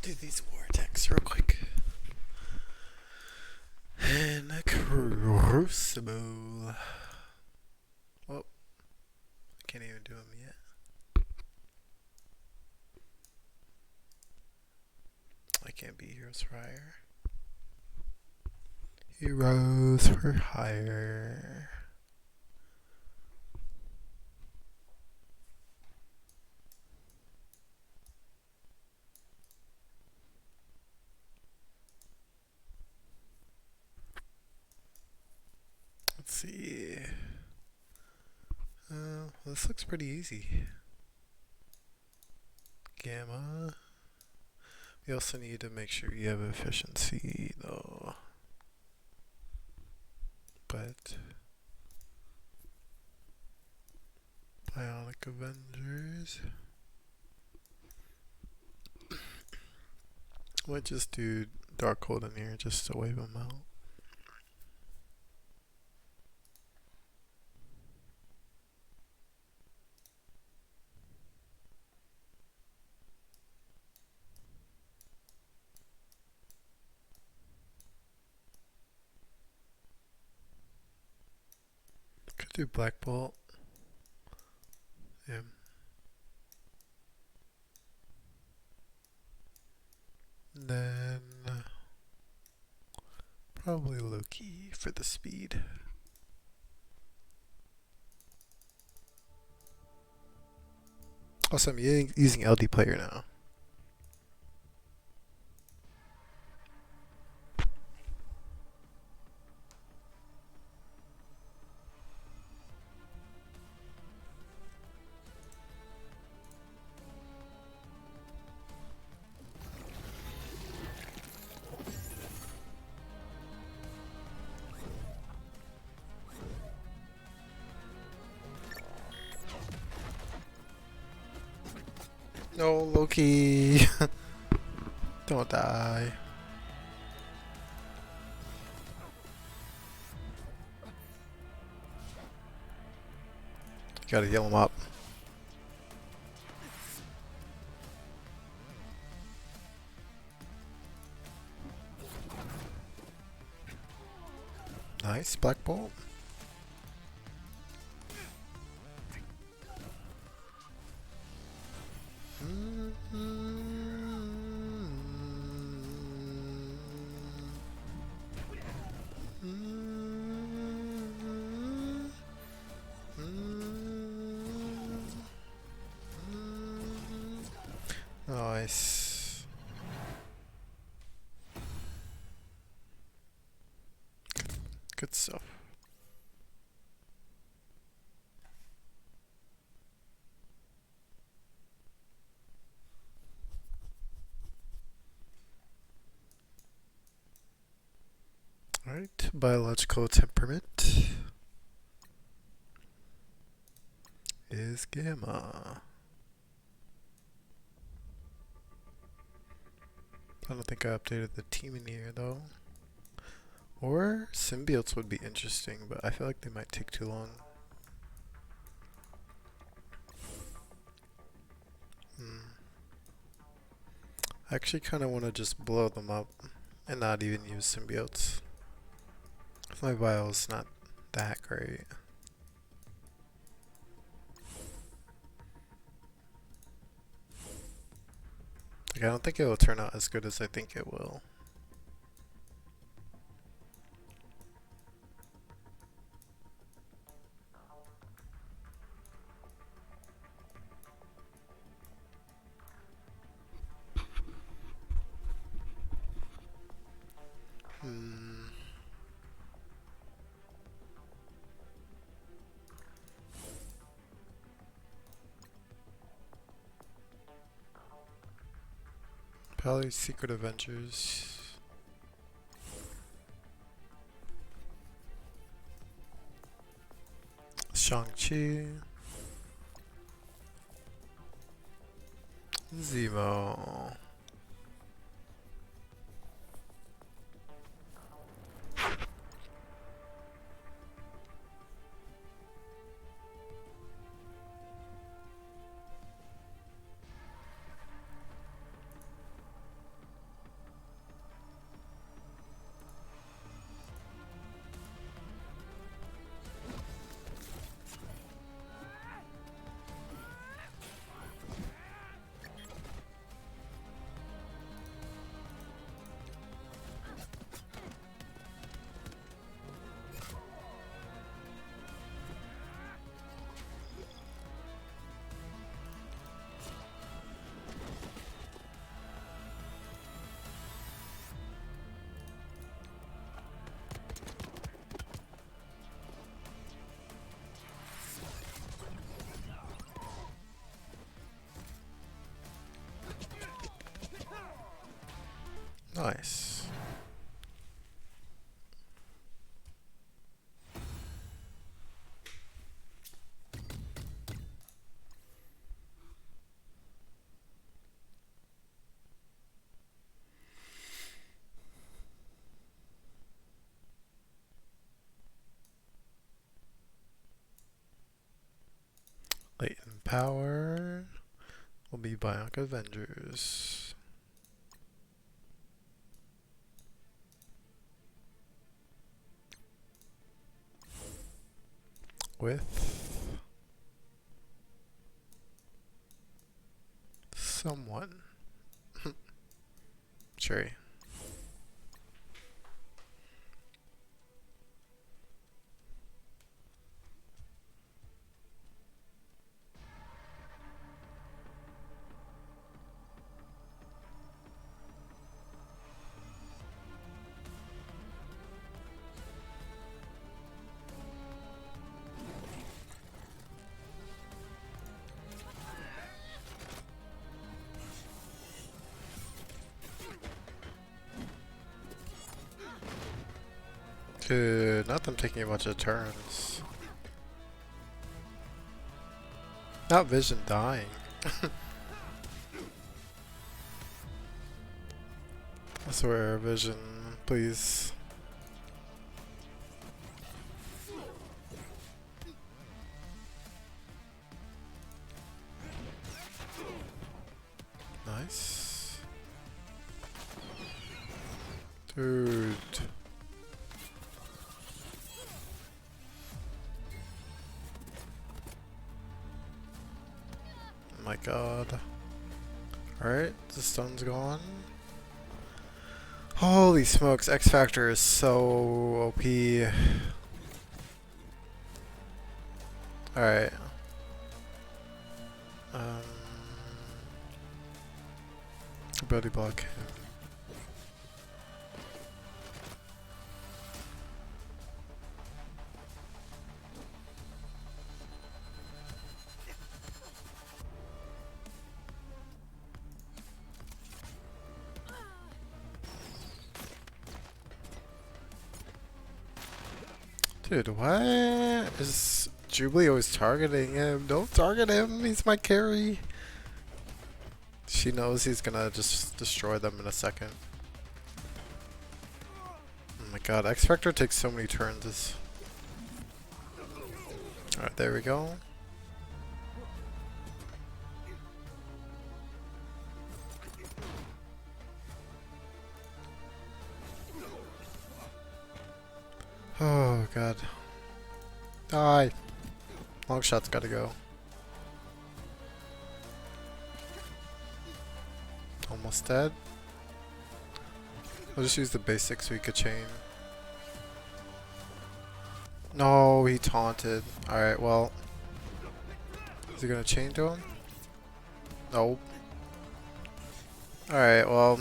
do these vortex real quick. And a Crucible. Oh, I can't even do them yet. I can't be Heroes for Hire. Heroes for Hire. Let's see. This looks pretty easy. Gamma. You also need to make sure you have efficiency, though. But Bionic Avengers. Might just do Darkhold in here just to wave them out. Could do Black Bolt. Yeah. Then probably Loki for the speed. Also, I'm using LD player now. No, Loki. Don't die. Gotta heal him up. Nice, Black Bolt. Nice. Good stuff. Alright, biological temperament is Gamma. I don't think I updated the team in here though. Or symbiotes would be interesting, but I feel like they might take too long. I actually kind of want to just blow them up and not even use symbiotes. My bio's not that great. Like, I don't think it will turn out as good as I think it will. Probably Secret Avengers. Shang-Chi. Zemo. Nice. Latent power will be Bionic Avengers. With someone. Sure. Dude, not them taking a bunch of turns. Not Vision dying. I swear, Vision, please. Nice. Dude. Oh my god. Alright, the stun's gone. Holy smokes, X Factor is so OP. Alright. Ability block him. Dude, what? Is Jubilee always targeting him? Don't target him, he's my carry. She knows he's gonna just destroy them in a second. Oh my god, X Factor takes so many turns. Alright, there we go. Oh god. Die! Long shot's gotta go. Almost dead. I'll just use the basic Suika chain. No, he taunted. Alright, well. Is he gonna chain to him? Nope. Alright, well.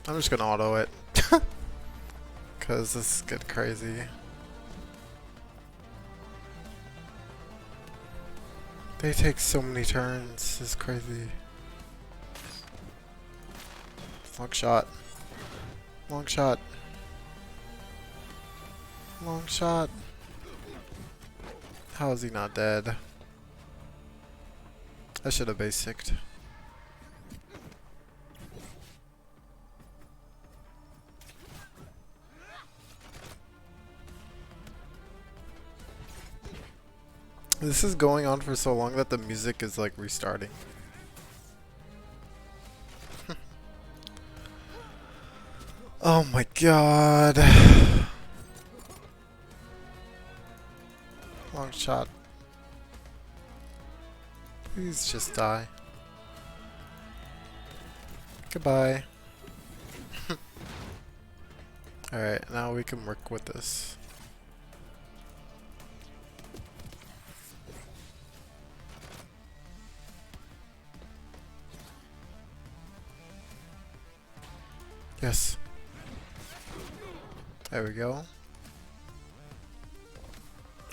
I'm just gonna auto it. Cause this is getting crazy. They take so many turns. This is crazy. Long shot. Long shot. Long shot. How is he not dead? I should have basicked. This is going on for so long that the music is like restarting. Oh my god. Long shot. Please just die. Goodbye. Alright, now we can work with this. Yes. There we go.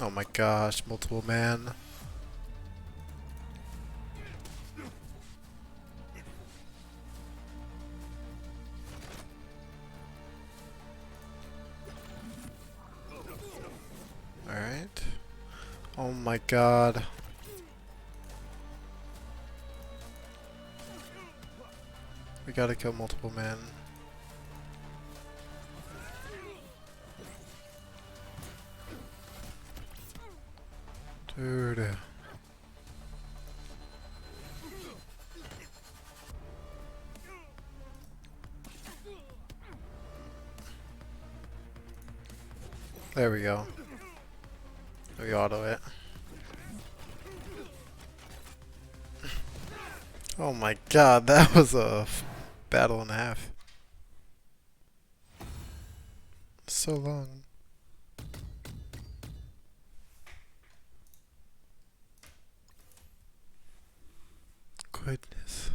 Oh my gosh, multiple man. Oh my god. We gotta kill multiple men. Dude. There we go. We auto it. Oh my god, that was a battle and a half. So long. Goodness.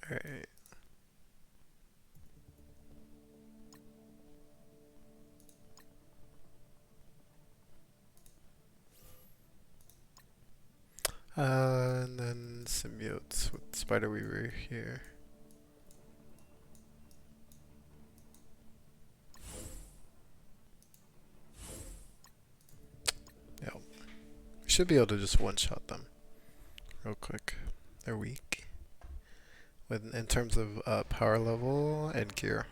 Alright. And then symbiotes with Spider Weaver here. Yep. We should be able to just one-shot them real quick. They're weak. In terms of power level and gear.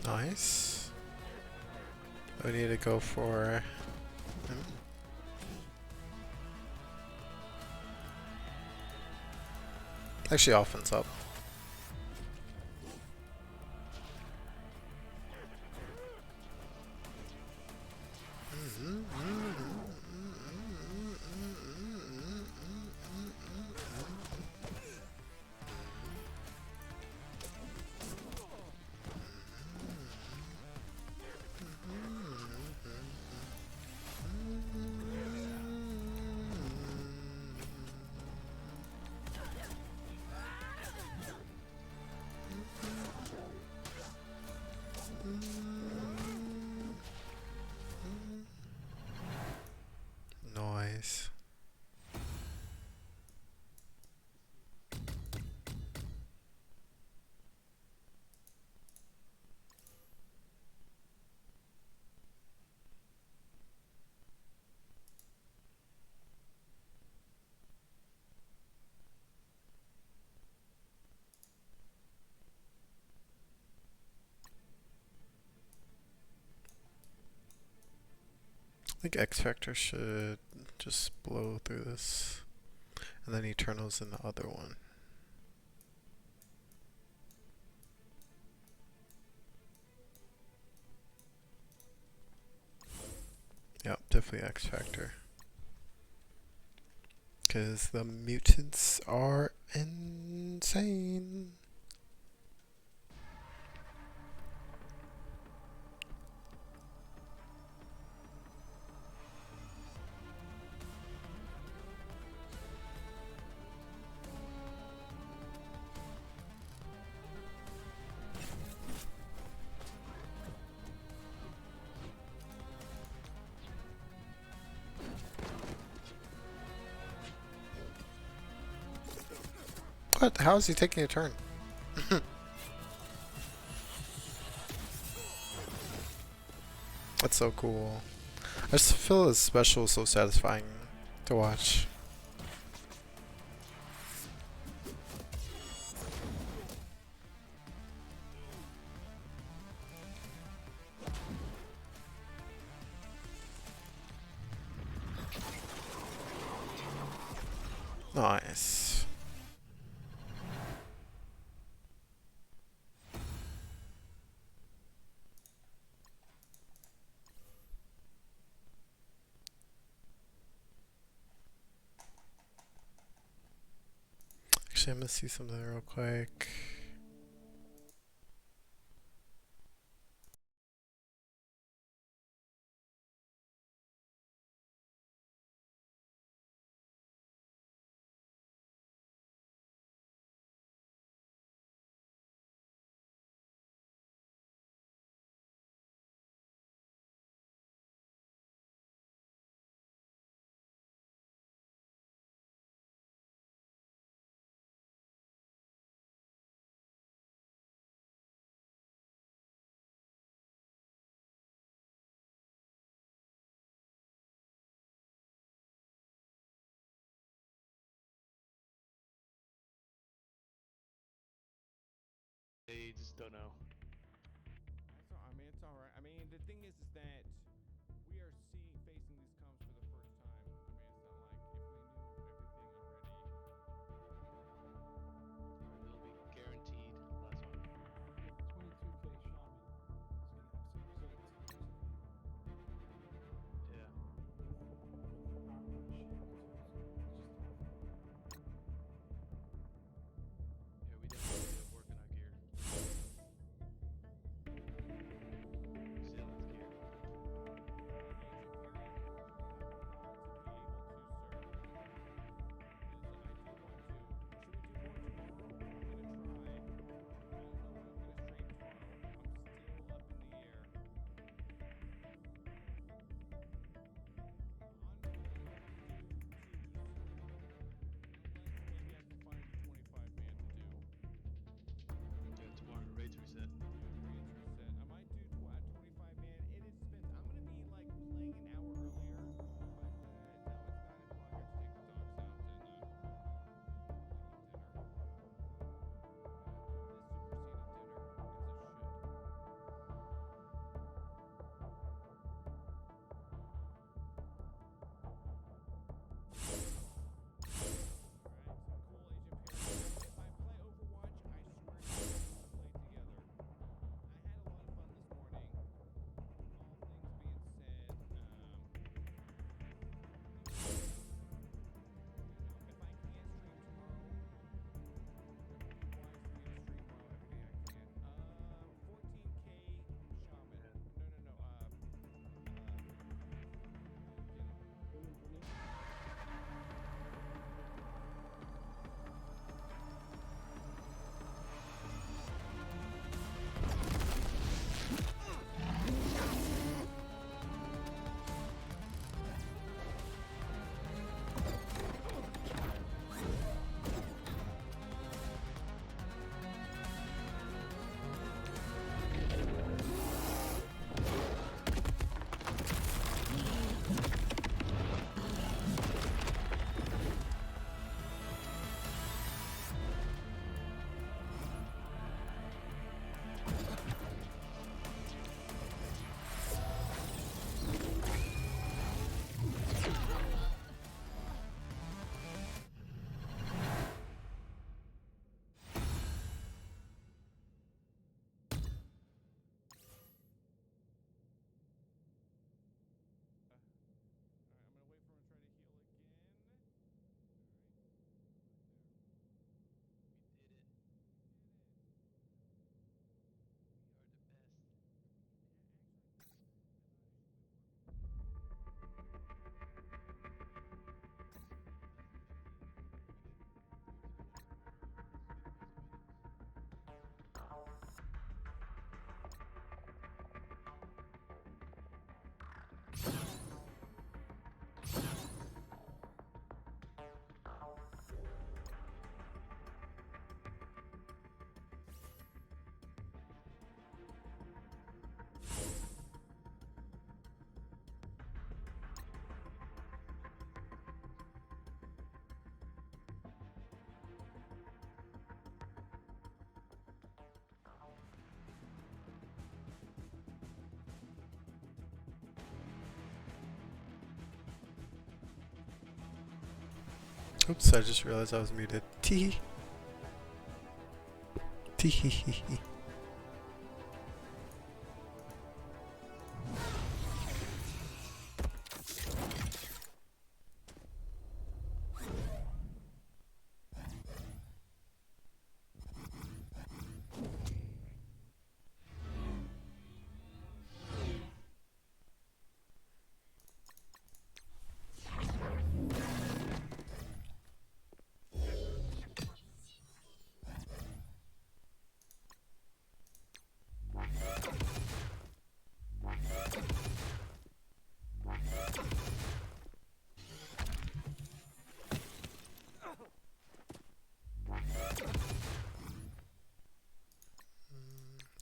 Nice. We need to go for him. Actually, offense up. Nice. I think X Factor should just blow through this. And then Eternal's in the other one. Yep, definitely X Factor. Because the mutants are insane. What? How is he taking a turn? That's so cool. I just feel his special is so satisfying to watch. Nice. Actually, I'm gonna see something real quick. you just don't know. I mean, it's all right. I mean, the thing is that we are facing these comms for the first time. I mean, it's not like if we knew everything already. It will be guaranteed last one. 22K shaman is going to have some resilience. Yeah. Yeah, we definitely need to work on our gear. Resilience gear. Yeah, tomorrow rates reset. I might do 25 man. It depends. I'm gonna be like playing an hour earlier, but no, it's 9 o'clock. I have to take the dogs out and eat dinner. This superseded dinner. It's a should. Alright, cool, Agent Perry. If I play Overwatch, I swear to God, we'll play together. I had a lot of fun this morning. All things being said, if I can't stream tomorrow, it would be wise for me to stream every day I can. 14K shaman. No. Get it? Alright, I'm gonna wait for him to try to heal again. We did it. We are the best. Oops, I just realized I was muted. Tee. Tee.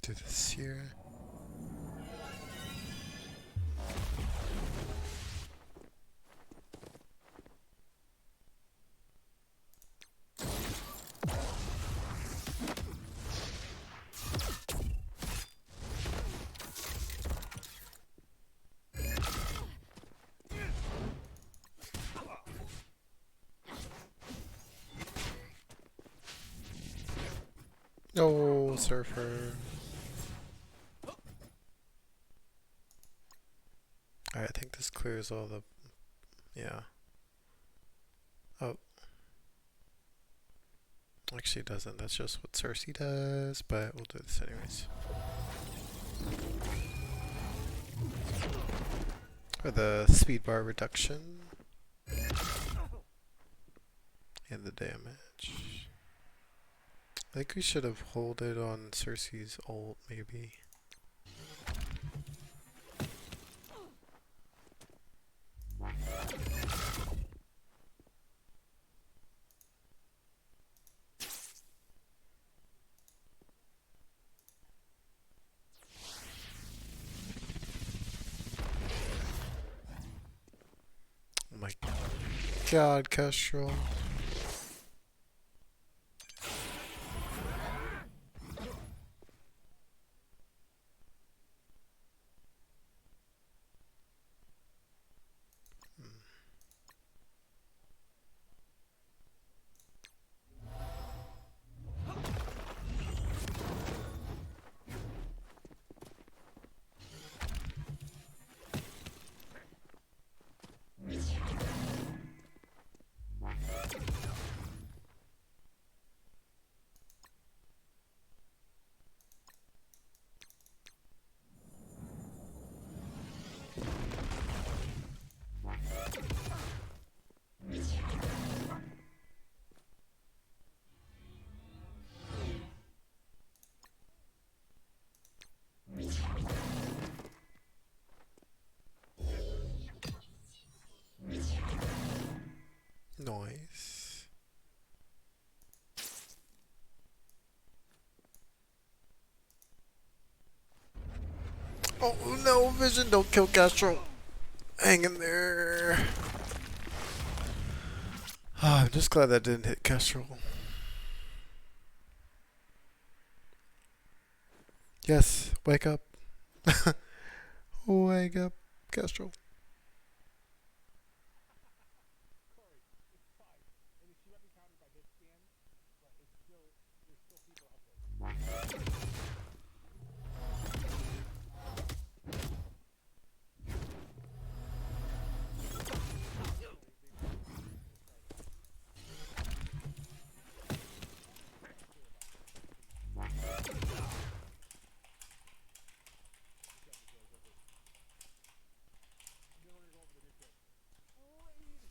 Do this here. No, Surfer. Alright, I think this clears all the... Yeah. Oh. Actually it doesn't. That's just what Cersei does, but we'll do this anyways. For the speed bar reduction. And the damage. I think we should have holded on Cersei's ult, maybe. Oh my god, Kestrel. Nice. Oh no, Vision, don't kill Castro. Hang in there. I'm just glad that didn't hit Castro. Yes, wake up. Wake up, Castro. Corey, it's fine. And she might be countered by hit scan, but it's still there's still people up there. Then we're gonna go over the new trick. Raid!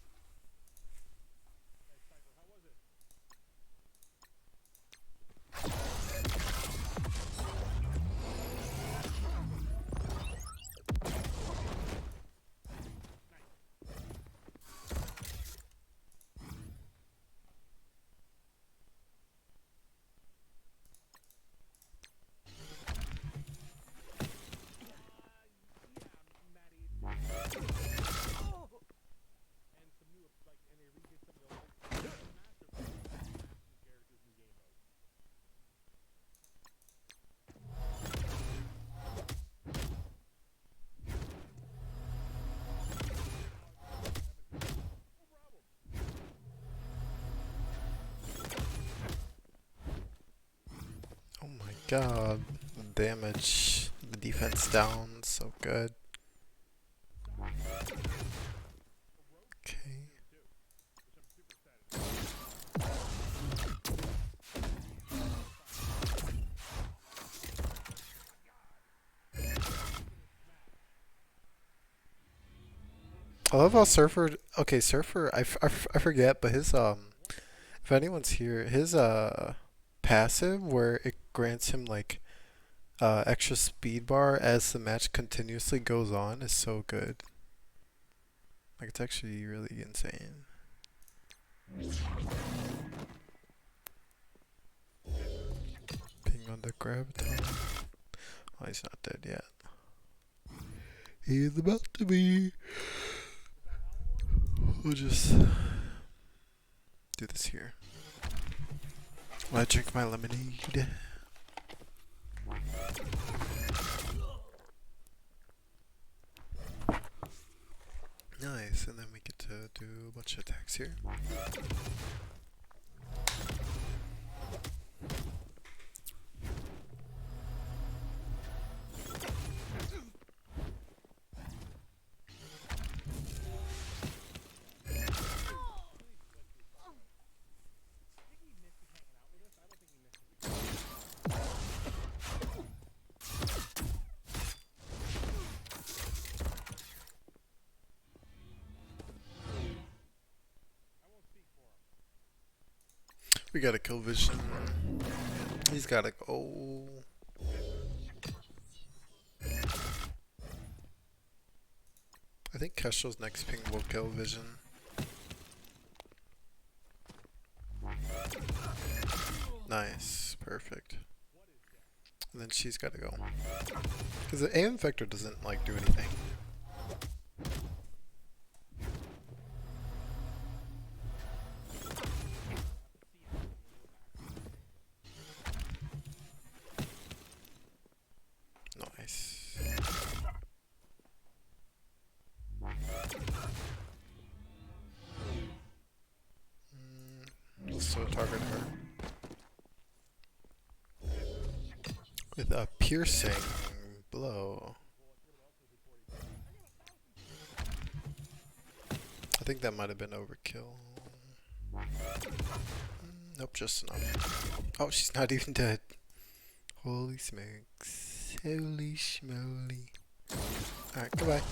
Nice Cypher, how was it? Yeah, Maddie. And some new, like, and they redid some of the old master new characters, new game mode. No problem. Oh my god. The damage. The defense down. So good. Okay. Which I'm super excited. I love how Surfer. Okay, Surfer. I forget, but his if anyone's here, his passive where it grants him like extra speed bar as the match continuously goes on is so good. Like it's actually really insane. Being on the graviton. Oh, he's not dead yet. He's about to be. We'll just do this here while I drink my lemonade. Nice, and then we get to do a bunch of attacks here. We gotta kill Vision. He's gotta go. I think Kestrel's next ping will kill Vision. Nice. Perfect. And then she's gotta go. Because the AM Vector doesn't like do anything. Nice. So target her. With a piercing blow. I think that might have been overkill. Nope, just enough. Oh, she's not even dead. Holy smokes. Holy schmoly. Alright, goodbye.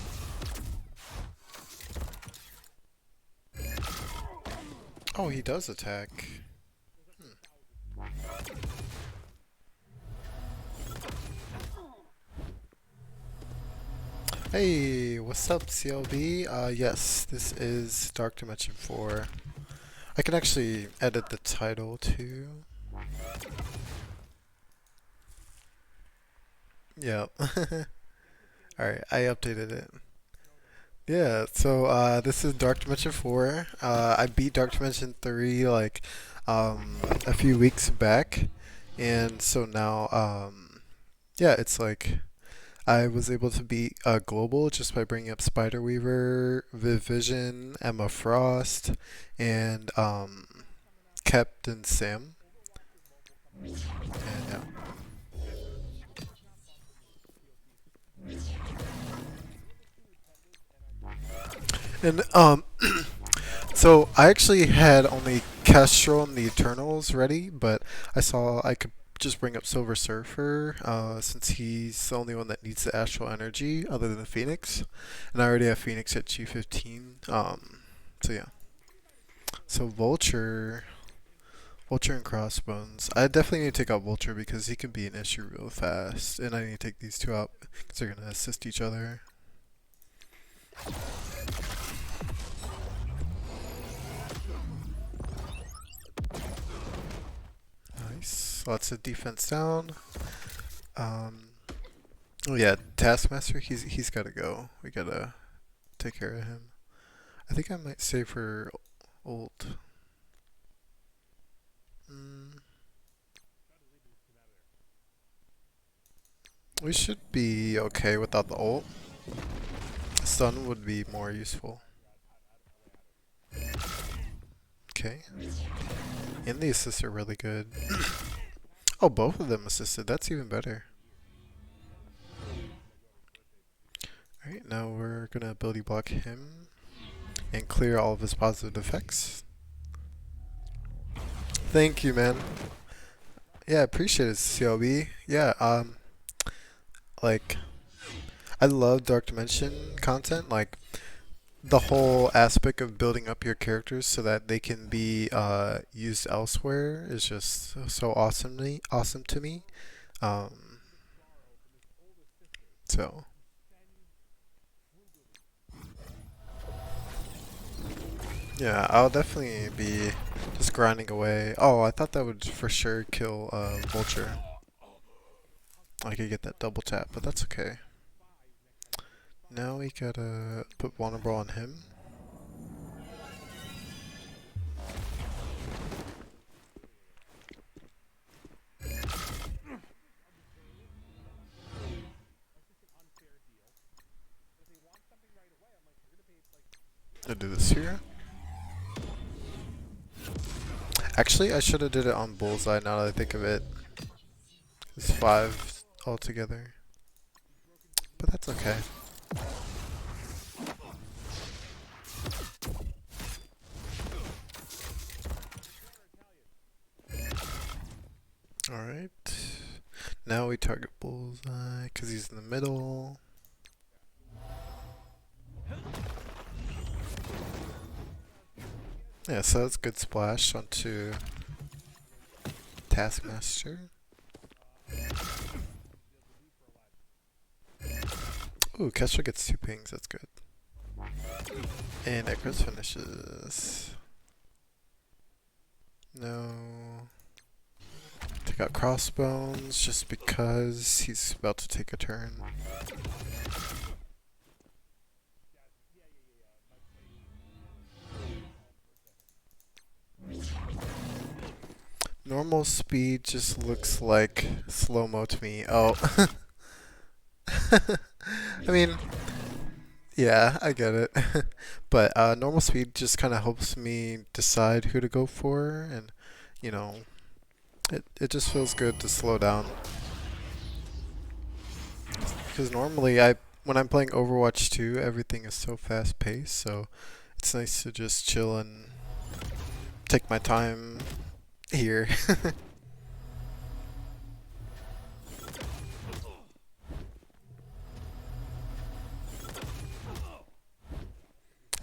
Oh, he does attack. Hey, what's up, CLB? Yes, this is Dark Dimension 4. I can actually edit the title too. Yep. Alright, I updated it. Yeah, so this is Dark Dimension 4. I beat Dark Dimension 3 like a few weeks back, and so now yeah, it's like I was able to beat Global just by bringing up Spider Weaver, Vision, Emma Frost, and Captain Sam. And yeah. And so I actually had only Kestrel and the Eternals ready, but I saw I could just bring up Silver Surfer since he's the only one that needs the astral energy other than Phoenix, and I already have Phoenix at G15. So yeah. So Vulture and Crossbones. I definitely need to take out Vulture because he can be an issue real fast, and I need to take these two out because they're gonna assist each other. Nice. Lots of defense down. Oh yeah, Taskmaster. He's gotta go. We gotta take care of him. I think I might save for ult. We should be okay without the ult. Stun would be more useful. Okay. And the assists are really good. Oh, both of them assisted. That's even better. Alright, now we're gonna ability block him and clear all of his positive effects. Thank you, man. Yeah, appreciate it, CLB. Yeah, like, I love Dark Dimension content. Like, the whole aspect of building up your characters so that they can be used elsewhere is just so awesome to me. So yeah, I'll definitely be just grinding away. Oh, I thought that would for sure kill Vulture. I could get that double tap, but that's okay. Now we gotta put vulnerable on him. I'll do this here. Actually, I should have did it on Bullseye now that I think of it. It's 5 altogether. But that's okay. Alright. Now we target Bullseye because he's in the middle. Yeah, so that's good splash onto Taskmaster. Ooh, Kestra gets 2 pings, that's good. And Ekros finishes. No. Take out Crossbones just because he's about to take a turn. Normal speed just looks like slow-mo to me. Oh. I mean, yeah, I get it. But normal speed just kind of helps me decide who to go for, and you know, it just feels good to slow down. Because normally when I'm playing Overwatch 2, everything is so fast paced, so it's nice to just chill and take my time here.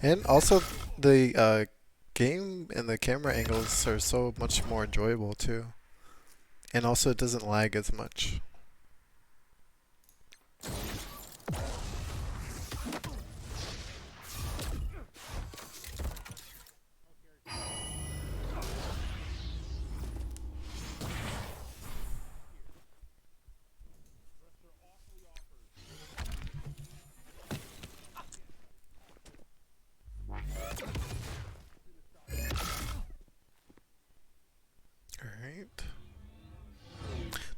And also the game and the camera angles are so much more enjoyable too. And also it doesn't lag as much. Alright.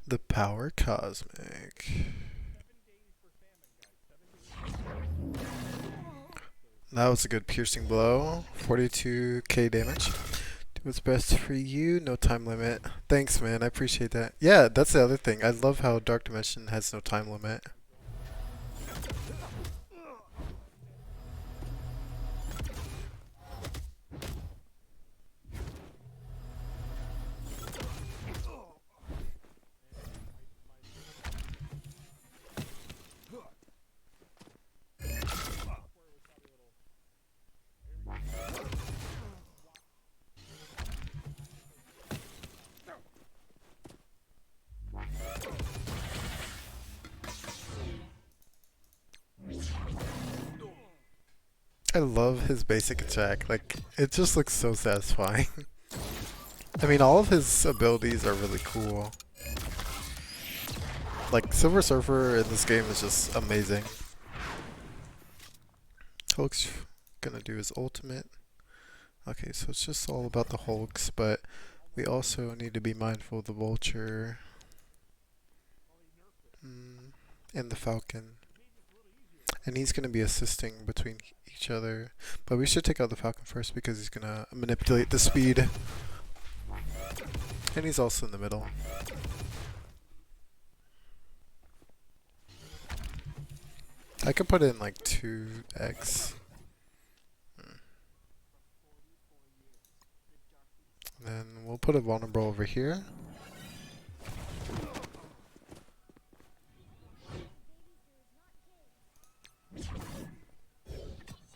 The Power Cosmic. That was a good piercing blow. 42k damage. Do what's best for you. No time limit. Thanks, man. I appreciate that. Yeah, that's the other thing. I love how Dark Dimension has no time limit. I love his basic attack. Like, it just looks so satisfying. I mean, all of his abilities are really cool. Like, Silver Surfer in this game is just amazing. Hulk's gonna do his ultimate. Okay, so it's just all about the Hulks, but we also need to be mindful of the Vulture. And the Falcon. And he's going to be assisting between each other. But we should take out the Falcon first because he's going to manipulate the speed. And he's also in the middle. I could put in like 2x. Then we'll put a vulnerable over here.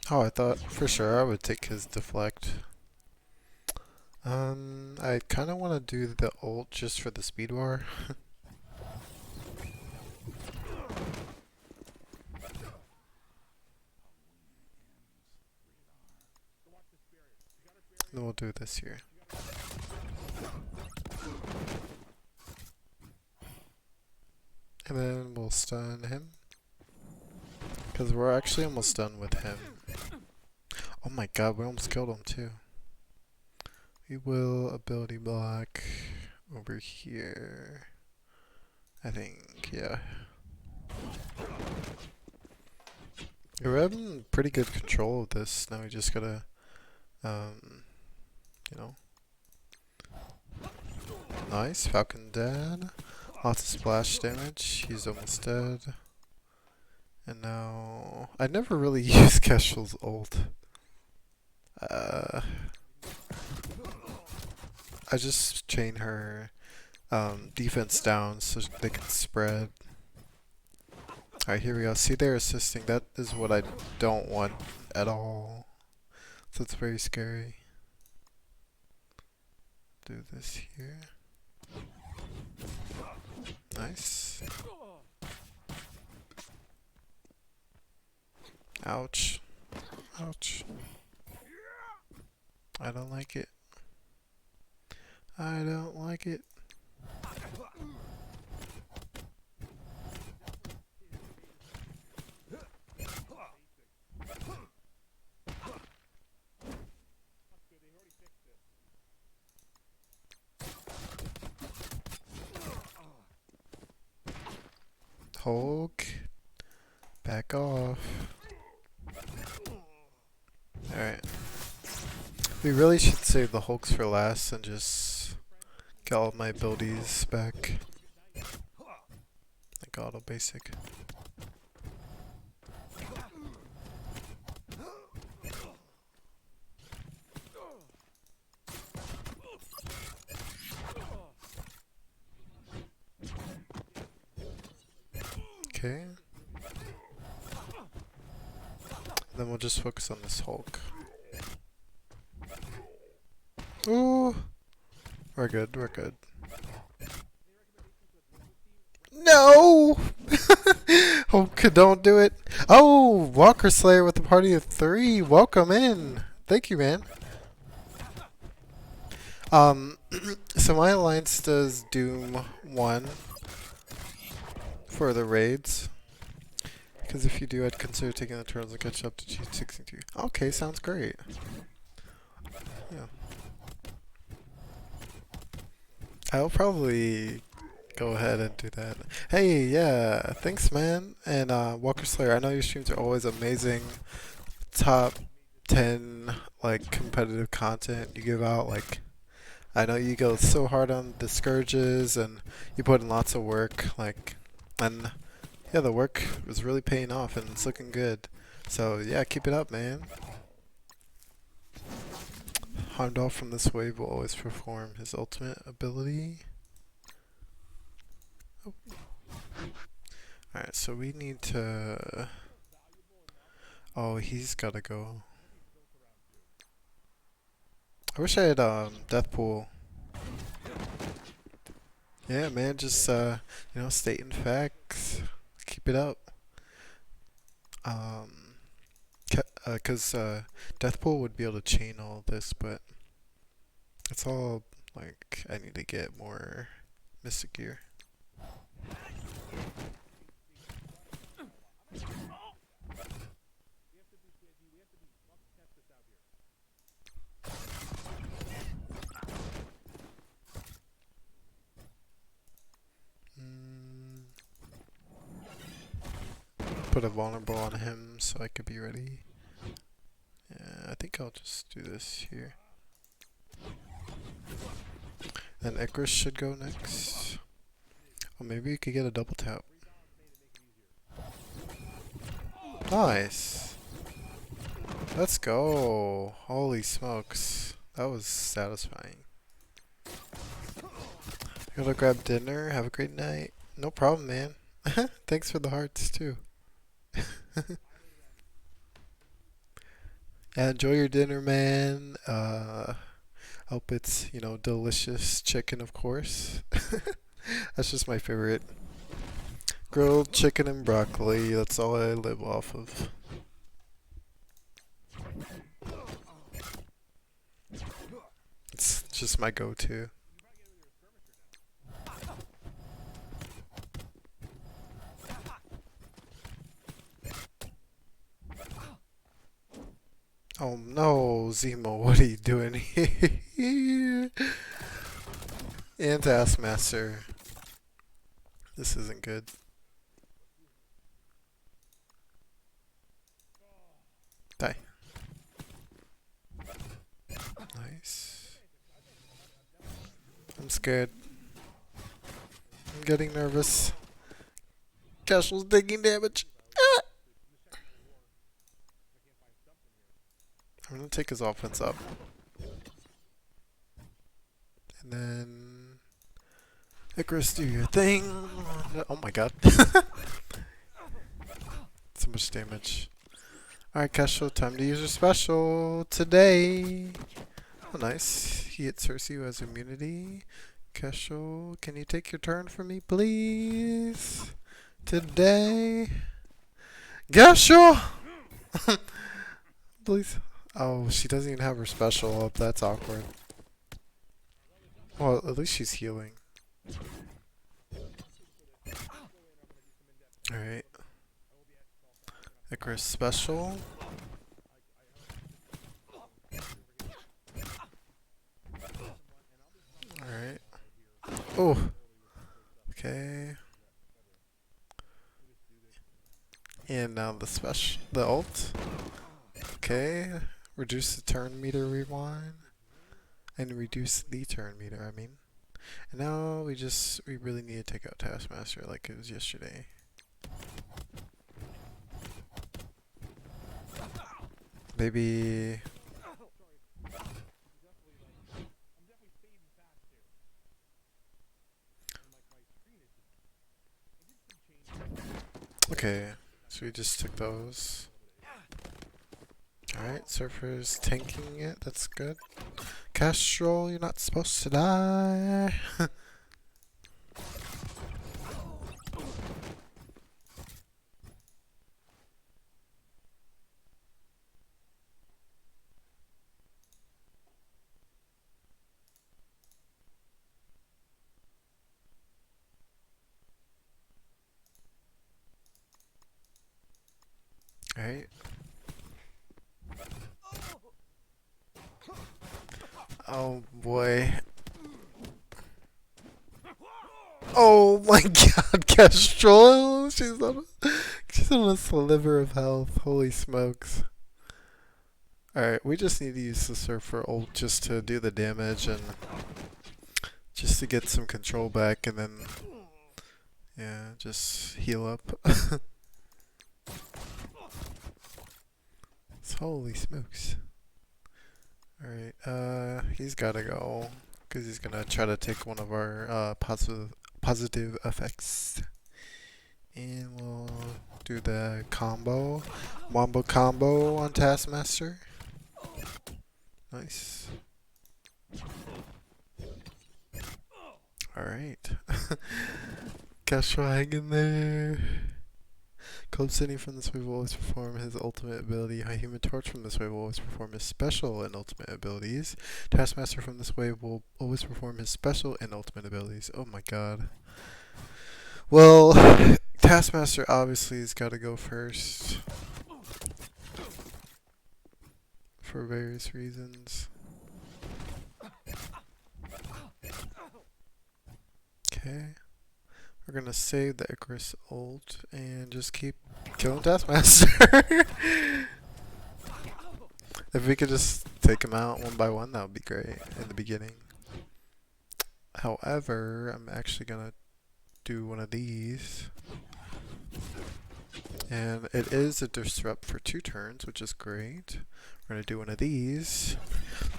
Oh, I thought for sure I would take his deflect. I kind of want to do the ult just for the speed bar. Then we'll do this here. And then we'll stun him. Because we're actually almost done with him. Oh my god, we almost killed him too. We will ability block over here. I think, yeah. We're having pretty good control of this. Now we just gotta, you know. Nice, Falcon dead. Lots of splash damage. He's almost dead. And now, I never really used Kestrel's ult. I just chain her defense down so they can spread. Alright, here we go. See, they're assisting. That is what I don't want at all. So it's very scary. Do this here. Nice. Ouch. Ouch. I don't like it. I don't like it. That's good. They already fixed this. Hulk. Back off. Alright. We really should save the Hulks for last and just get all my abilities back. Like auto basic. Okay. Then we'll just focus on this Hulk. Ooh! We're good, we're good. No! Hulk, don't do it. Oh! Walker Slayer with a party of 3. Welcome in. Thank you, man. So my alliance does Doom 1 for the raids. Because if you do, I'd consider taking the turtles and catch up to G62. Okay, sounds great. Yeah. I'll probably go ahead and do that. Hey, yeah, thanks, man. And Walker Slayer, I know your streams are always amazing. Top 10 like competitive content you give out. Like, I know you go so hard on the scourges and you put in lots of work. Like, and yeah, the work was really paying off and it's looking good. So yeah, keep it up, man. Heimdall from this wave will always perform his ultimate ability. Oh. Alright, so we need to... Oh, he's gotta go. I wish I had Deathpool. Yeah, man, just you know, stating facts. Keep it up. Cause Deathpool would be able to chain all this, but it's all like I need to get more Mystic gear. Put a vulnerable on him so I could be ready. Yeah, I think I'll just do this here. Then Icarus should go next. Oh, maybe we could get a double tap. Nice. Let's go. Holy smokes. That was satisfying. Gotta grab dinner. Have a great night. No problem, man. Thanks for the hearts, too. Yeah, enjoy your dinner, man. Hope it's, you know, delicious chicken, of course. That's just my favorite. Grilled chicken and broccoli. That's all I live off of. It's just my go-to. Oh no, Zemo, what are you doing here? And Taskmaster. This isn't good. Die. Nice. I'm scared. I'm getting nervous. Cashel's taking damage. Ah! I'm gonna take his offense up. And then Icarus, do your thing. Oh my god. So much damage. Alright, Cashel, time to use your special today. Oh, nice. He hit Cersei who has immunity. Kesho, can you take your turn for me, please? Today? Kesho! Please. Oh, she doesn't even have her special up. That's awkward. Well, at least she's healing. Alright. Icarus special. Alright. Oh! Okay. And now the special, the ult. Okay. Reduce the turn meter rewind. And reduce the turn meter, I mean. And now we really need to take out Taskmaster like it was yesterday. Maybe. Okay, so we just took those. Alright, Surfer's tanking it, that's good. Castrol, you're not supposed to die. Alright. Oh boy. Oh my god, Kestrel! She's on a sliver of health. Holy smokes. Alright, we just need to use the Surfer ult just to do the damage and just to get some control back and then, yeah, just heal up. Holy smokes. Alright, he's gotta go. Because he's gonna try to take one of our positive effects. And we'll do the combo. Wombo combo on Taskmaster. Nice. Alright. Castro, hang in there. Cold City from this wave will always perform his ultimate ability. High Human Torch from this wave will always perform his special and ultimate abilities. Taskmaster from this wave will always perform his special and ultimate abilities. Oh my god. Well, Taskmaster obviously has got to go first. For various reasons. Okay. We're gonna save the Icarus ult and just keep killing Taskmaster. If we could just take him out one by one, that would be great in the beginning. However, I'm actually gonna do one of these. And it is a disrupt for 2 turns, which is great. We're gonna do one of these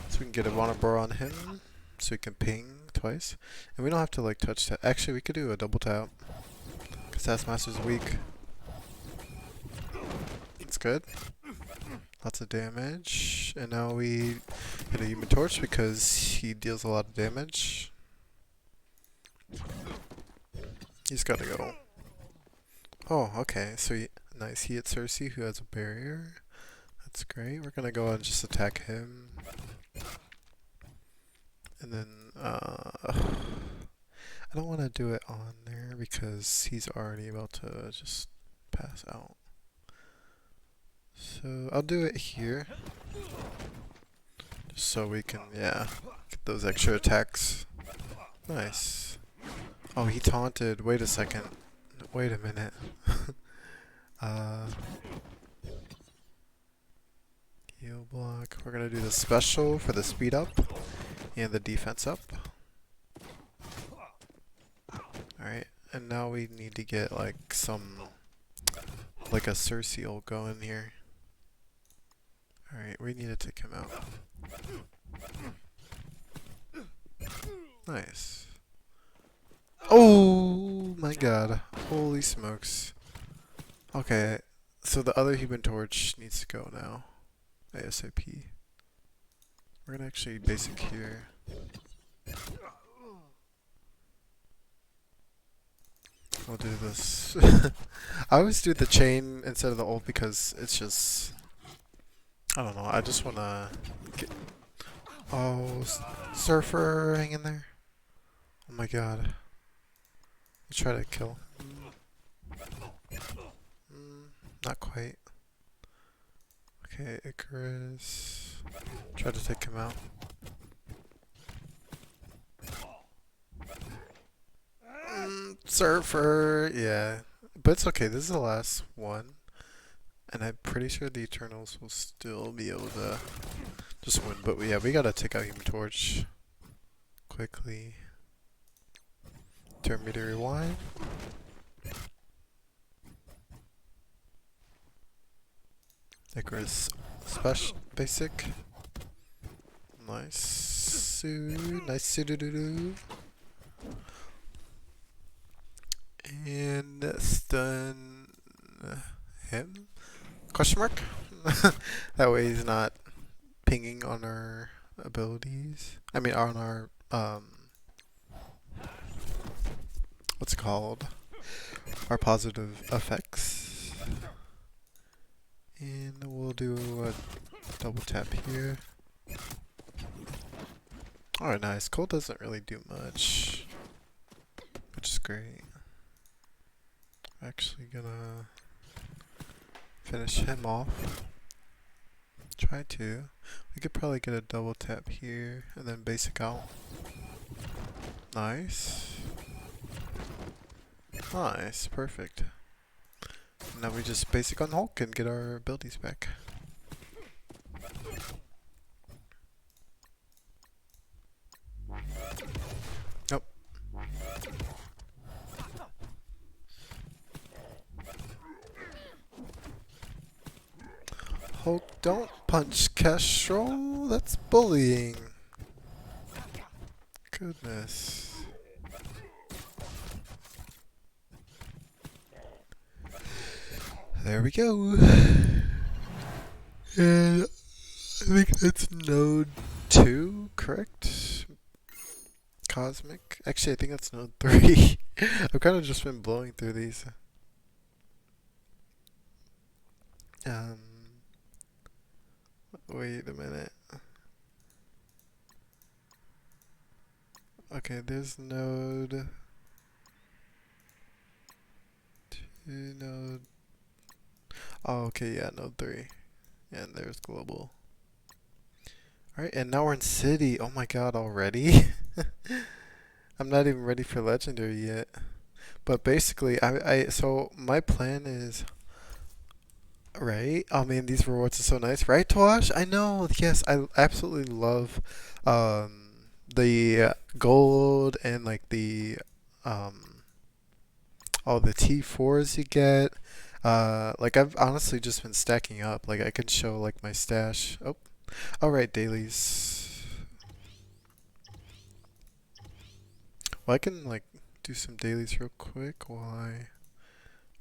so we can get a Vonabor on him. So we can ping twice. And we don't have to like touch that. Actually, we could do a double tap. Because Taskmaster's weak. It's good. Lots of damage. And now we hit a Human Torch because he deals a lot of damage. He's gotta go. Oh, okay. So nice. He hits Cersei, who has a barrier. That's great. We're gonna go and just attack him. And then, I don't want to do it on there because he's already about to just pass out. So I'll do it here. Just so we can, yeah, get those extra attacks. Nice. Oh, he taunted. Wait a second. Wait a minute. Heal block. We're gonna do the special for the speed up and the defense up. Alright, and now we need to get like like a Cersei ult going here. Alright, we need to take him out. Nice. Oh my god. Holy smokes. Okay, so the other Human Torch needs to go now. ASAP. We're gonna actually basic here. We'll do this. I always do the chain instead of the ult because it's just, I don't know. I just wanna get. Oh, Surfer, hang in there. Oh my god. Let's try to kill. Not quite. Okay, Icarus. Try to take him out. Surfer, yeah. But it's okay, this is the last one. And I'm pretty sure the Eternals will still be able to just win. But yeah, we gotta take out Human Torch quickly. Turn me to rewind. Icarus special basic. Nice. Nice. And stun him? Question mark? That way he's not pinging on our abilities. I mean, on our what's it called? Our positive effects. And we'll do a double tap here. Alright, nice. Cole doesn't really do much, which is great. Actually gonna finish him off. Try to. We could probably get a double tap here and then basic out. Nice. Nice, perfect. Now we just basic on Hulk and get our abilities back. Nope. Hulk, don't punch Kestrel. That's bullying. Goodness. There we go. And I think that's node 2, correct? Cosmic? Actually, I think that's node 3. I've kind of just been blowing through these. Wait a minute. Okay, there's node 2, node. Oh, okay, yeah, node 3. And there's global. Alright, and now we're in city. Oh my god, already? I'm not even ready for legendary yet. But basically, so my plan is, right? Oh man, these rewards are so nice, right, Tosh? I know. Yes, I absolutely love the gold and like the all the T4s you get. Like I've honestly just been stacking up. Like I can show like my stash. Oh, all right, dailies. Well, I can like do some dailies real quick while I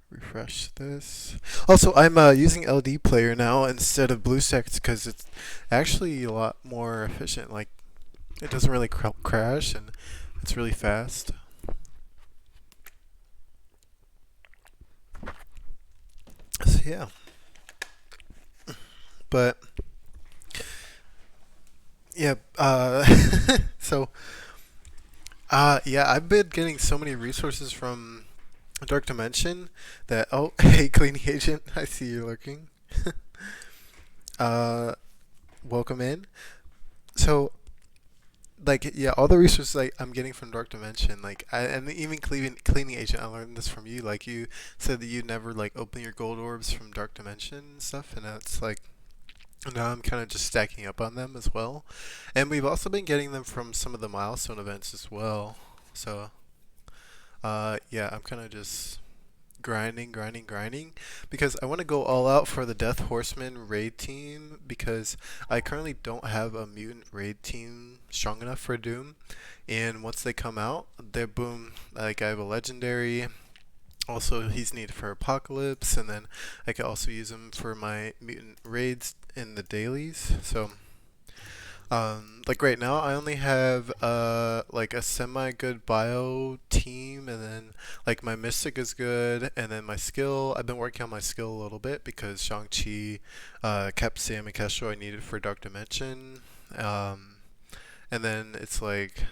refresh this. Also, I'm using LD player now instead of BlueStacks because it's actually a lot more efficient. Like it doesn't really crash and it's really fast. So yeah, but yeah, so yeah, I've been getting so many resources from Dark Dimension that, oh, hey, cleaning agent, I see you lurking. Welcome in. So, like, yeah, all the resources I'm getting from Dark Dimension, like, and even cleaning agent, I learned this from you. Like, you said that you never like open your gold orbs from Dark Dimension and stuff, and it's like now I'm kind of just stacking up on them as well. And we've also been getting them from some of the milestone events as well. So, yeah, I'm kind of just grinding because I want to go all out for the Death Horseman raid team because I currently don't have a mutant raid team strong enough for Doom. And once they come out, they're boom. Like I have a legendary. Also, he's needed for Apocalypse, and then I can also use him for my mutant raids in the dailies. So, Like right now, I only have like a semi good bio team, and then like my mystic is good, and then my skill. I've been working on my skill a little bit because Shang-Chi kept saying me Castro I needed for Dark Dimension. Um, and then it's like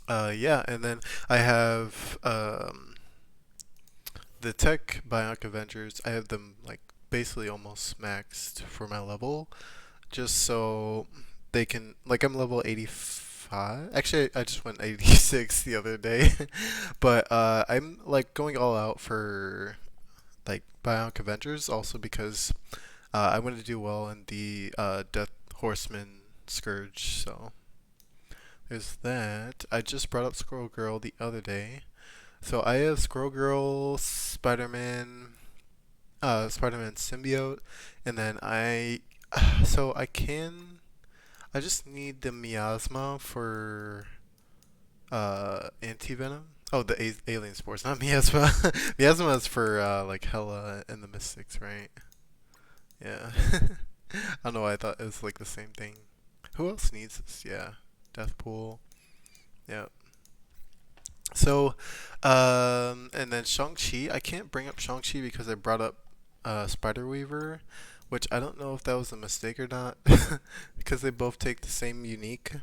yeah, and then I have the tech Bionic Avengers. I have them like basically almost maxed for my level, just so they can like I'm level 85. Actually, I just went 86 the other day. But I'm like going all out for like Bionic Avengers also because I want to do well in the Death Horseman Scourge. So there's that. I just brought up Squirrel Girl the other day. So I have Squirrel Girl, Spider-Man symbiote, and then so I just need the miasma for anti-venom. Oh, the alien spores, not miasma. Miasma is for like Hela and the Mystics, right? Yeah. I don't know why I thought it was like the same thing. Who else needs this? Yeah. Deathpool. Yeah. So, and then Shang-Chi. I can't bring up Shang-Chi because I brought up Spider-Weaver, which I don't know if that was a mistake or not, because they both take the same unique.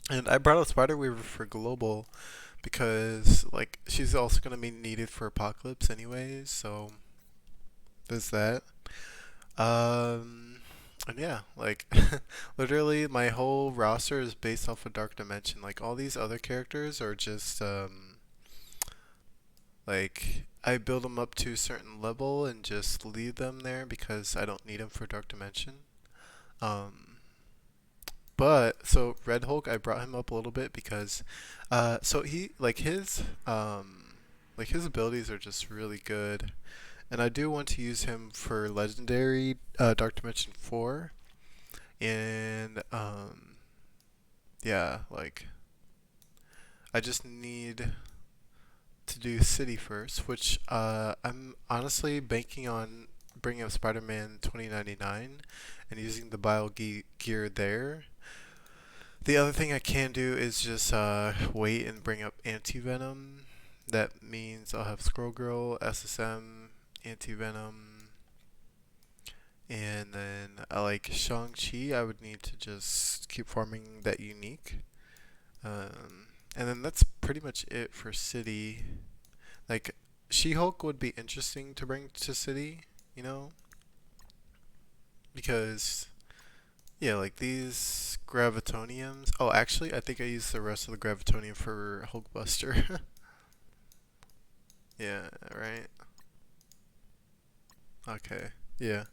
And I brought up Spider-Weaver for Global because, like, she's also going to be needed for Apocalypse anyways, so there's that. Um, and yeah, like, literally my whole roster is based off of Dark Dimension. Like, all these other characters are just, like, I build them up to a certain level and just leave them there because I don't need them for Dark Dimension. Um, but so Red Hulk, I brought him up a little bit because, so he like his abilities are just really good, and I do want to use him for Legendary Dark Dimension 4, and yeah, like I just need to do City first, which I'm honestly banking on bringing up Spider-Man 2099 and using the gear there. The other thing I can do is just wait and bring up Anti-Venom. That means I'll have Scroll Girl, SSM, Anti-Venom, and then I like Shang-Chi. I would need to just keep farming that unique. And then that's pretty much it for City. Like, She-Hulk would be interesting to bring to City, you know? Because yeah, like these gravitoniums. Oh, actually, I think I used the rest of the gravitonium for Hulkbuster. Yeah, right. Okay. Yeah.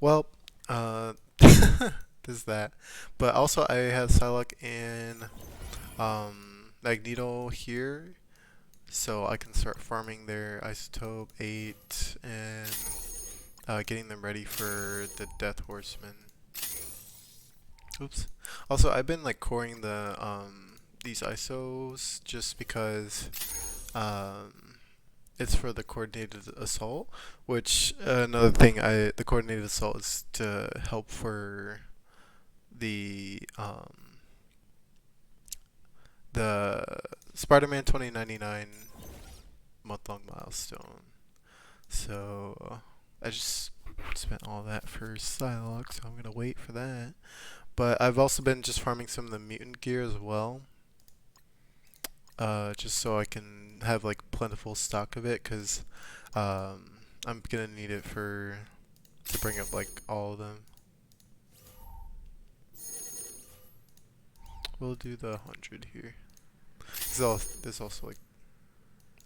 Well, there's that. But also, I have Psylocke and Magneto here, so I can start farming their Isotope 8 and getting them ready for the Death Horseman. Oops. Also, I've been like coring these ISOs just because it's for the coordinated assault, which another thing the coordinated assault is to help for the the Spider-Man 2099 month-long milestone. So I just spent all that for Psylocke, so I'm gonna wait for that. But I've also been just farming some of the mutant gear as well, just so I can have like plentiful stock of it, cause I'm gonna need it for to bring up like all of them. We'll do the 100 here. There's also like,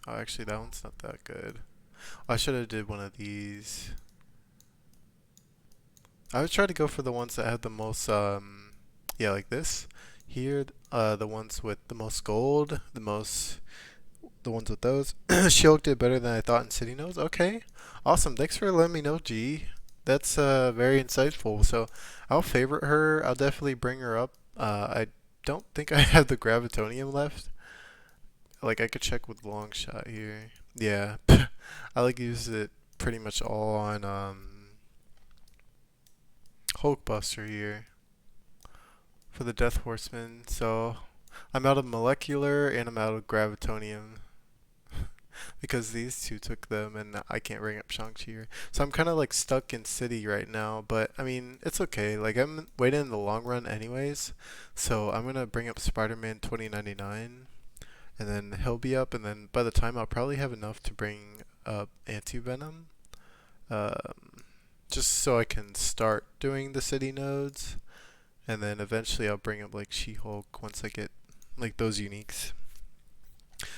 oh, actually that one's not that good. I should have did one of these. I would try to go for the ones that have the most yeah, like this here, the ones with the most gold, the ones with those. Shulk did better than I thought in City Nodes. Okay, awesome. Thanks for letting me know, G. That's very insightful. So I'll favorite her. I'll definitely bring her up. I don't think I have the gravitonium left. Like I could check with long shot here. Yeah, I like use it pretty much all on Hulkbuster here for the Death Horseman. So I'm out of molecular and I'm out of gravitonium because these two took them and I can't bring up Shang-Chi here. So I'm kind of like stuck in city right now, but I mean, it's okay. Like I'm waiting in the long run anyways. So I'm going to bring up Spider-Man 2099 and then he'll be up and then by the time I'll probably have enough to bring up Anti-Venom. Just so I can start doing the city nodes and then eventually I'll bring up like She-Hulk once I get like those uniques.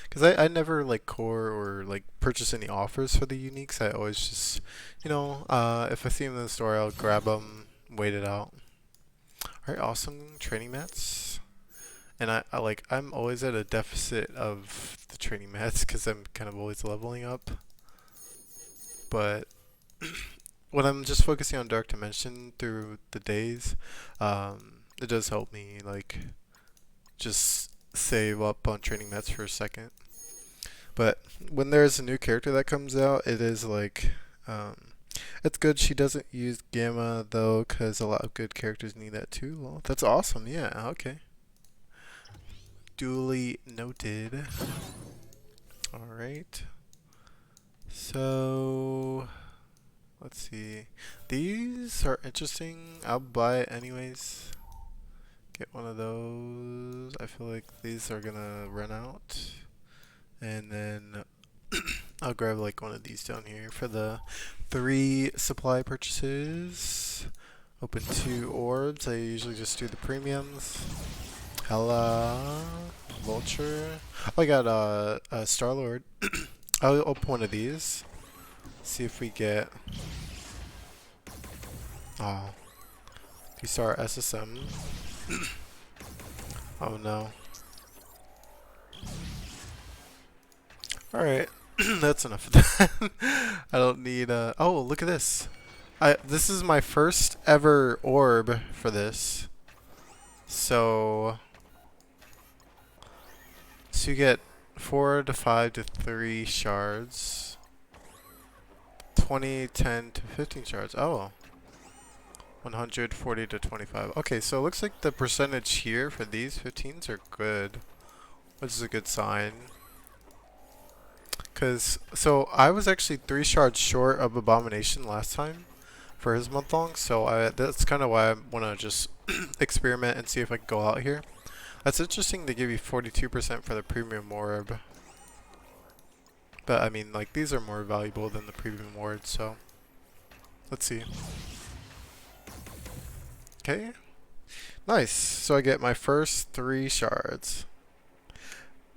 Because I never like core or like purchase any offers for the uniques. I always just, if I see them in the store, I'll grab them, wait it out. Alright, awesome training mats. And I'm always at a deficit of the training mats because I'm kind of always leveling up. But when I'm just focusing on Dark Dimension through the days, it does help me like just save up on training mats for a second. But when there's a new character that comes out, it is like, it's good she doesn't use Gamma though, because a lot of good characters need that too. Well, that's awesome. Yeah, okay. Duly noted. Alright. So, let's see. These are interesting. I'll buy it anyways. Get one of those. I feel like these are gonna run out. And then I'll grab like one of these down here for the 3 supply purchases. Open 2 orbs. I usually just do the premiums. Hella. Vulture. Oh, I got a Star-Lord. I'll open one of these. See if we get... Oh. P-Star SSM. Oh no. Alright. That's enough of that. I don't need oh, look at this. This is my first ever orb for this. So you get 4 to 5 to 3 shards. 20, 10 to 15 shards. Oh. 140 to 25. Okay, so it looks like the percentage here for these 15s are good, which is a good sign. So I was actually 3 shards short of Abomination last time for his month long, so that's kind of why I want to just experiment and see if I can go out here. That's interesting to give you 42% for the premium orb. But I mean, like, these are more valuable than the premium orb, so let's see. Okay. Nice. So I get my first 3 shards.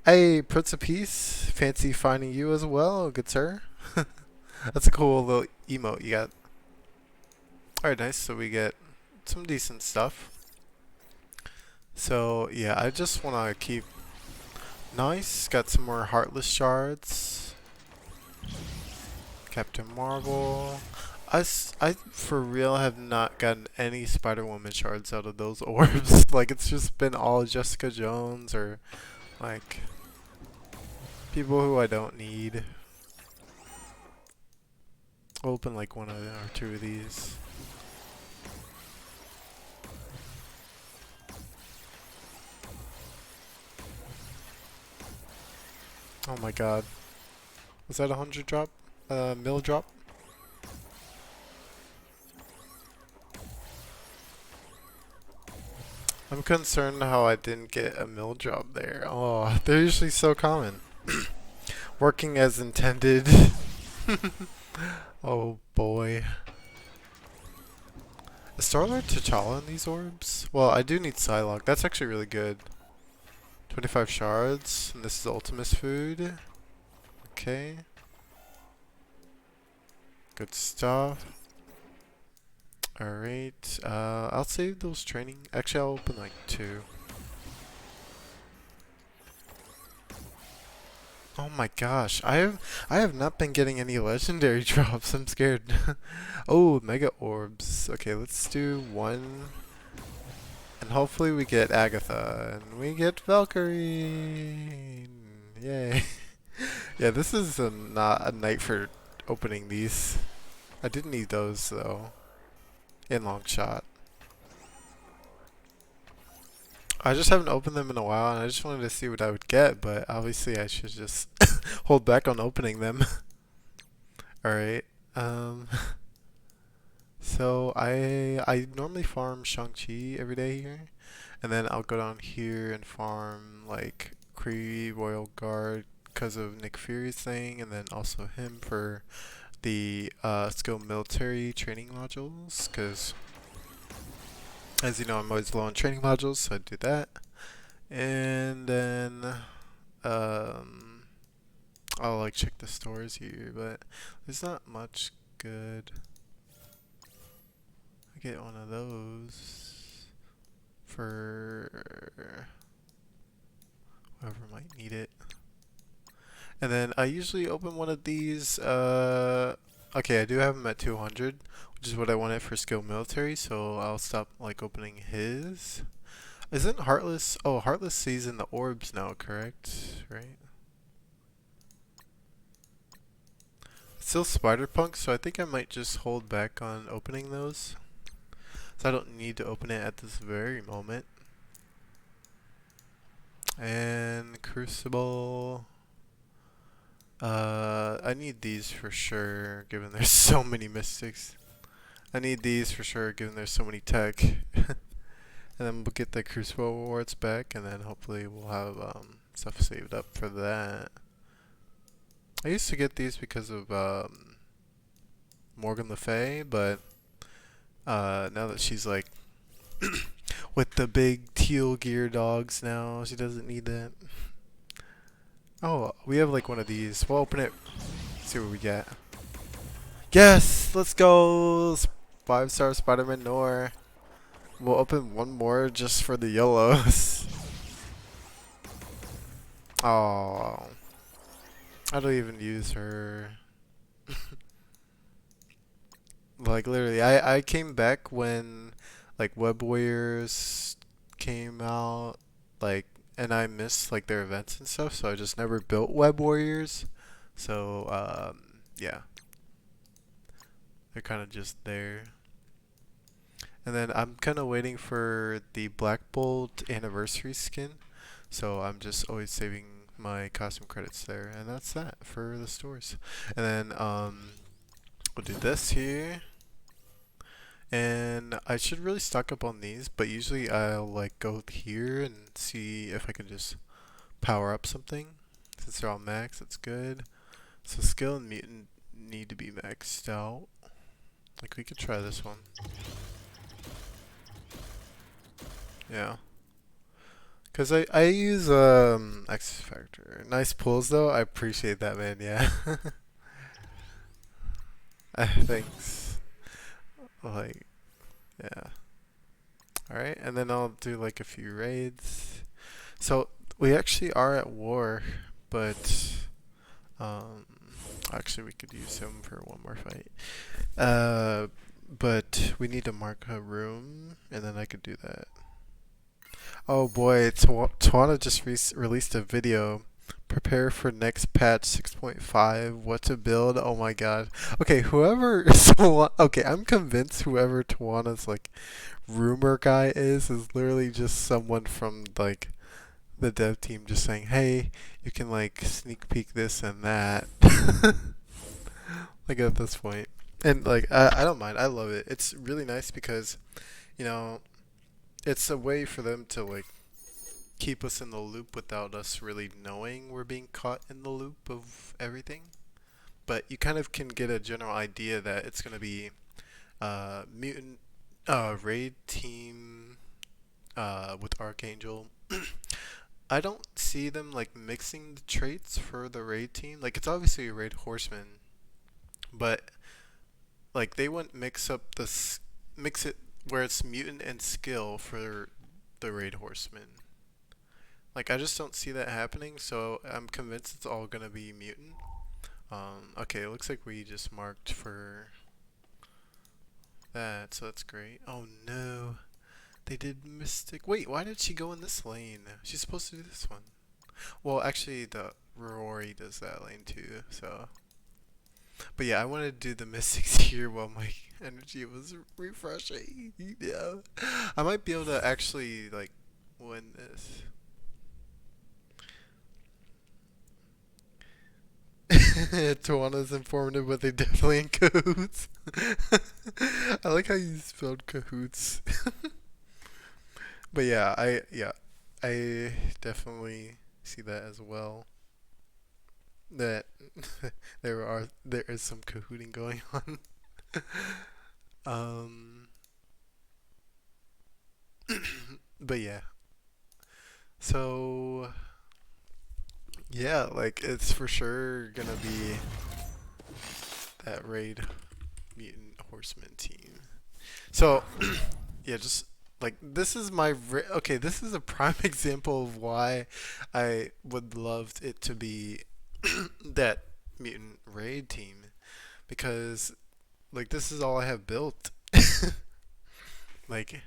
Hey, Prince of Peace. Fancy finding you as well, good sir. That's a cool little emote you got. Alright, nice. So we get some decent stuff. So, yeah, I just want to keep... Nice. Got some more Heartless shards. Captain Marvel. I for real have not gotten any Spider-Woman shards out of those orbs. Like, it's just been all Jessica Jones or, like, people who I don't need. I'll open, like, 1 or 2 of these. Oh my god. Was that a 100 drop? Mill drop? I'm concerned how I didn't get a mill drop there. Oh, they're usually so common. Working as intended. Oh boy. Is Star-Lord T'Challa in these orbs? Well, I do need Psylocke. That's actually really good. 25 shards. And this is Ultimus food. Okay. Good stuff. Alright. I'll save those training. Actually, I'll open like 2. Oh my gosh, I have not been getting any legendary drops. I'm scared. Oh, mega orbs. Okay, let's do 1, and hopefully we get Agatha, and we get Valkyrie. Yay! Yeah, this is not a night for opening these. I did need those though, in long shot. I just haven't opened them in a while, and I just wanted to see what I would get, but obviously I should just hold back on opening them. Alright. Um, so I normally farm Shang-Chi every day here, and then I'll go down here and farm like Kree Royal Guard because of Nick Fury's thing, and then also him for the skill military training modules, because as you know I'm always low on training modules, so I do that. And then um, I'll like check the stores here, but there's not much good. I get one of those for whoever might need it. And then I usually open one of these. Okay, I do have him at 200, which is what I wanted for skill military, so I'll stop like opening his. Isn't Heartless? Oh, Heartless sees in the orbs now, correct? Right? It's still Spider-Punk, so I think I might just hold back on opening those. So I don't need to open it at this very moment. And Crucible. I need these for sure, given there's so many mystics. I need these for sure, given there's so many tech. And then we'll get the Crucible rewards back, and then hopefully we'll have stuff saved up for that. I used to get these because of Morgan Le Fay, but now that she's like with the big teal gear dogs now, she doesn't need that. Oh, we have like one of these. We'll open it, see what we get. Yes, let's go! 5-star Spider-Man Noir. We'll open one more just for the yellows. Oh, I don't even use her. Like literally, I came back when like Web Warriors came out, like, and I missed like their events and stuff, so I just never built Web Warriors. So yeah, they're kind of just there. And then I'm kind of waiting for the Black Bolt anniversary skin, so I'm just always saving my costume credits there, and that's that for the stores. And then we'll do this here. And I should really stock up on these, but usually I'll like go here and see if I can just power up something. Since they're all max, that's good. So skill and mutant need to be maxed out. Like we could try this one. Yeah. Cause I use X Factor. Nice pulls though. I appreciate that, man. Yeah. Thanks. Like, yeah. Alright, and then I'll do like a few raids. So, we actually are at war, but, actually we could use him for one more fight. But we need to mark a room, and then I could do that. Oh boy, Tawana just released a video. Prepare for next patch 6.5. What to build? Oh my god. Okay, okay, I'm convinced whoever Tawana's like rumor guy is literally just someone from like the dev team just saying, "Hey, you can like sneak peek this and that." Like at this point. And like I don't mind. I love it. It's really nice because, you know, it's a way for them to like keep us in the loop without us really knowing we're being caught in the loop of everything. But you kind of can get a general idea that it's going to be mutant raid team with Archangel. I don't see them like mixing the traits for the raid team. Like it's obviously a raid Horseman, but like they wouldn't mix it where it's mutant and skill for the raid Horseman. Like I just don't see that happening, so I'm convinced it's all gonna be mutant. Okay, it looks like we just marked for that, so that's great. Oh no, they did Mystic. Wait, why did she go in this lane? She's supposed to do this one. Well, actually, the Rory does that lane too, so. But yeah, I wanted to do the Mystics here while my energy was refreshing. Yeah, I might be able to actually like win this. Tawana's informative, but they definitely in cahoots. I like how you spelled cahoots. But I definitely see that as well. That there is some cahooting going on. Um, but yeah. So yeah, like it's for sure gonna be that raid mutant horseman team. So yeah, just like this is okay. This is a prime example of why I would love it to be that mutant raid team because like this is all I have built. Like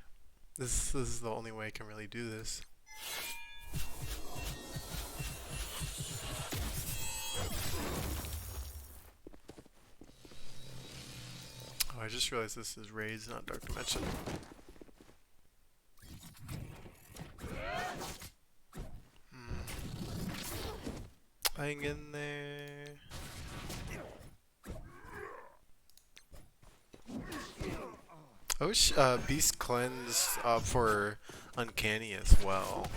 this is the only way I can really do this. Oh, I just realized this is raids, not dark dimension. Hang in there. I wish Beast Cleanse for Uncanny as well.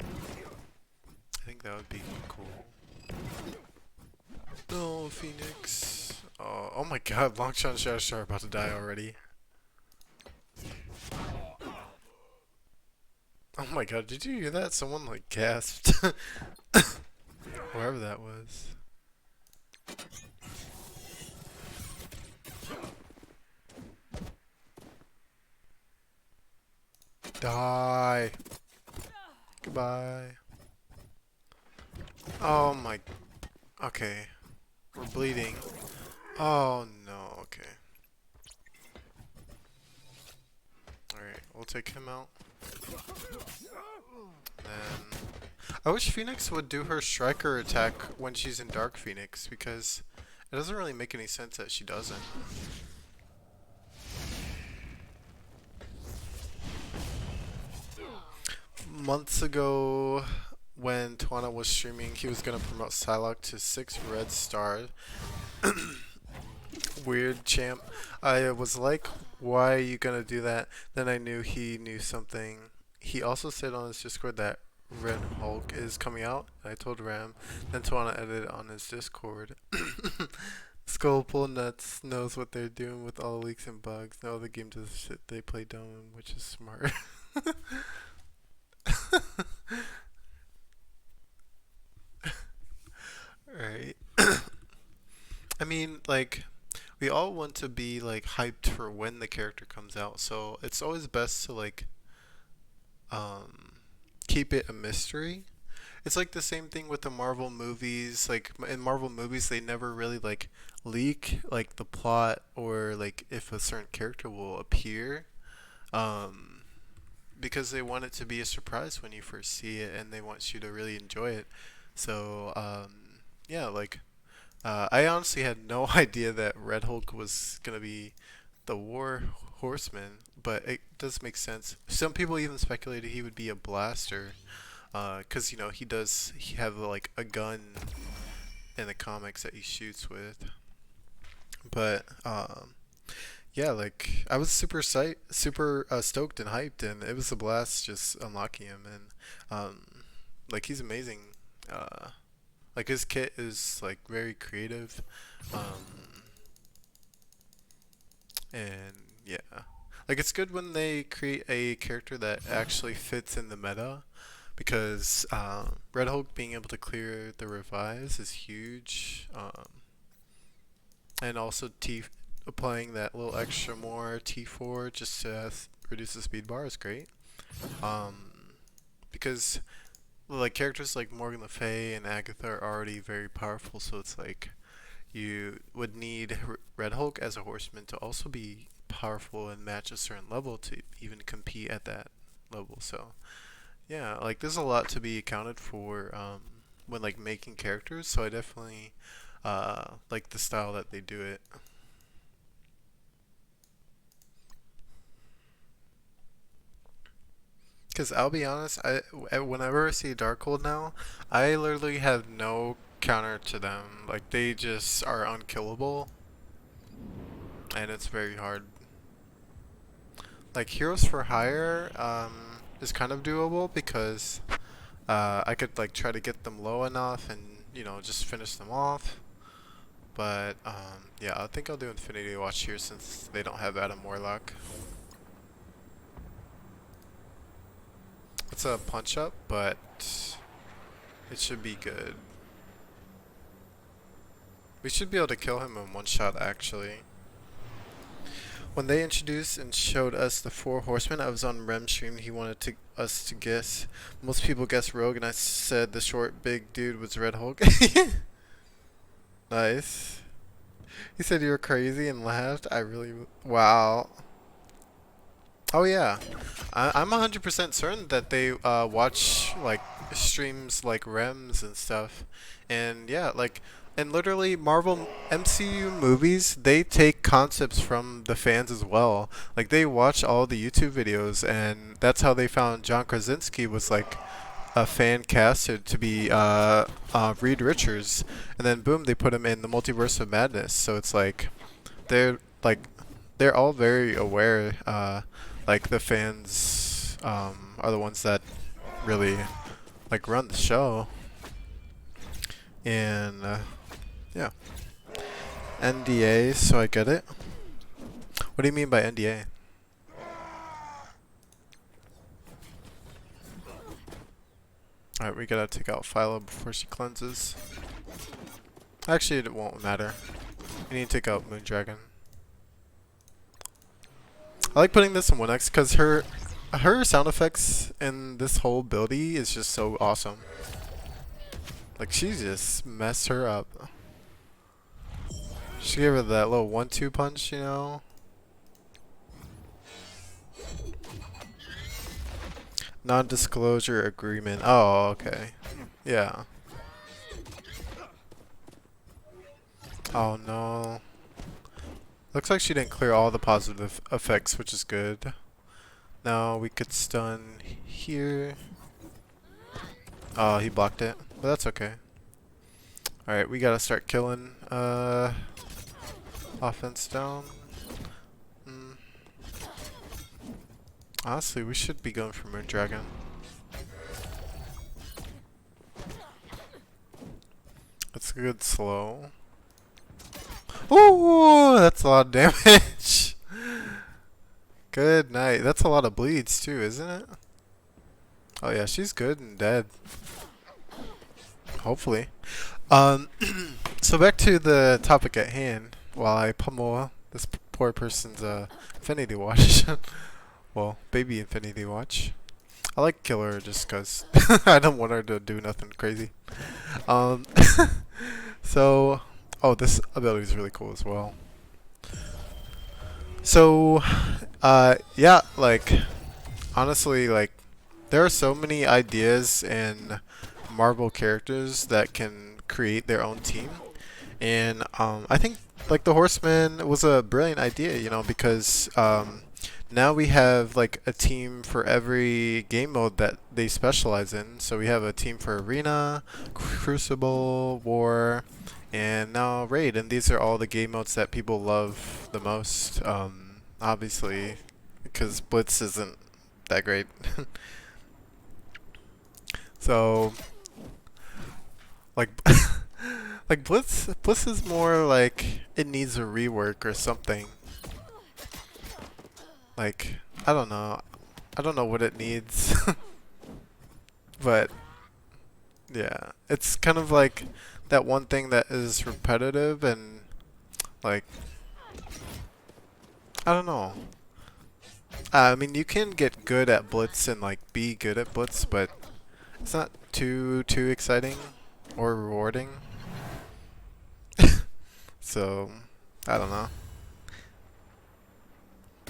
I think that would be cool. No, Phoenix. Oh my god, Longshot and Shadowstar are about to die already. Oh my god, did you hear that? Someone like gasped. Wherever that was. Die. Goodbye. Oh my. Okay. We're bleeding. Oh no, okay. Alright, we'll take him out. Then I wish Phoenix would do her striker attack when she's in Dark Phoenix because it doesn't really make any sense that she doesn't. Months ago when Tawana was streaming, he was gonna promote Psylocke to 6 red stars. Weird champ. I was like, why are you gonna do that? Then I knew he knew something. He also said on his Discord that Red Hulk is coming out. I told Ram. Then Tawana edited on his Discord. Skullpole Nuts knows what they're doing with all the leaks and bugs. No other game does the shit they play dumb, which is smart. Right. I mean, like, we all want to be like hyped for when the character comes out, so it's always best to like um keep it a mystery. It's like the same thing with the Marvel movies. Like in Marvel movies, they never really like leak like the plot or like if a certain character will appear, um, because they want it to be a surprise when you first see it, and they want you to really enjoy it. So yeah, like I honestly had no idea that Red Hulk was gonna be the War Horseman, but it does make sense. Some people even speculated he would be a blaster, cause you know he have like a gun in the comics that he shoots with. But yeah, like I was super stoked and hyped, and it was a blast just unlocking him, and like he's amazing. Uh, like his kit is like very creative, um, and yeah, like it's good when they create a character that actually fits in the meta, because Red Hulk being able to clear the revives is huge, and also T applying that little extra more T4 just to reduce the speed bar is great, um, because like characters like Morgan Le Fay and Agatha are already very powerful, so it's like you would need Red Hulk as a horseman to also be powerful and match a certain level to even compete at that level. So yeah, like there's a lot to be accounted for when like making characters. So I definitely like the style that they do it. Cause I'll be honest, whenever I see Darkhold now, I literally have no counter to them. Like they just are unkillable, and it's very hard. Like Heroes for Hire is kind of doable because I could like try to get them low enough and just finish them off. But yeah, I think I'll do Infinity Watch here since they don't have Adam Warlock. It's a punch up, but it should be good. We should be able to kill him in one shot actually. When they introduced and showed us the four horsemen, I was on Rem stream. He wanted us to guess. Most people guessed Rogue, and I said the short, big dude was Red Hulk. Nice. He said you were crazy and laughed. Wow. Oh yeah, I'm 100% certain that they watch like streams like Rems and stuff, and yeah, like. And literally, Marvel MCU movies, they take concepts from the fans as well. Like, they watch all the YouTube videos, and that's how they found John Krasinski was, like, a fan casted to be Reed Richards. And then, boom, they put him in the Multiverse of Madness. So it's they're, like, they're all very aware. Like, the fans are the ones that really, like, run the show. And, yeah. NDA, so I get it. What do you mean by NDA? Alright, we gotta take out Philo before she cleanses. Actually, it won't matter. We need to take out Moondragon. I like putting this in 1x because her sound effects in this whole ability is just so awesome. Like, she just messed her up. She gave her that little 1-2 punch, Non-disclosure agreement. Oh, okay. Yeah. Oh no. Looks like she didn't clear all the positive effects, which is good. Now we could stun here. Oh, he blocked it. But that's okay. Alright, we gotta start killing offense down. Honestly, we should be going for Moondragon. That's a good slow. Ooh, that's a lot of damage. Good night. That's a lot of bleeds too, isn't it? Oh yeah, she's good and dead. Hopefully. So back to the topic at hand while I pummel this poor person's Infinity Watch. Well, baby Infinity Watch. I like kill her just cause I don't want her to do nothing crazy. So, oh, this ability is really cool as well. So, yeah, like, honestly, like, there are so many ideas in Marvel characters that can create their own team. And, I think, like, the Horseman was a brilliant idea, because, now we have like a team for every game mode that they specialize in. So we have a team for Arena, Crucible, War, and now Raid. And these are all the game modes that people love the most. Obviously, because Blitz isn't that great. So, like, like Blitz is more like it needs a rework or something. Like, I don't know. I don't know what it needs. But, yeah. It's kind of like that one thing that is repetitive and, like, I don't know. I mean, you can get good at Blitz and, like, be good at Blitz, but it's not too exciting or rewarding. So, I don't know.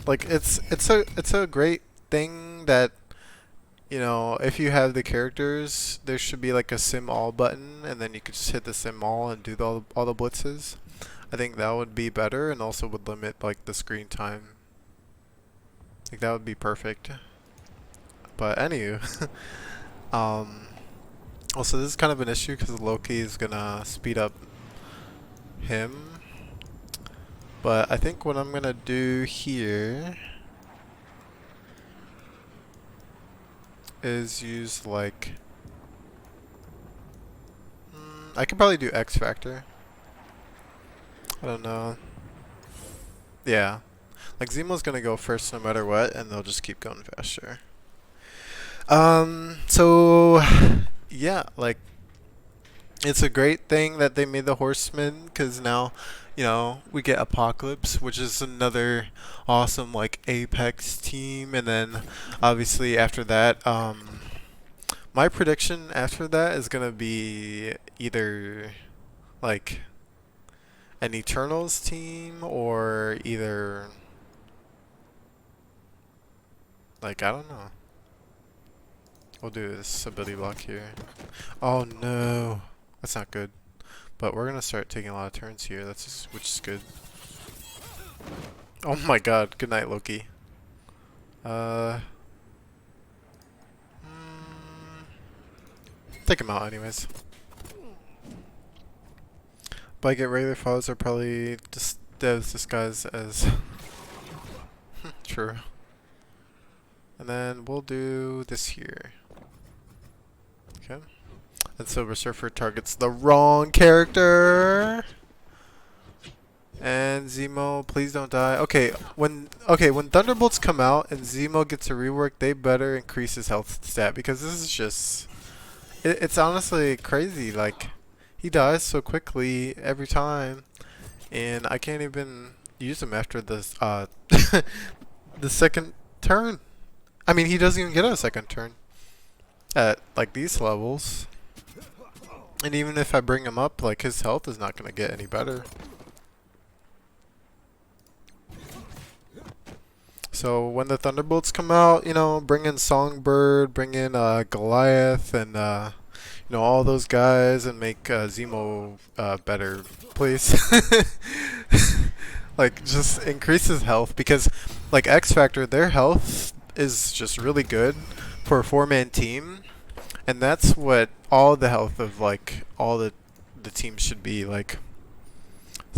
Like it's a great thing that if you have the characters, there should be like a sim all button, and then you could just hit the sim all and do all the blitzes. I think that would be better, and also would limit like the screen time. Like that would be perfect. But anywho, um, also this is kind of an issue because Loki is gonna speed up him. But I think what I'm gonna do here is use like I could probably do X Factor. I don't know. Yeah. Like Zemo's gonna go first no matter what, and they'll just keep going faster. So yeah, like it's a great thing that they made the Horseman because now, you know, we get Apocalypse, which is another awesome like Apex team, and then obviously after that, my prediction after that is gonna be either like an Eternals team or either like I don't know. We'll do this ability block here. Oh no, that's not good. But we're gonna start taking a lot of turns here. That's just, which is good. Oh my god! Good night, Loki. Take him out anyways. But I get regular foes are probably just devs disguised as true. And then we'll do this here. Okay. And Silver Surfer targets the wrong character. And Zemo, please don't die. Okay, when Thunderbolts come out and Zemo gets a rework, they better increase his health stat because this is just it's honestly crazy. Like he dies so quickly every time, and I can't even use him after this the second turn. I mean, he doesn't even get a second turn at like these levels. And even if I bring him up, like his health is not gonna get any better. So when the Thunderbolts come out, you know, bring in Songbird, bring in Goliath, and you know all those guys, and make Zemo better, please. Like just increase his health because, like X Factor, their health is just really good for a 4-man team, and that's what all the health of like all the teams should be like.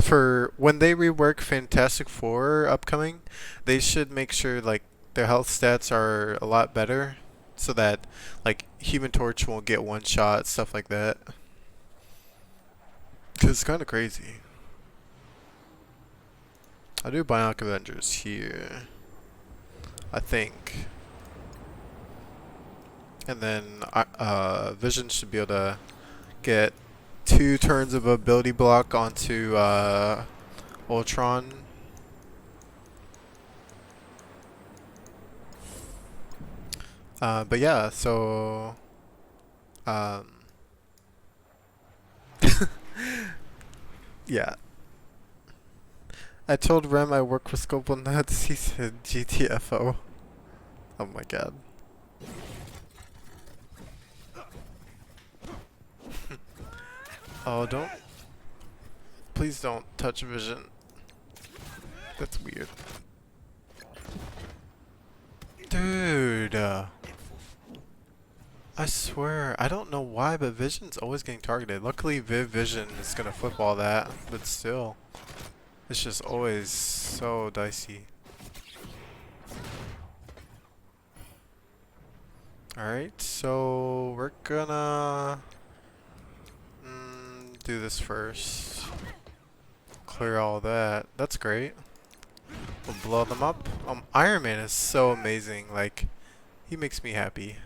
For when they rework Fantastic Four upcoming, they should make sure like their health stats are a lot better, so that like Human Torch won't get one shot, stuff like that. Cause it's kind of crazy. I'll do Bionic Avengers here, I think, and then Vision should be able to get 2 turns of ability block onto Ultron. But yeah, so yeah. I told Rem I work for Scopal Nuts. He said GTFO. Oh my god. Oh, don't. Please don't touch Vision. That's weird. Dude. I swear, I don't know why, but Vision's always getting targeted. Luckily, Vision is gonna flip all that, but still. It's just always so dicey. Alright, so we're gonna do this first. Clear all that. That's great. We'll blow them up. Iron Man is so amazing. Like, he makes me happy.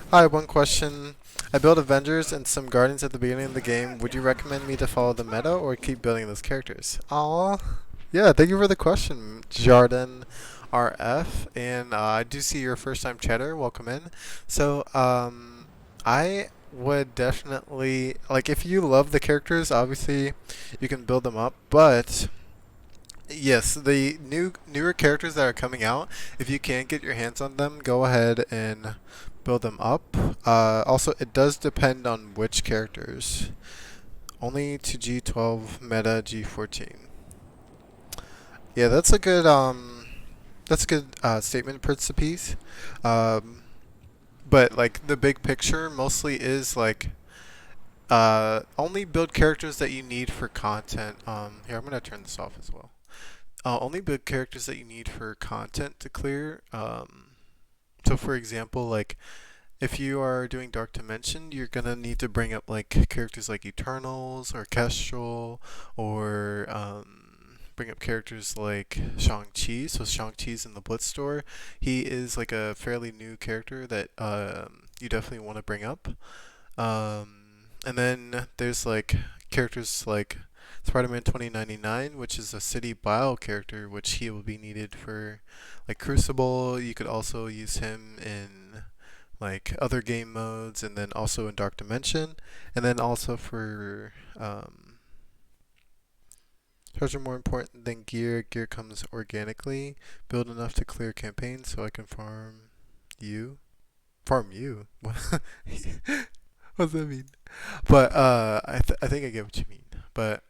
Hi, one question. I built Avengers and some Guardians at the beginning of the game. Would you recommend me to follow the meta or keep building those characters? Aw. Yeah, thank you for the question, Jarden RF. And I do see your first time chatter. Welcome in. So, I would definitely, like, if you love the characters, obviously you can build them up, but yes, the newer characters that are coming out, if you can't get your hands on them, go ahead and build them up. Also, it does depend on which characters. Only to G12, meta G14. Yeah, that's a good That's a good statement, Prince of Peace. Um, but like the big picture mostly is like only build characters that you need for content. Here I'm gonna turn this off as well. Only build characters that you need for content to clear. So for example, like if you are doing Dark Dimension, you're gonna need to bring up like characters like Eternals or Kestrel, or bring up characters like Shang-Chi. So Shang-Chi's in the Blitz store. He is like a fairly new character that you definitely want to bring up. And then there's like characters like Spider-Man 2099, which is a city bio character, which he will be needed for like Crucible. You could also use him in like other game modes, and then also in Dark Dimension, and then also for treasure more important than gear. Gear comes organically. Build enough to clear campaigns so I can farm you. Farm you? What does that mean? But I think I get what you mean. But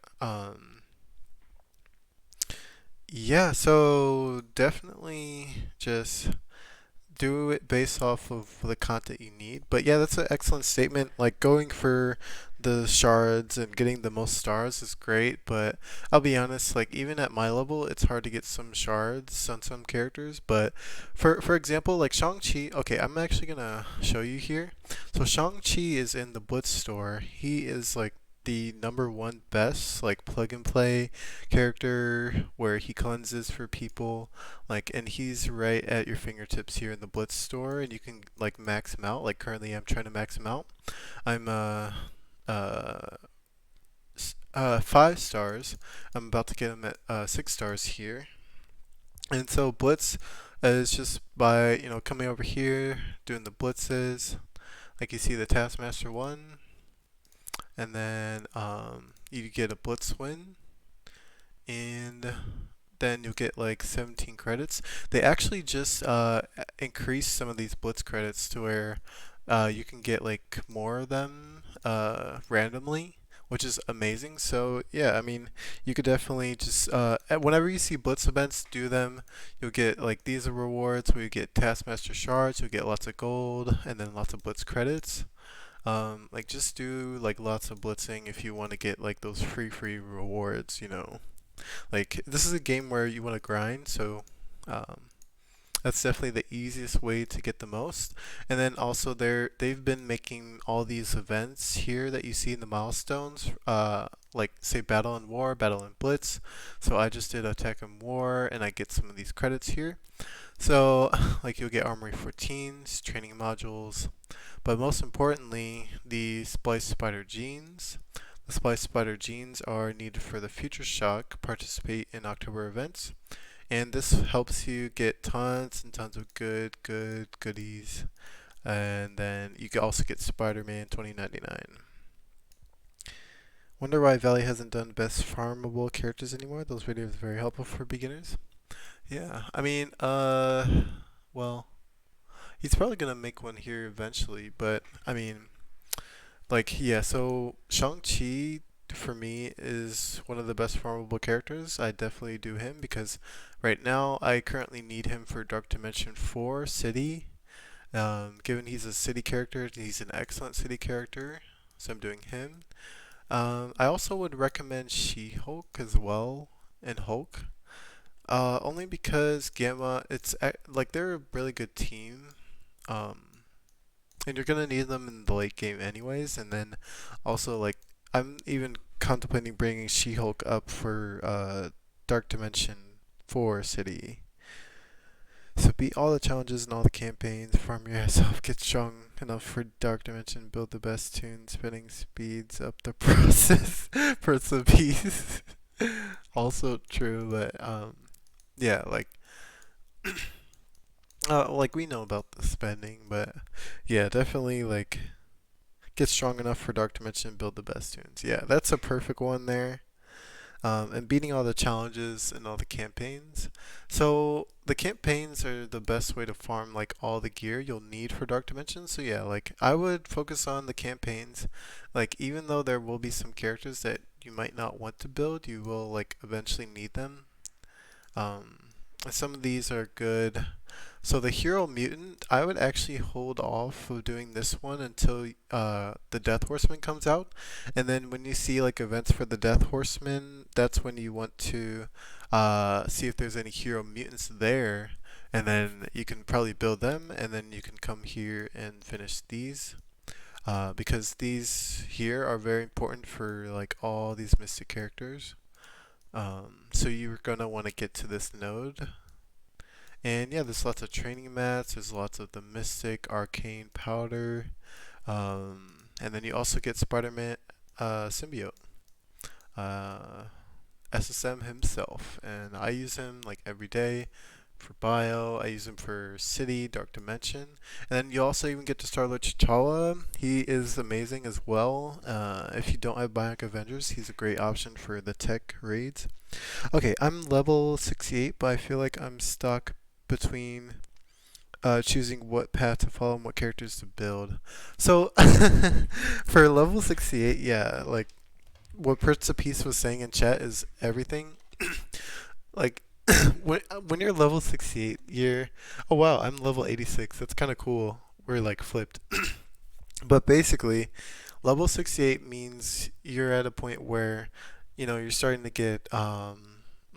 yeah, so definitely just do it based off of the content you need. But yeah, that's an excellent statement. Like going for the shards and getting the most stars is great, but I'll be honest, like even at my level, it's hard to get some shards on some characters. But for example, like Shang-Chi, okay, I'm actually gonna show you here. So Shang-Chi is in the Blitz store. He is like the number one best like plug and play character where he cleanses for people, like, and he's right at your fingertips here in the Blitz store, and you can like max him out. Like currently, I'm trying to max him out. I'm 5 stars. I'm about to get him at 6 stars here. And so Blitz is just by coming over here, doing the blitzes. Like you see the Taskmaster one, and then you get a Blitz win, and then you'll get like 17 credits. They actually just increased some of these Blitz credits to where you can get like more of them randomly, which is amazing. So yeah, I mean, you could definitely just whenever you see Blitz events, do them. You'll get like these are rewards where you get Taskmaster shards, you'll get lots of gold, and then lots of Blitz credits. Like just do like lots of blitzing if you want to get like those free rewards. Like this is a game where you want to grind, so um, that's definitely the easiest way to get the most. And then also they've been making all these events here that you see in the milestones, like say Battle and War, Battle and Blitz. So I just did Attack and War, and I get some of these credits here. So like you'll get Armory 14s, training modules, but most importantly, the Splice Spider genes. The Splice Spider genes are needed for the Future Shock, participate in October events, and this helps you get tons and tons of good goodies. And then you can also get Spider-Man 2099. Wonder why Valley hasn't done best farmable characters anymore. Those videos are very helpful for beginners. Yeah, I mean, well, he's probably gonna make one here eventually, but I mean, like, yeah, so Shang-Chi for me is one of the best farmable characters. I definitely do him because right now I currently need him for Dark Dimension 4 City. Given he's a city character, he's an excellent city character, so I'm doing him. I also would recommend She-Hulk as well, and Hulk. Only because Gamma, like they're a really good team. Um, and you're gonna need them in the late game anyways. And then also like I'm even contemplating bringing She-Hulk up for Dark Dimension 4 City. So beat all the challenges and all the campaigns, farm your ass off, get strong enough for Dark Dimension, build the best tune, spinning speeds up the process for some peace. Also true, but yeah, like we know about the spending, but yeah, definitely like get strong enough for Dark Dimension, build the best tunes. Yeah, that's a perfect one there. And beating all the challenges and all the campaigns. So the campaigns are the best way to farm like all the gear you'll need for Dark Dimension. So yeah, like I would focus on the campaigns. Like even though there will be some characters that you might not want to build, you will like eventually need them. Um, Some of these are good. So the hero mutant, I would actually hold off of doing this one until the Death Horseman comes out, and then when you see like events for the Death Horseman, that's when you want to see if there's any hero mutants there, and then you can probably build them, and then you can come here and finish these. Because these here are very important for like all these mystic characters. So you're gonna want to get to this node. And yeah, there's lots of training mats, there's lots of the Mystic Arcane Powder, and then you also get Spider-Man Symbiote, uh, SSM himself, and I use him like every day for Bio. I use him for City, Dark Dimension, and then you also even get to Starlord T'Challa. He is amazing as well. If you don't have Bionic Avengers, he's a great option for the tech raids. Okay, I'm level 68, but I feel like I'm stuck between choosing what path to follow and what characters to build. So for level 68, yeah, like what Prince of Peace was saying in chat is everything. Like when you're level 68, you're oh wow, I'm level 86. That's kind of cool. We're like flipped. But basically, level 68 means you're at a point where, you're starting to get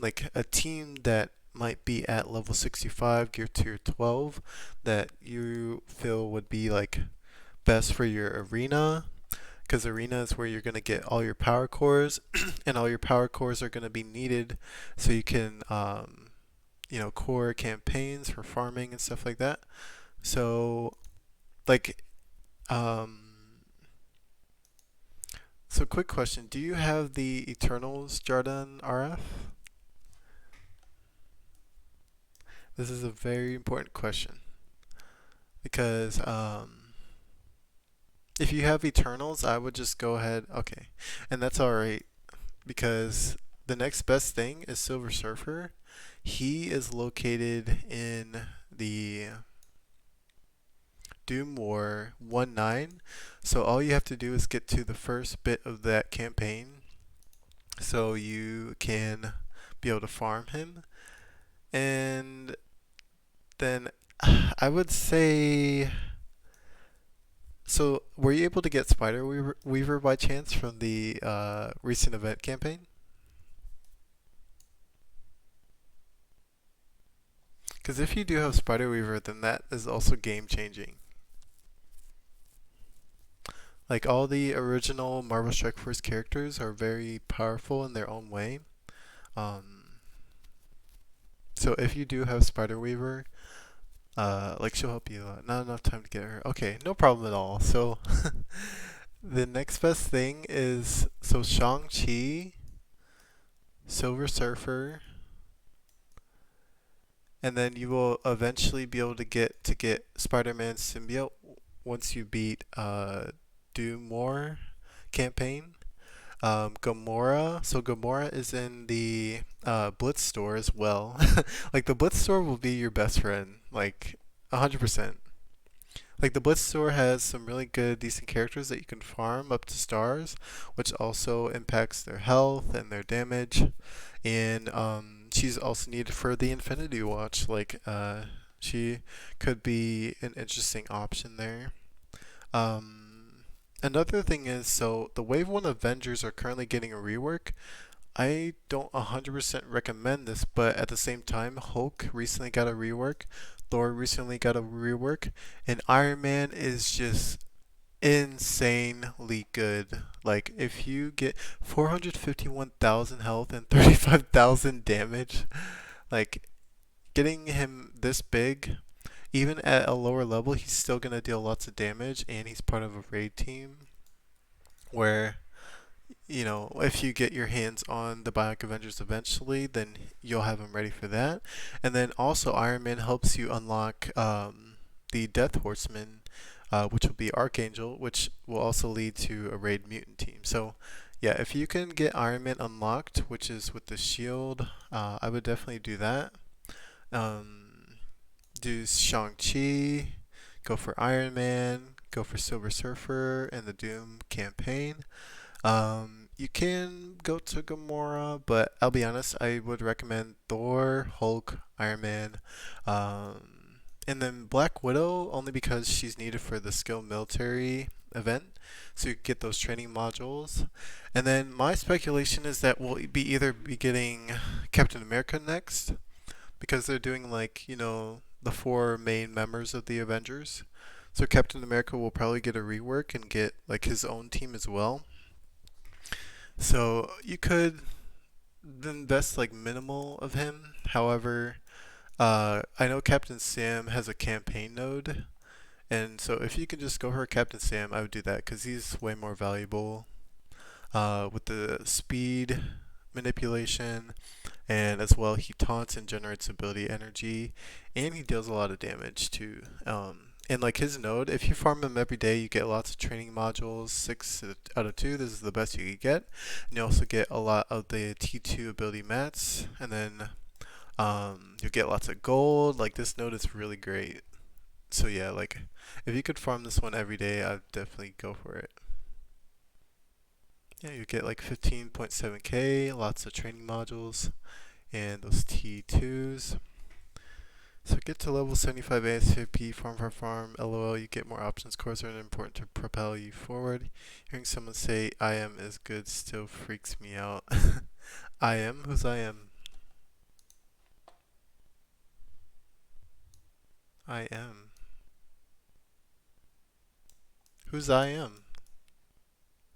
like a team that might be at level 65, gear tier 12, that you feel would be like best for your arena. Because arena is where you're going to get all your power cores, and all your power cores are going to be needed so you can, core campaigns for farming and stuff like that. So, like, um, So, quick question: do you have the Eternals Jardan RF? This is a very important question because if you have Eternals, I would just go ahead. Okay, and that's all right because the next best thing is Silver Surfer. He is located in the Doom War 1-9. So all you have to do is get to the first bit of that campaign so you can be able to farm him. And then I would say. So, were you able to get Weaver by chance from the recent event campaign? Because if you do have Spider Weaver, then that is also game changing. Like all the original Marvel Strike Force characters are very powerful in their own way. Um, so if you do have Spider Weaver, like she'll help you a lot. Not enough time to get her. Okay, no problem at all. So the next best thing is so Shang-Chi, Silver Surfer, and then you will eventually be able to get Spider-Man symbiote once you beat Doom War campaign. Gamora. So Gamora is in the Blitz store as well. Like the Blitz store will be your best friend, like 100%. Like the Blitz store has some really good, decent characters that you can farm up to stars, which also impacts their health and their damage. And she's also needed for the Infinity Watch. Like she could be an interesting option there. Another thing is, so the Wave 1 Avengers are currently getting a rework. I don't 100% recommend this, but at the same time, Hulk recently got a rework, Thor recently got a rework, and Iron Man is just insanely good. Like, if you get 451,000 health and 35,000 damage, like, getting him this big, even at a lower level, he's still going to deal lots of damage, and he's part of a raid team where if you get your hands on the Bionic Avengers eventually, then you'll have them ready for that. And then also, Iron Man helps you unlock the Death Horseman, which will be Archangel, which will also lead to a raid mutant team. So, yeah, if you can get Iron Man unlocked, which is with the shield, I would definitely do that. Um, do Shang-Chi, go for Iron Man, go for Silver Surfer and the Doom campaign. you can go to Gamora, but I'll be honest, I would recommend Thor, Hulk, Iron Man, and then Black Widow only because she's needed for the skill military event, so you get those training modules. And then my speculation is that we'll be either be getting Captain America next because they're doing like the four main members of the Avengers. So Captain America will probably get a rework and get like his own team as well. So you could invest like minimal of him. However, I know Captain Sam has a campaign node, and so if you could just go for Captain Sam, I would do that because he's way more valuable with the speed manipulation, and as well he taunts and generates ability energy, and he deals a lot of damage too. And like his node, if you farm him every day, you get lots of training modules. 6 out of 2, this is the best you could get. And you also get a lot of the T2 ability mats, and then you'll get lots of gold. Like this node is really great. So yeah, like if you could farm this one every day, I'd definitely go for it. Yeah, you get like 15.7k, lots of training modules, and those T2s. So get to level 75 ASAP, farm, LOL, you get more options. Cores are important to propel you forward. Hearing someone say I am is good still freaks me out. I am? Who's I am? I am. Who's I am?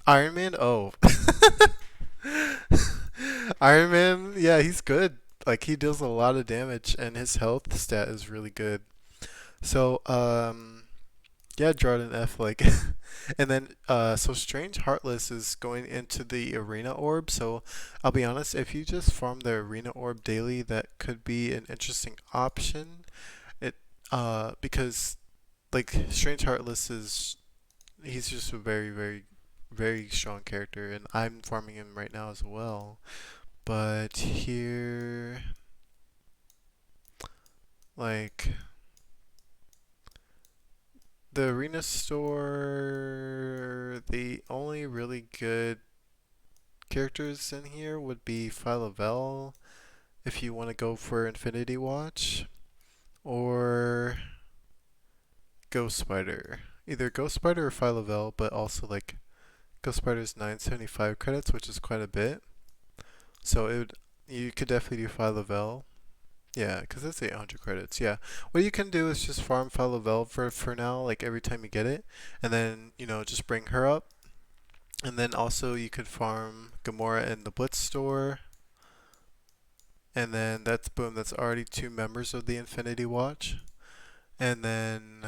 Iron Man? Oh. Iron Man, yeah, he's good. Like he deals a lot of damage and his health stat is really good. So, yeah, Jordan F like and then so Strange Heartless is going into the arena orb, so I'll be honest, if you just farm the arena orb daily, that could be an interesting option. It because like Strange Heartless is he's just a very strong character, and I'm farming him right now as well. But here, like the arena store, the only really good characters in here would be Philovel if you want to go for Infinity Watch, or Ghost Spider. Either Ghost Spider or Philovel, but also like Ghost Spider's 975 credits, which is quite a bit. So you could definitely do Philovel. Yeah, because that's 800 credits. Yeah. What you can do is just farm Philovel for now, like every time you get it. And then, just bring her up. And then also you could farm Gamora in the Blitz store. And then that's boom, that's already 2 members of the Infinity Watch. And then,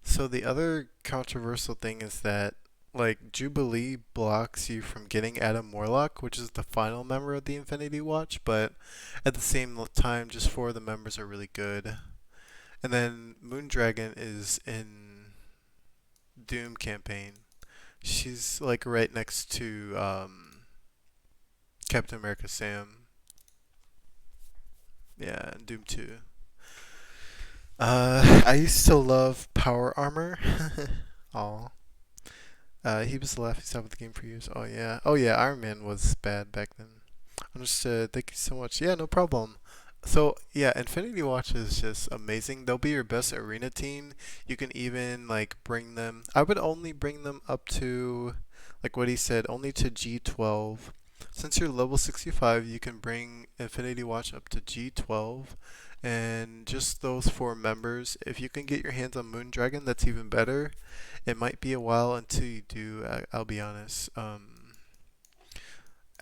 so the other controversial thing is that like Jubilee blocks you from getting Adam Warlock, which is the final member of the Infinity Watch, but at the same time, just 4 of the members are really good. And then Moondragon is in Doom campaign. She's like right next to Captain America Sam. Yeah, Doom 2. I used to love Power Armor. Aw. He was the laughing stock of the game for years. Oh yeah. Oh yeah, Iron Man was bad back then. Understood. Thank you so much. Yeah, no problem. So yeah, Infinity Watch is just amazing. They'll be your best arena team. You can even like bring them. I would only bring them up to, like what he said, only to G12. Since you're level 65, you can bring Infinity Watch up to G12, and just those 4 members. If you can get your hands on Moondragon, that's even better. It might be a while until you do. I'll be honest.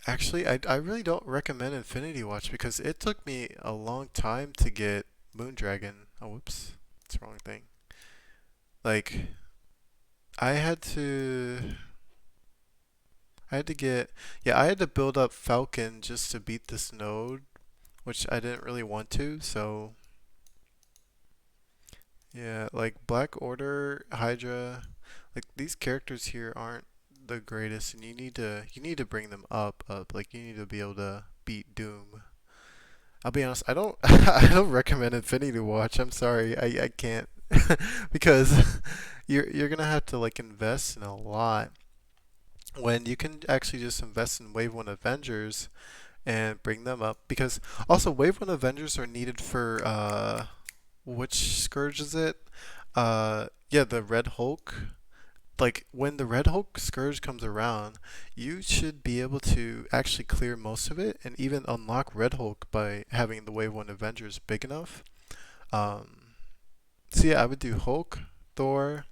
Actually, I really don't recommend Infinity Watch because it took me a long time to get Moondragon. Oh, whoops. That's the wrong thing. Like, I had to. I had to get. Yeah, I had to build up Falcon just to beat this node, which I didn't really want to, so. Yeah, like Black Order, Hydra, like these characters here aren't the greatest, and you need to bring them up. Like you need to be able to beat Doom. I'll be honest, I don't I don't recommend Infinity Watch. I'm sorry, I can't because you're gonna have to like invest in a lot. when you can actually just invest in Wave 1 Avengers and bring them up. Because also, Wave 1 Avengers are needed for, which Scourge is it? Yeah, the Red Hulk. Like, when the Red Hulk Scourge comes around, you should be able to actually clear most of it and even unlock Red Hulk by having the Wave 1 Avengers big enough. Um, so yeah, I would do Hulk, Thor,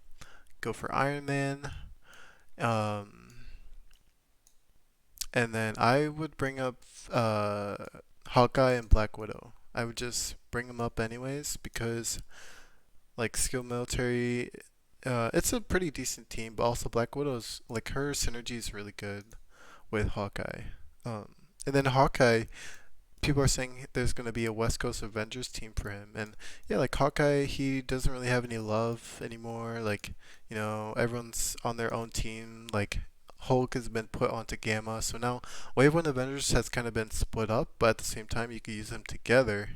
go for Iron Man, um, and then I would bring up uh, Hawkeye and Black Widow. I would just bring them up anyways because like skill military, it's a pretty decent team, but also Black Widow's like her synergy is really good with Hawkeye. And then Hawkeye, people are saying there's going to be a West Coast Avengers team for him. And yeah, like Hawkeye, he doesn't really have any love anymore. Like, everyone's on their own team. Like, Hulk has been put onto Gamma. So now Wave 1 Avengers has kind of been split up, but at the same time, you could use them together.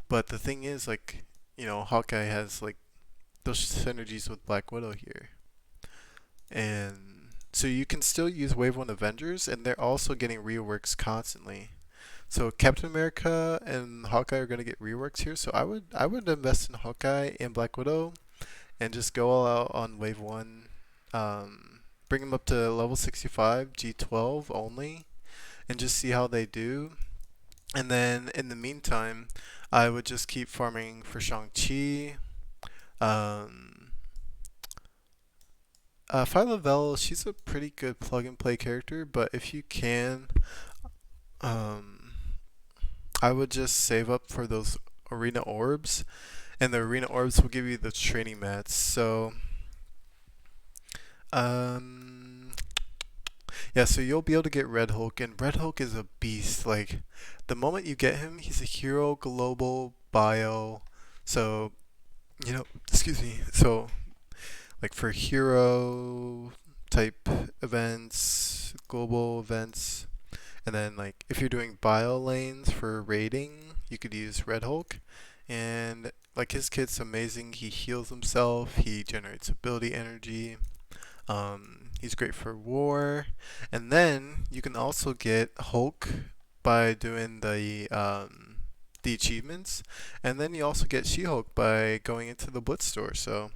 But the thing is, like, Hawkeye has, like, those synergies with Black Widow here. And so you can still use Wave 1 Avengers, and they're also getting reworks constantly. So Captain America and Hawkeye are going to get reworks here. So I would invest in Hawkeye and Black Widow and just go all out on Wave 1. Bring them up to level 65, G12 only, and just see how they do. And then in the meantime, I would just keep farming for Shang-Chi. Um, Phyla, she's a pretty good plug and play character, but if you can, um, I would just save up for those arena orbs, and the arena orbs will give you the training mats. So, um, yeah, so you'll be able to get Red Hulk, and Red Hulk is a beast. Like, the moment you get him, he's a hero global bio. So, excuse me. So, like for hero type events, global events, and then like if you're doing bio lanes for raiding, you could use Red Hulk. And like his kit's amazing. He heals himself. He generates ability energy. He's great for war. And then you can also get Hulk by doing the achievements. And then you also get She-Hulk by going into the Blitz store. So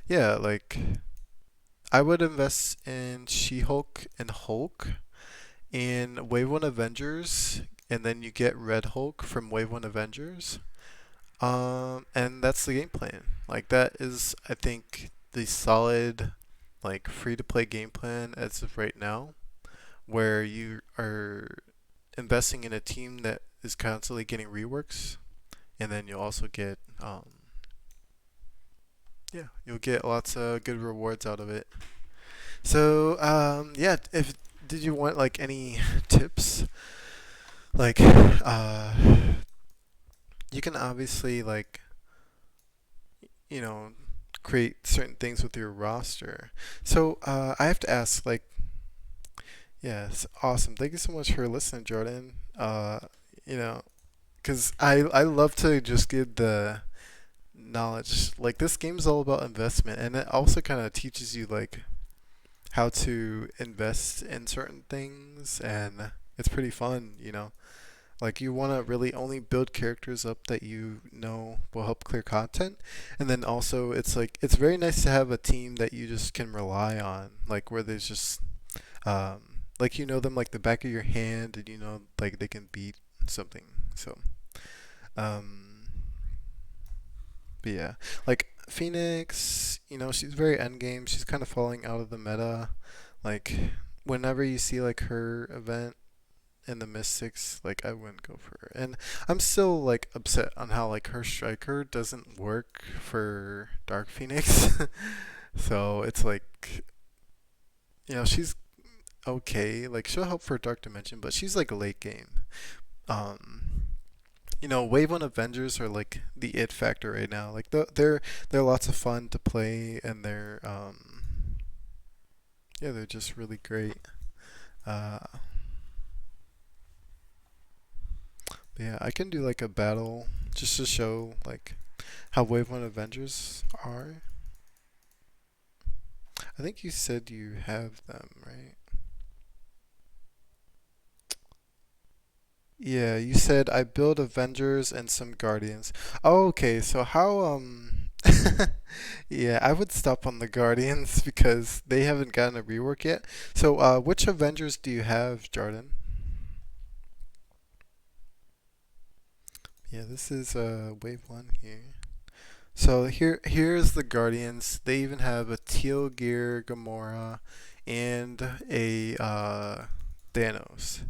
yeah, like I would invest in She-Hulk and Hulk in Wave 1 Avengers, and then you get Red Hulk from Wave 1 Avengers. And that's the game plan. Like that is, I think, the solid, like free to play game plan as of right now, where you are investing in a team that is constantly getting reworks, and then you'll also get, yeah, you'll get lots of good rewards out of it. So, yeah, if did you want like any tips? Like, you can obviously like, you know, create certain things with your roster. So, I have to ask, like, yeah, it's awesome. Thank you so much for listening, Jordan. You know, because I love to just give the knowledge. Like, this game is all about investment, and it also kind of teaches you like how to invest in certain things, and it's pretty fun. Like, you want to really only build characters up that you know will help clear content, and then also it's like it's very nice to have a team that you just can rely on, like where there's just like them like the back of your hand, and like they can beat something. So um but yeah, like Phoenix, she's very endgame. She's kind of falling out of the meta. Like, whenever you see like her event in the Mystics, like I wouldn't go for her. And I'm still like upset on how like her striker doesn't work for Dark Phoenix. So it's like, she's okay. Like, she'll help for Dark Dimension, but she's like late game. Um, Wave One Avengers are like the it factor right now. Like they're lots of fun to play, and they're yeah, they're just really great. Uh, yeah, I can do like a battle just to show like how Wave One Avengers are. I think you said you have them, right? Yeah, you said I build Avengers and some Guardians. Oh, okay, so how yeah, I would stop on the Guardians because they haven't gotten a rework yet. So which Avengers do you have, Jordan? Yeah, this is wave 1 here. So here's the Guardians. They even have a teal gear Gamora and a Thanos.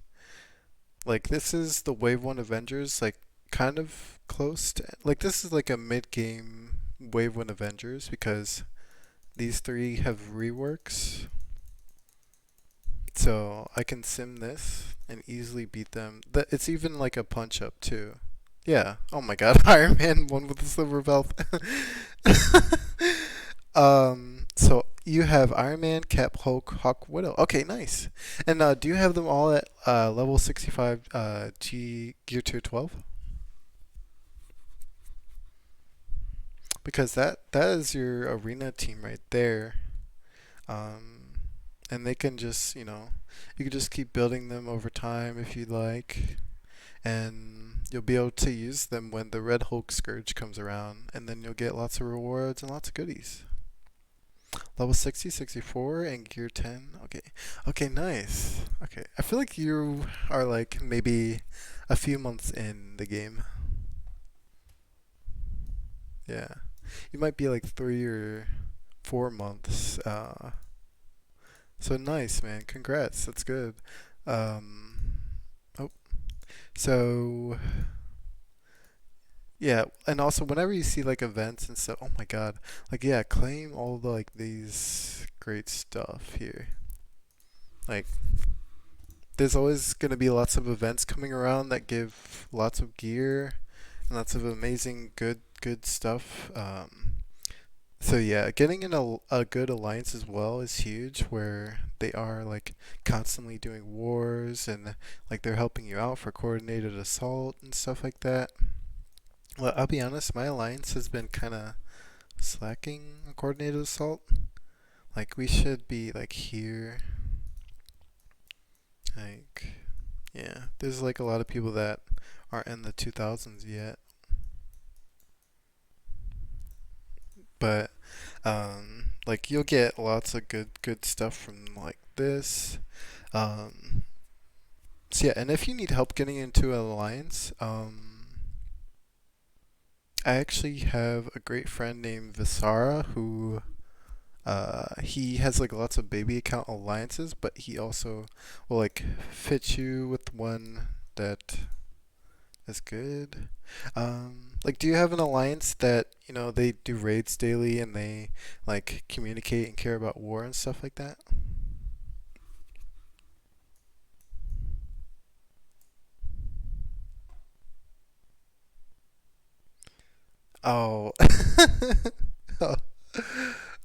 Like this is the Wave 1 Avengers, like kind of close to like this is like a mid-game Wave 1 Avengers because these three have reworks. So I can sim this and easily beat them. It's even like a punch up too. Yeah. Oh my god, Iron Man won with the silver belt. So you have Iron Man, Cap, Hulk, Hawk, Widow. Okay, nice. And do you have them all at level 65 G Gear Tier 12? Because that is your arena team right there. Um, and they can just, you can just keep building them over time if you like. And you'll be able to use them when the Red Hulk Scourge comes around. And then you'll get lots of rewards and lots of goodies. Level 60, 64, and gear 10. Okay. Okay, nice. Okay. I feel like you are like maybe a few months in the game. Yeah. You might be like 3 or 4 months. So nice, man. Congrats. That's good. Um, oh, so yeah, and also whenever you see like events and stuff, oh my god, like yeah, claim all the like these great stuff here. Like there's always going to be lots of events coming around that give lots of gear and lots of amazing good stuff. So yeah, getting in a good alliance as well is huge, where they are like constantly doing wars and like they're helping you out for coordinated assault and stuff like that. Well, I'll be honest, my alliance has been kind of slacking on coordinated assault. Like we should be like here, like yeah, there's like a lot of people that aren't in the 2000s yet, but like you'll get lots of good stuff from like this. Um, so yeah, and if you need help getting into an alliance, I actually have a great friend named Visara who he has like lots of baby account alliances, but he also will like fit you with one that is good. Like, do you have an alliance that they do raids daily and they like communicate and care about war and stuff like that? Oh,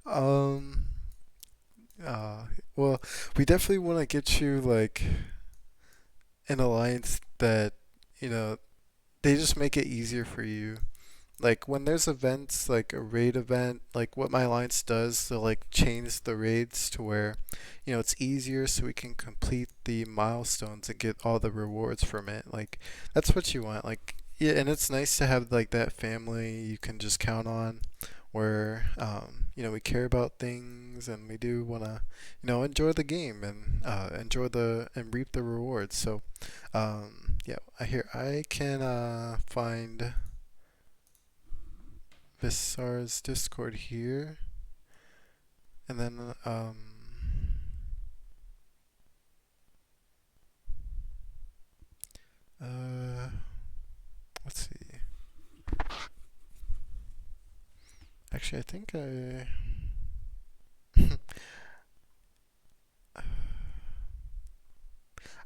um, uh, well, we definitely want to get you like an alliance that you know they just make it easier for you. Like when there's events like a raid event, like what my alliance does to like change the raids to where it's easier so we can complete the milestones and get all the rewards from it. Like that's what you want. Like yeah, and it's nice to have like that family you can just count on where we care about things and we do want to enjoy the game and enjoy the and reap the rewards. So yeah, I can find Visar's Discord here, and then uh, let's see. Actually, I think I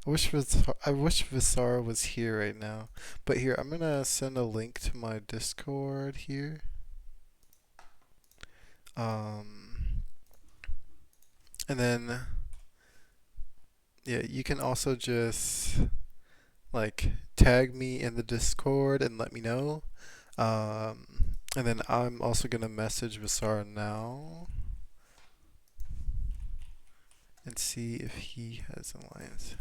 wish Visara was here right now. But here, I'm gonna send a link to my Discord here. Um, and then yeah, you can also just like tag me in the Discord and let me know. And then I'm also gonna message Visara now and see if he has an alliance.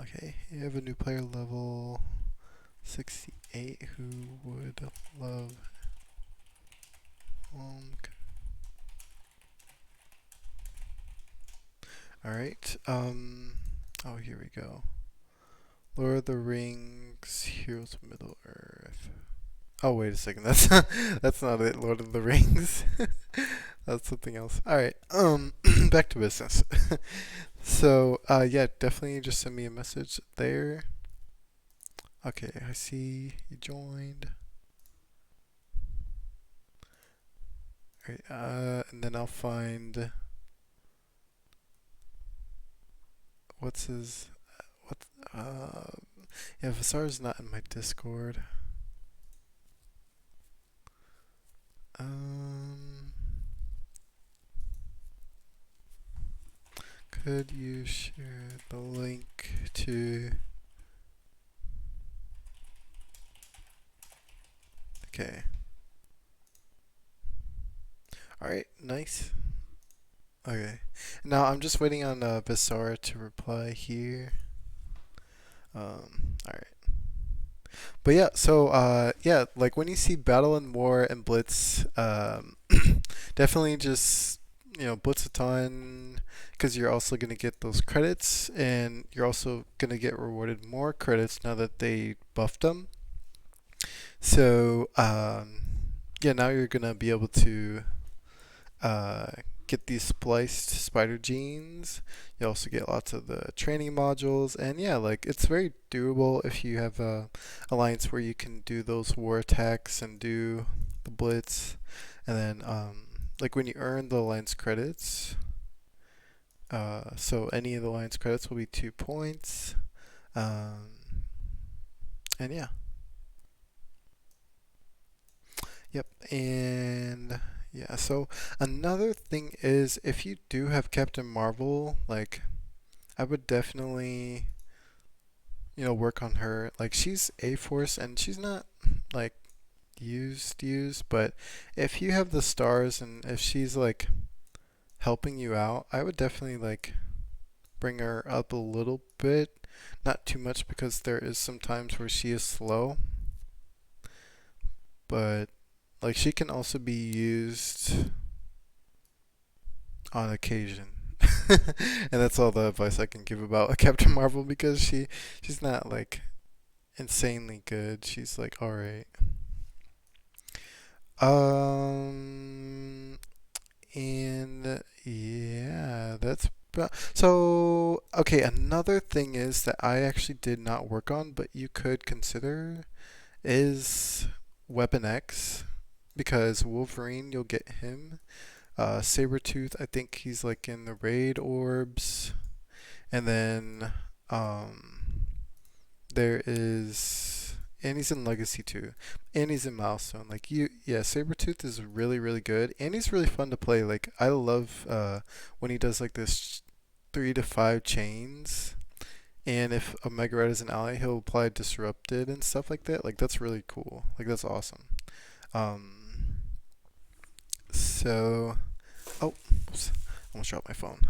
Okay, you have a new player level 68 who would love Honk. Alright, oh, here we go. Lord of the Rings, Heroes of Middle Earth. Oh, wait a second. That's that's not it. Lord of the Rings. That's something else. All right. Back to business. So, yeah, definitely just send me a message there. Okay, I see you joined. All right. And then I'll find what's his what. Yeah, Vasar's not in my Discord. Um. Could you share the link to? Okay. All right. Nice. Okay. Now I'm just waiting on Basara to reply here. All right. But yeah, so yeah, like when you see Battle and War and Blitz, definitely just blitz a ton because you're also gonna get those credits and you're also gonna get rewarded more credits now that they buffed them. So yeah, now you're gonna be able to uh, get these spliced spider genes. You also get lots of the training modules, and yeah, like it's very doable if you have a alliance where you can do those war attacks and do the blitz, and then like when you earn the alliance credits. So any of the alliance credits will be 2 points, um, and yeah, yep, and yeah. So another thing is if you do have Captain Marvel, like I would definitely, work on her. Like she's A Force and she's not like used, but if you have the stars and if she's like helping you out, I would definitely like bring her up a little bit. Not too much because there is some times where she is slow, but like she can also be used on occasion. And that's all the advice I can give about Captain Marvel because she's not like insanely good. She's like all right. Um, and yeah, that's so okay. Another thing is that I actually did not work on, but you could consider is Weapon X because Wolverine, you'll get him. Sabretooth, I think he's like in the raid orbs. And then there is and he's in Legacy too. And he's in Milestone. Like yeah, Sabretooth is really, really good. And he's really fun to play. Like I love when he does like this 3 to 5 chains. And if a Mega Red is an ally, he'll apply Disrupted and stuff like that. Like that's really cool. Like that's awesome. Um so oh, oops, almost dropped my phone.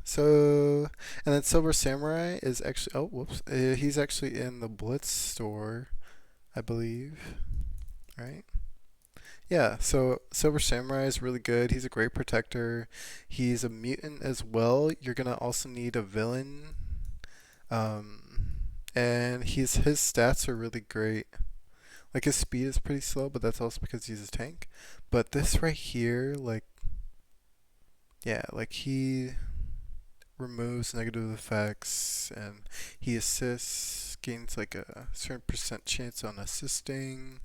So and then Silver Samurai is actually he's actually in the Blitz store, I believe. Right? Yeah, so Silver Samurai is really good. He's a great protector. He's a mutant as well. You're gonna also need a villain. Um, and his stats are really great. Like his speed is pretty slow, but that's also because he's a tank. But this right here, like yeah, like he removes negative effects and he assists, gains like a certain percent chance on assisting.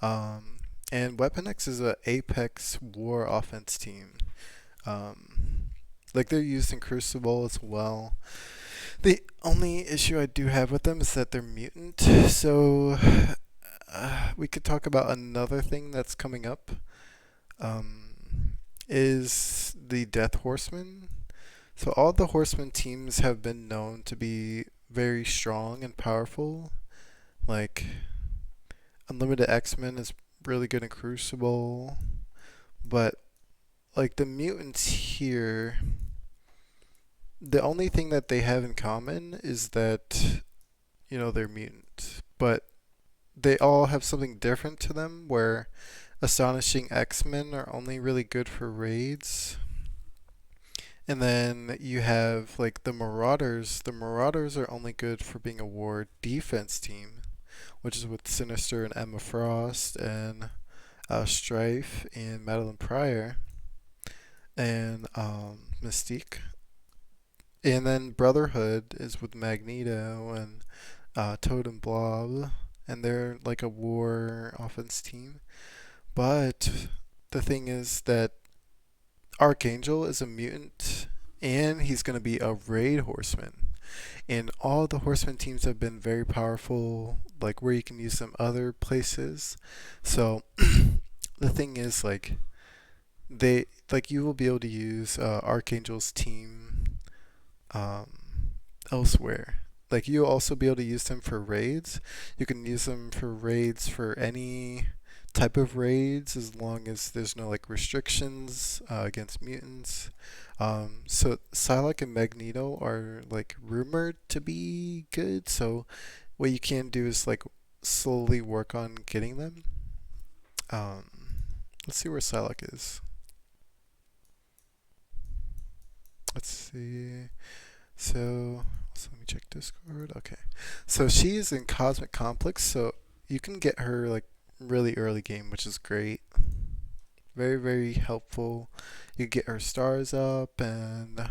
Um, and Weapon X is a Apex War offense team. Like they're used in Crucible as well. The only issue I do have with them is that they're mutant. So we could talk about another thing that's coming up. Is the Death Horseman. So all the Horseman teams have been known to be very strong and powerful. Like Unlimited X-Men is really good in Crucible, but like the mutants here, the only thing that they have in common is that they're mutant, but they all have something different to them. Where astonishing X-Men are only really good for raids, and then you have like the Marauders. The Marauders are only good for being a war defense team, which is with Sinister and Emma Frost and Strife and Madeline Pryor and Mystique. And then Brotherhood is with Magneto and Toad and Blob, and they're like a war offense team. But the thing is that Archangel is a mutant, and he's going to be a raid horseman. And all the horseman teams have been very powerful, like where you can use them other places. So the thing is, you will be able to use Archangel's team um, elsewhere. Like you'll also be able to use them for raids. You can use them for raids for any type of raids as long as there's no like restrictions against mutants. So Psylocke and Magneto are like rumored to be good. So what you can do is like slowly work on getting them. Um, let's see where Psylocke is. Let's see. So let me check Discord. Okay. So she is in Cosmic Complex, so you can get her like really early game, which is great. Very, very helpful. You get her stars up and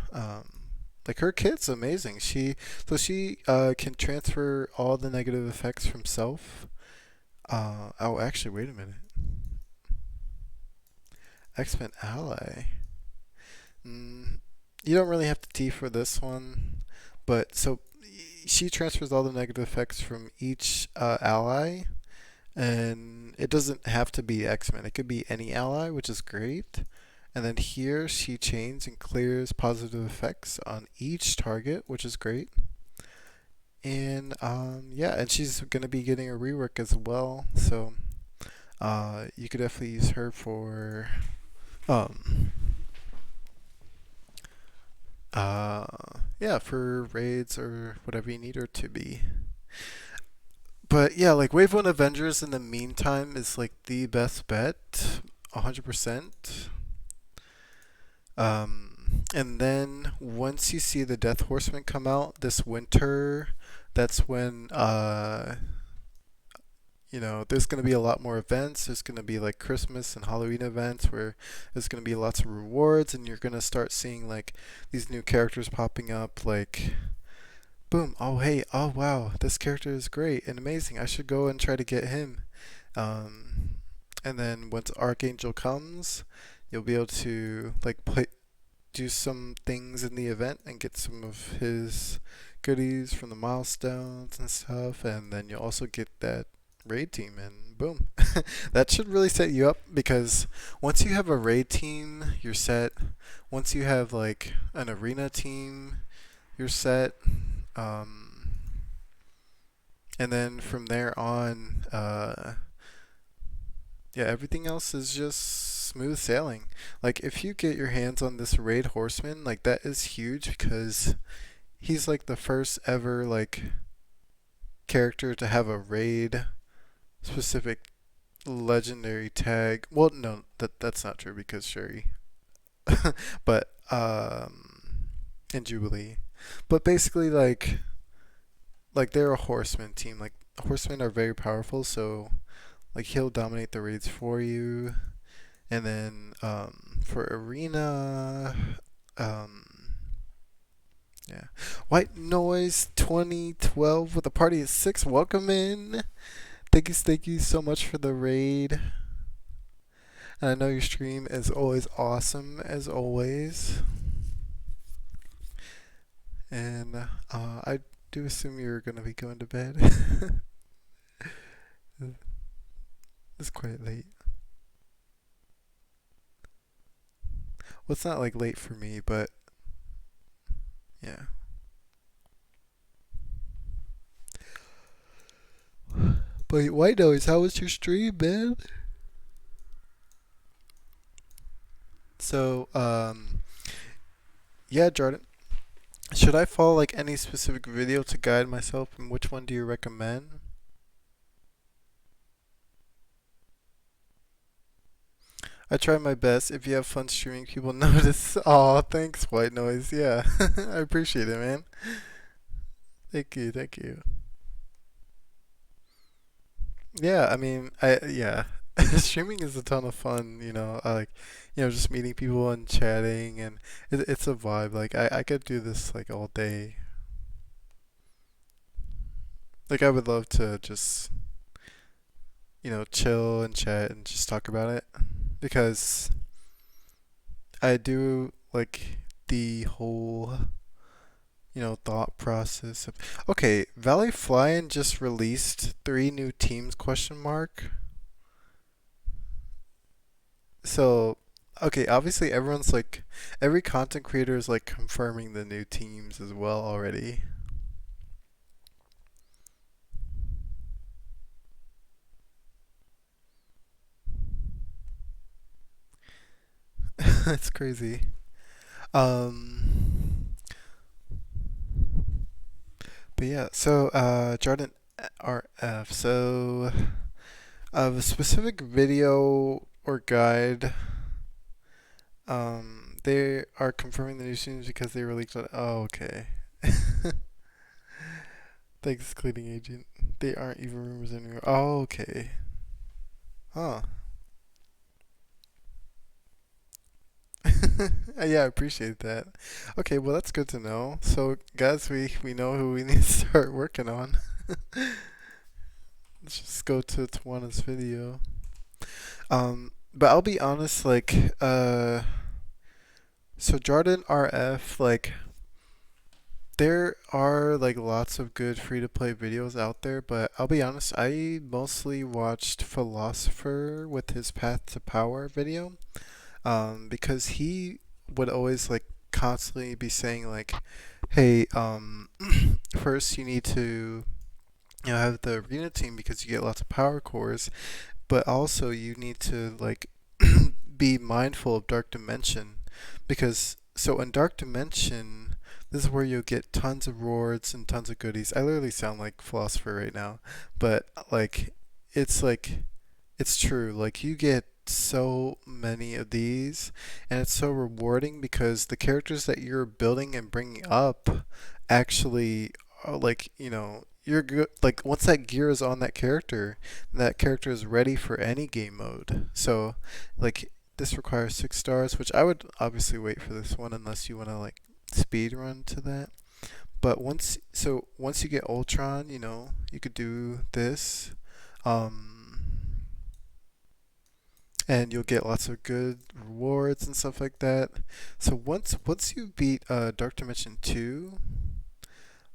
like her kit's amazing. She can transfer all the negative effects from self. Oh actually wait a minute. X-Men Ally. Mm, you don't really have to T for this one, but so she transfers all the negative effects from each ally, and it doesn't have to be X-Men. It could be any ally, which is great. And then here she chains and clears positive effects on each target, which is great. And yeah, and she's gonna be getting a rework as well, so you could definitely use her for um, uh, yeah, for raids or whatever you need her to be. But yeah, like Wave 1 Avengers in the meantime is like the best bet, 100%. And then once you see the Death Horseman come out this winter, that's when there's going to be a lot more events. There's going to be like Christmas and Halloween events where there's going to be lots of rewards, and you're going to start seeing like these new characters popping up, like boom, oh hey, oh wow, this character is great and amazing. I should go and try to get him. Um, and then once Archangel comes, you'll be able to like do some things in the event and get some of his goodies from the milestones and stuff, and then you'll also get that raid team, and boom. That should really set you up, because once you have a raid team, you're set. Once you have like an arena team, you're set. Um, and then from there on, yeah, everything else is just smooth sailing. Like if you get your hands on this raid horseman, like that is huge, because he's like the first ever like character to have a raid specific legendary tag. Well, no, that's not true, because Shuri, but and Jubilee. But basically, like they're a horseman team. Like horsemen are very powerful, so like he'll dominate the raids for you. And then for arena, um, yeah, White Noise 2012 with a party of 6. Welcome in. Thank you so much for the raid. And I know your stream is always awesome, as always. And I do assume you're gonna be going to bed. It's quite late. Well, it's not like late for me, but yeah. But White Noise, how was your stream, man? So, yeah, Jordan. Should I follow like any specific video to guide myself, and which one do you recommend? I try my best. If you have fun streaming, people notice. Aw, thanks, White Noise. Yeah, I appreciate it, man. Thank you, thank you. Yeah, I mean, yeah, streaming is a ton of fun. I like, just meeting people and chatting, and it's a vibe. Like, I could do this like all day. Like, I would love to just chill and chat and just talk about it because I do like the whole thought process of okay, Valley Flying just released three new teams question mark. So okay, obviously everyone's like every content creator is like confirming the new teams as well already. That's crazy. Um but yeah, so Jordan RF. So a specific video or guide. They are confirming the new teams because they were leaked on. Oh, okay. Thanks, cleaning agent. They aren't even rumors anymore. Oh, okay. Huh. Yeah, I appreciate that. Okay, well that's good to know. So, guys, we know who we need to start working on. Let's just go to Tawana's video. But I'll be honest, like, so Jordan RF, like, there are like lots of good free to play videos out there, but I'll be honest, I mostly watched Philosopher with his Path to Power video, because he would always like constantly be saying like, hey, first you need to have the arena team because you get lots of power cores, but also you need to like be mindful of Dark Dimension because so in Dark Dimension this is where you'll get tons of rewards and tons of goodies. I literally sound like philosopher right now, but like it's true. Like you get so many of these and it's so rewarding because the characters that you're building and bringing up actually are like, you're good. Like once that gear is on that character is ready for any game mode. So like this requires 6 stars, which I would obviously wait for this one unless you want to like speed run to that. But once you get Ultron, you could do this. Um, and you'll get lots of good rewards and stuff like that. So once you beat Dark Dimension 2,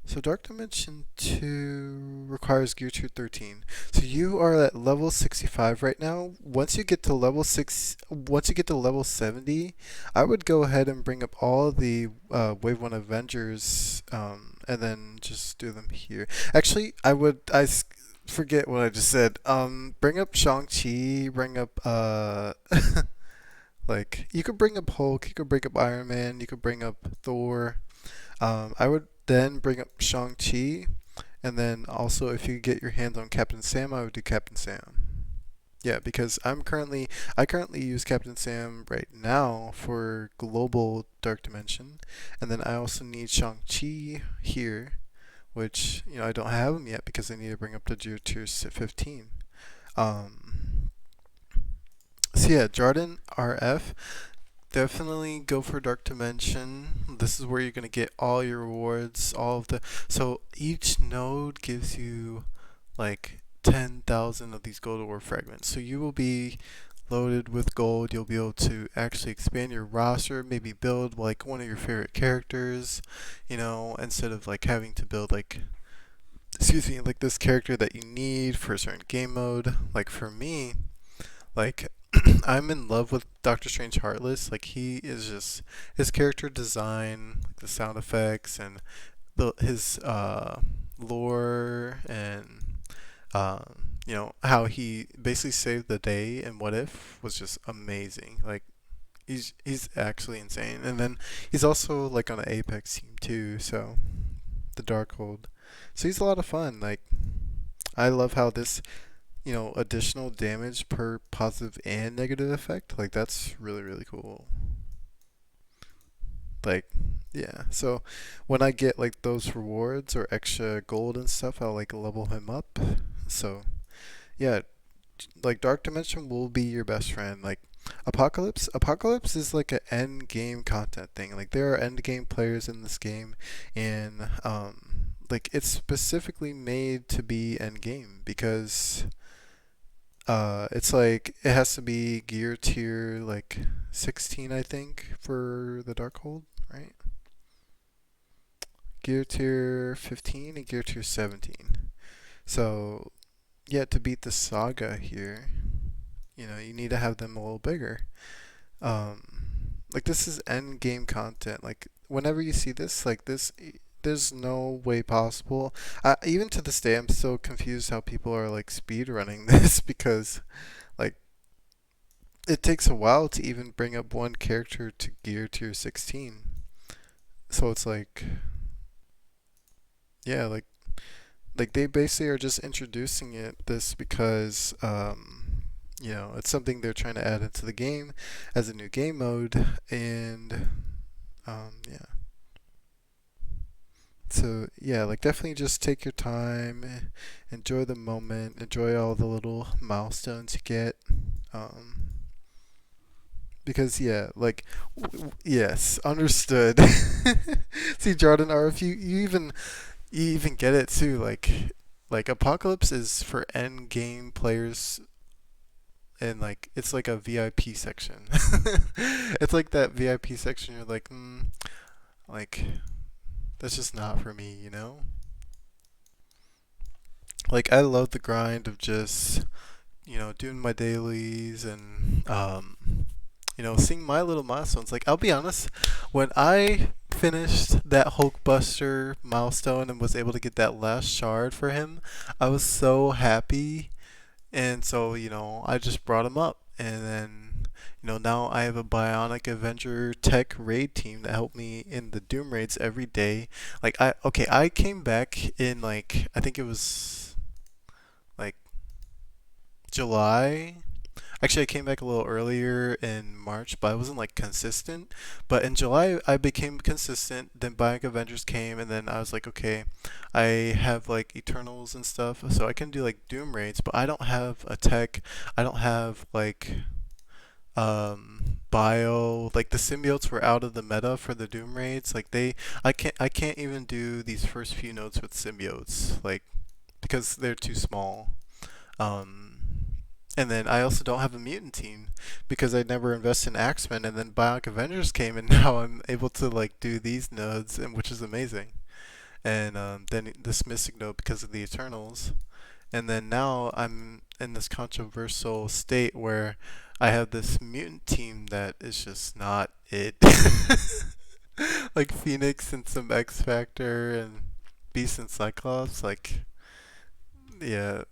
so Dark Dimension 2 requires Gear Tier 13. So you are at level 65 right now. Once you get to level 70, I would go ahead and bring up all the Wave 1 Avengers, and then just do them here. Actually, forget what I just said. Bring up Shang-Chi, bring up like you could bring up Hulk, you could bring up Iron Man, you could bring up Thor. I would then bring up Shang-Chi, and then also if you get your hands on Captain Sam, I would do Captain Sam. Yeah, because I currently use Captain Sam right now for global Dark Dimension, and then I also need Shang-Chi here, which I don't have him yet because I need to bring up to tier 15. Um, so yeah, Jordan RF. Definitely go for Dark Dimension. This is where you're gonna get all your rewards, all of the. So each node gives you like 10,000 of these gold ore fragments. So you will be loaded with gold. You'll be able to actually expand your roster, maybe build like one of your favorite characters, instead of like having to build like, excuse me, like this character that you need for a certain game mode. Like for me, like I'm in love with Doctor Strange Heartless. Like he is just his character design, like the sound effects and his lore and how he basically saved the day and What If was just amazing. Like He's actually insane. And then he's also like on an Apex team too, so the Darkhold. So he's a lot of fun. Like I love how this, additional damage per positive and negative effect. Like that's really really cool. Like yeah. So when I get like those rewards or extra gold and stuff, I'll like level him up. So yeah, like Dark Dimension will be your best friend. Like Apocalypse is like an end game content thing. Like there are end game players in this game, and like it's specifically made to be end game because it's like it has to be gear tier like 16, I think, for the Darkhold, right? Gear tier 15 and gear tier 17. So yeah, to beat the saga here, you need to have them a little bigger. Um, like this is end game content. Like whenever you see this, like this, there's no way possible. Even to this day, I'm still confused how people are like speed running this because like it takes a while to even bring up one character to gear tier 16. So it's like, yeah, like they basically are just introducing this because it's something they're trying to add into the game as a new game mode, and yeah. So yeah, like definitely just take your time, enjoy the moment, enjoy all the little milestones you get. Um, because yeah, like yes, understood. See, Jordan, or if you even get it too, like Apocalypse is for end game players, and like it's like a VIP section. It's like that VIP section. You're like, like that's just not for me, you know. Like I love the grind of just doing my dailies and seeing my little milestones. Like I'll be honest, when I finished that Hulkbuster milestone and was able to get that last shard for him, I was so happy. And so, I just brought him up. And then, now I have a Bionic Avenger Tech raid team that helped me in the Doom raids every day. I came back in, like, I think it was, like, July. Actually, I came back a little earlier in March, but I wasn't like consistent. But in July, I became consistent. Then Bionic Avengers came, and then I was like, okay, I have like Eternals and stuff, so I can do like Doom raids. But I don't have a tech. I don't have like bio. Like the symbiotes were out of the meta for the Doom raids. I can't even do these first few nodes with symbiotes, like because they're too small. Um, and then I also don't have a mutant team because I never invested in Axemen. And then Bionic Avengers came, and now I'm able to like do these nodes, and which is amazing. And then this Mystic node because of the Eternals. And then now I'm in this controversial state where I have this mutant team that is just not it. Like Phoenix and some X Factor and Beast and Cyclops. Like, yeah,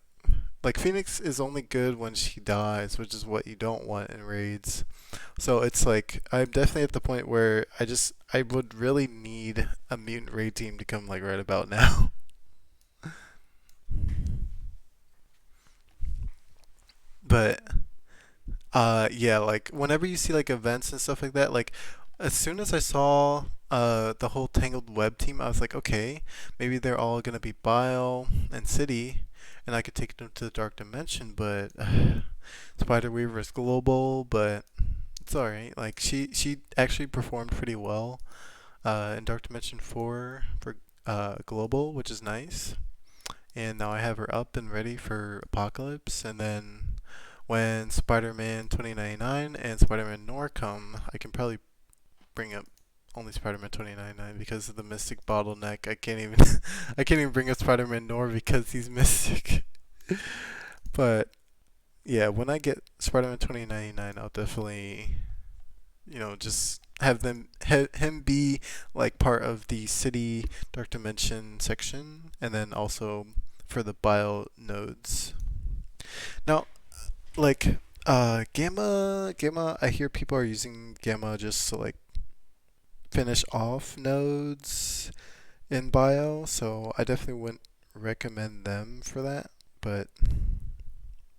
like Phoenix is only good when she dies, which is what you don't want in raids. So it's like I'm definitely at the point where I would really need a mutant raid team to come like right about now. But yeah, like whenever you see like events and stuff like that, like as soon as I saw the whole Tangled Web team, I was like, okay, maybe they're all gonna be Bile and City, and I could take them to the Dark Dimension. But Spider Weaver is global, but it's alright. Like she actually performed pretty well in Dark Dimension 4 for global, which is nice. And now I have her up and ready for Apocalypse, and then when Spider-Man 2099 and Spider-Man Noir come, I can probably bring up only Spider-Man 2099 because of the Mystic bottleneck. I can't even I can't even bring up Spider-Man Noir because he's Mystic. But yeah, when I get Spider-Man 2099, I'll definitely just have him be like part of the city Dark Dimension section, and then also for the bio nodes. Now, like Gamma. I hear people are using Gamma just to like finish off nodes in bio, so I definitely wouldn't recommend them for that. But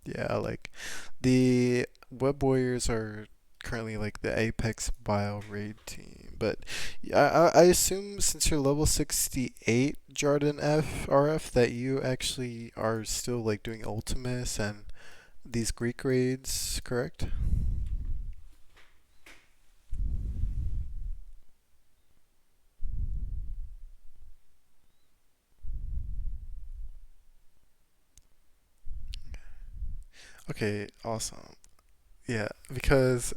yeah, like the Web Warriors are currently like the Apex bio raid team. But yeah, I assume since you're level 68, Jordan RF, that you actually are still like doing Ultimus and these Greek raids, correct? Okay, awesome. Yeah, because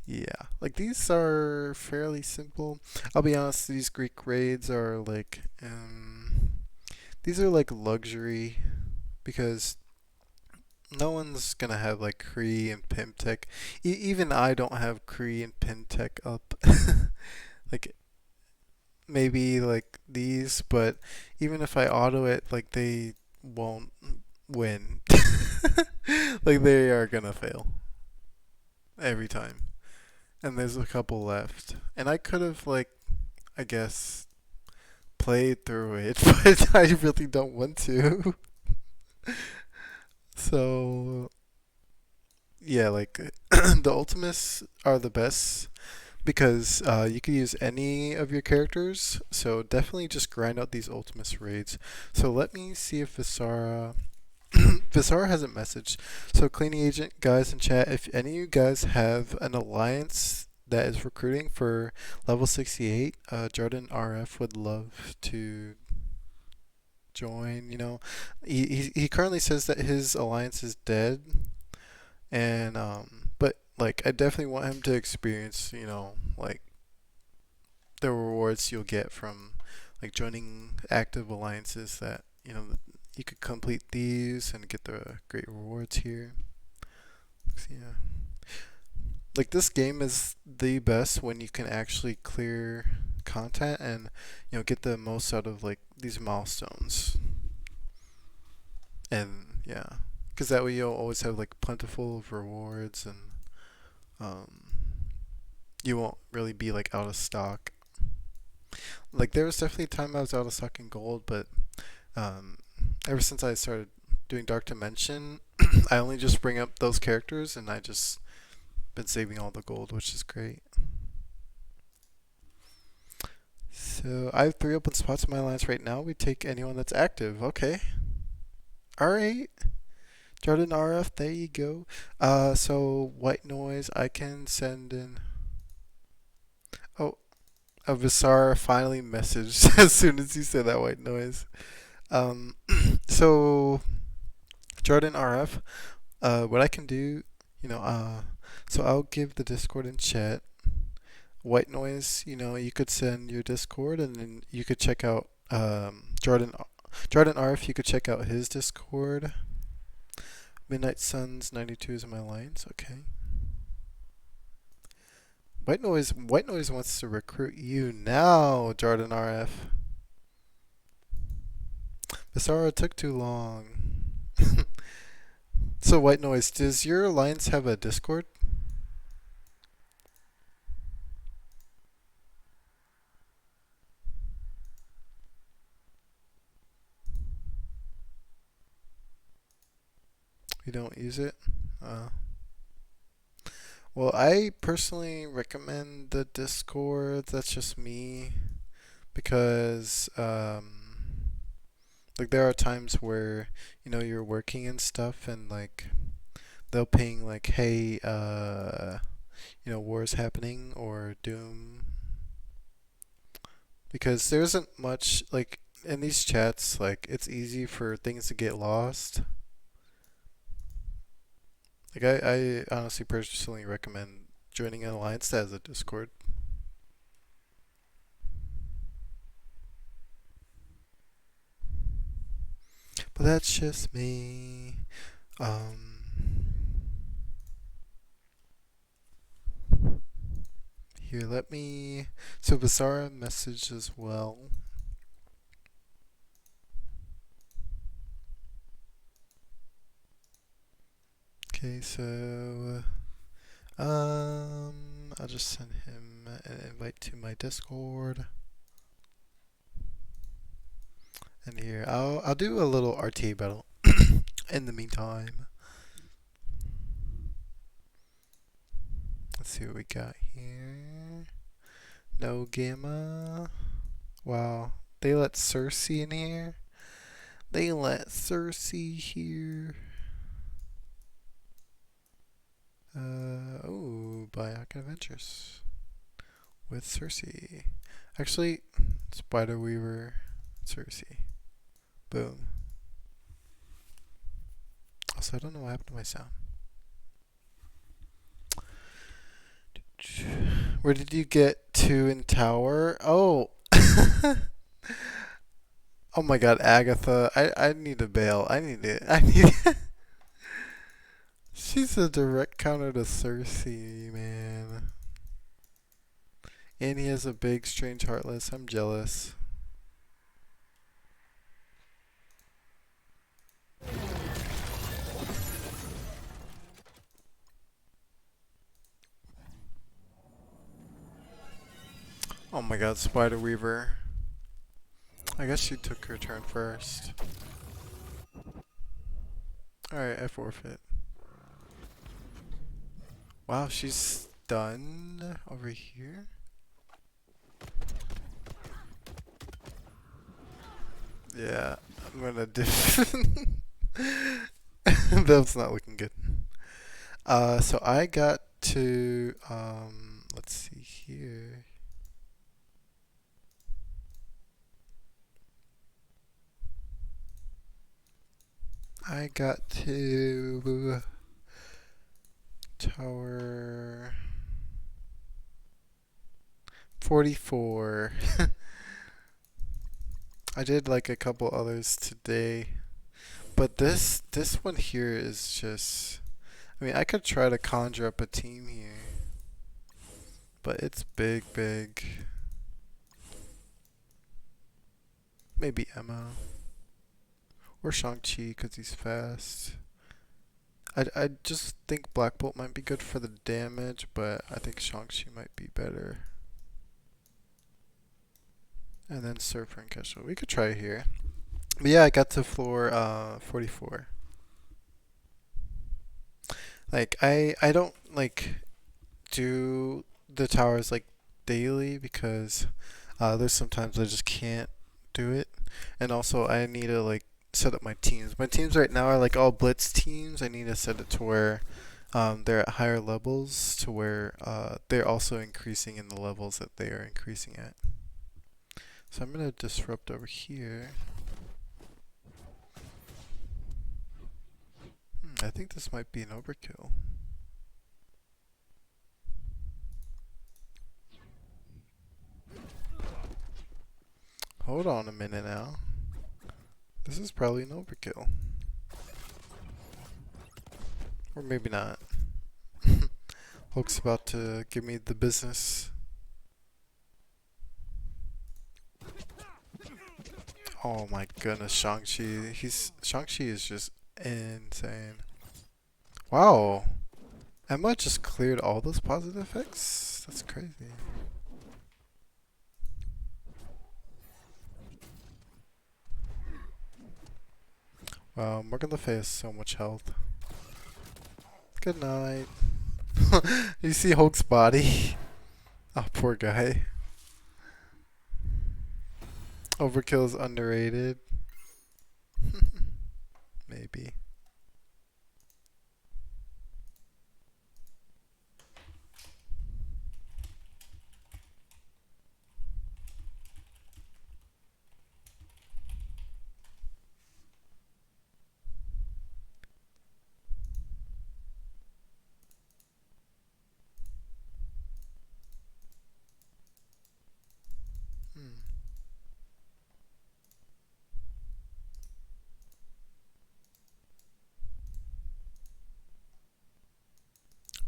yeah, like these are fairly simple. I'll be honest, these Greek raids are like these are like luxury because no one's gonna have like Cree and Pimtech. Even I don't have Cree and Pimtech up. Like maybe like these, but even if I auto it, like they won't win. Like they are gonna fail every time. And there's a couple left. And I could have like I guess played through it, but I really don't want to. So yeah, like the Ultimates are the best because you can use any of your characters. So definitely just grind out these Ultimates raids. So let me see if Visara Visara hasn't messaged. So cleaning agent guys in chat, if any of you guys have an alliance that is recruiting for level 68, Jordan RF would love to join. He currently says that his alliance is dead, and but like I definitely want him to experience like the rewards you'll get from like joining active alliances that you could complete these and get the great rewards here. So, yeah, like this game is the best when you can actually clear content and get the most out of like these milestones. And yeah, because that way you'll always have like plentiful of rewards, and um, you won't really be like out of stock. Like there was definitely a time I was out of stock in gold, but um, ever since I started doing Dark Dimension, I only just bring up those characters, and I just been saving all the gold, which is great. So I have 3 open spots in my alliance right now. We take anyone that's active. Okay. All right. Jordan RF, there you go. So white noise, I can send in. Oh, a Visara finally messaged as soon as you said that white noise. Um, so Jordan RF, what I can do, so I'll give the Discord in chat. White noise, you could send your Discord, and then you could check out Jordan RF. You could check out his Discord. Midnight Suns 92 is in my lines. Okay. White Noise wants to recruit you now, Jordan RF. Visara took too long. So White Noise, does your alliance have a Discord? You don't use it? Uh, well, I personally recommend the Discord. That's just me because like there are times where you're working and stuff, and like they'll ping like, hey, war's happening or doom, because there isn't much like in these chats. Like it's easy for things to get lost. Like I honestly personally recommend joining an alliance that has a Discord. But that's just me. Um, Here, let me. So Basara messaged as well. Okay, so I'll just send him an invite to my Discord. And here, I'll do a little RTA battle in the meantime. Let's see what we got here. No gamma. Wow, they let Cersei in here. They let Cersei here. Oh, Biotic Adventures with Cersei. Actually, Spider Weaver, Cersei. Boom. Also, I don't know what happened to my sound. Where did you get to in Tower? Oh. Oh my god, Agatha. I need to bail. I need She's a direct counter to Cersei, man. And he has a big strange heartless. I'm jealous. Oh my god, Spider Weaver. I guess she took her turn first. Alright, I forfeit. Wow, she's stunned over here. Yeah, I'm gonna do. That's not looking good. So I got to let's see here. I got to Tower 44. I did like a couple others today, but this one here is just. I mean, I could try to conjure up a team here, but it's big, big. Maybe Emma or Shang-Chi because he's fast. I just think Black Bolt might be good for the damage, but I think Shang-Chi might be better. And then Surfer and Kesha. We could try here. But yeah, I got to floor 44. Like I don't like do the towers like daily because there's sometimes I just can't do it. And also I need to like set up my teams. My teams right now are like all blitz teams. I need to set it to where they're at higher levels to where they're also increasing in the levels that they are increasing at. So I'm gonna disrupt over here. I think this might be an overkill. Hold on a minute now. This is probably an overkill. Or maybe not. Hulk's about to give me the business. Oh my goodness, Shang-Chi. Shang-Chi is just insane. Wow. Emma just cleared all those positive effects? That's crazy. Wow, Morgan Le Fay has so much health. Good night. You see Hulk's body? Oh, poor guy. Overkill is underrated. Maybe. Hmm.